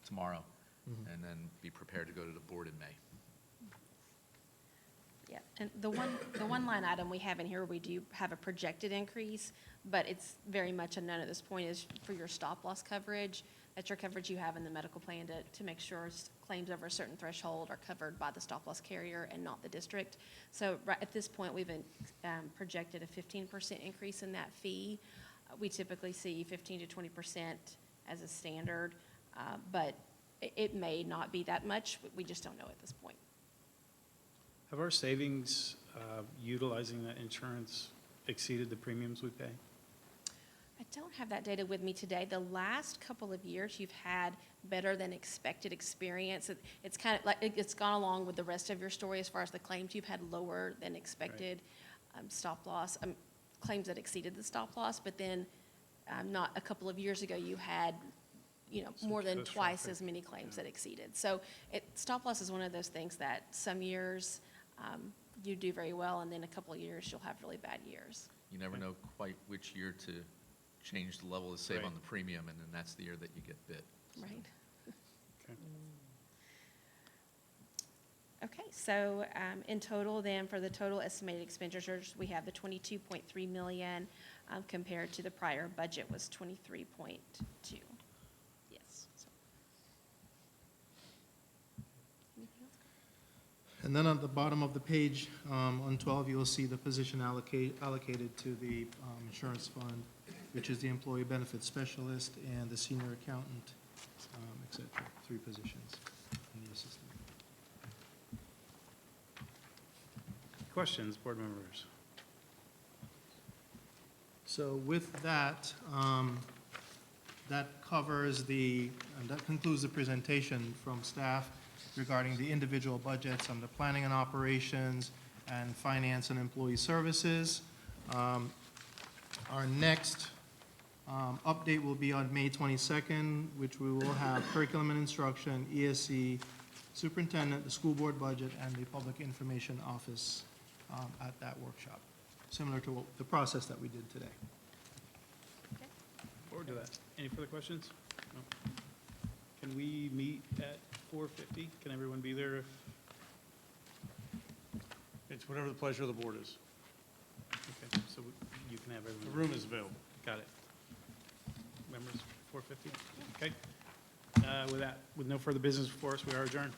tomorrow, and then be prepared to go to the board in May. Yeah, and the one line item we have in here, we do have a projected increase, but it's very much unknown at this point, is for your stop loss coverage. That's your coverage you have in the medical plan to make sure claims over a certain threshold are covered by the stop loss carrier and not the district. So right at this point, we've projected a 15% increase in that fee. We typically see 15 to 20% as a standard, but it may not be that much. We just don't know at this point. Have our savings utilizing that insurance exceeded the premiums we pay? I don't have that data with me today. The last couple of years, you've had better than expected experience. It's kind of like it's gone along with the rest of your story as far as the claims. You've had lower than expected stop loss, claims that exceeded the stop loss, but then not a couple of years ago, you had more than twice as many claims that exceeded. So stop loss is one of those things that some years you do very well, and then a couple of years you'll have really bad years. You never know quite which year to change the level to save on the premium, and then that's the year that you get bit. So. Right. Okay. Okay, so in total then, for the total estimated expenditures, we have the 22.3 million compared to the prior budget was 23.2. Yes. So. And then at the bottom of the page, on 12, you'll see the position allocated to the insurance fund, which is the employee benefits specialist and the senior accountant, et cetera, 3 positions in the assistant. Questions, board members? So with that, that covers and that concludes the presentation from staff regarding the individual budgets on the planning and operations and finance and employee services. Our next update will be on May 22nd, which we will have curriculum and instruction, ESC, superintendent, the school board budget, and the public information office at that workshop, similar to the process that we did today. Okay. Forward to that. Any further questions? No. Can we meet at 4:50? Can everyone be there if? It's whatever the pleasure of the board is. Okay, so you can have everyone. The room is available. Got it. Members, 4:50? Okay. With that, with no further business before us, we are adjourned.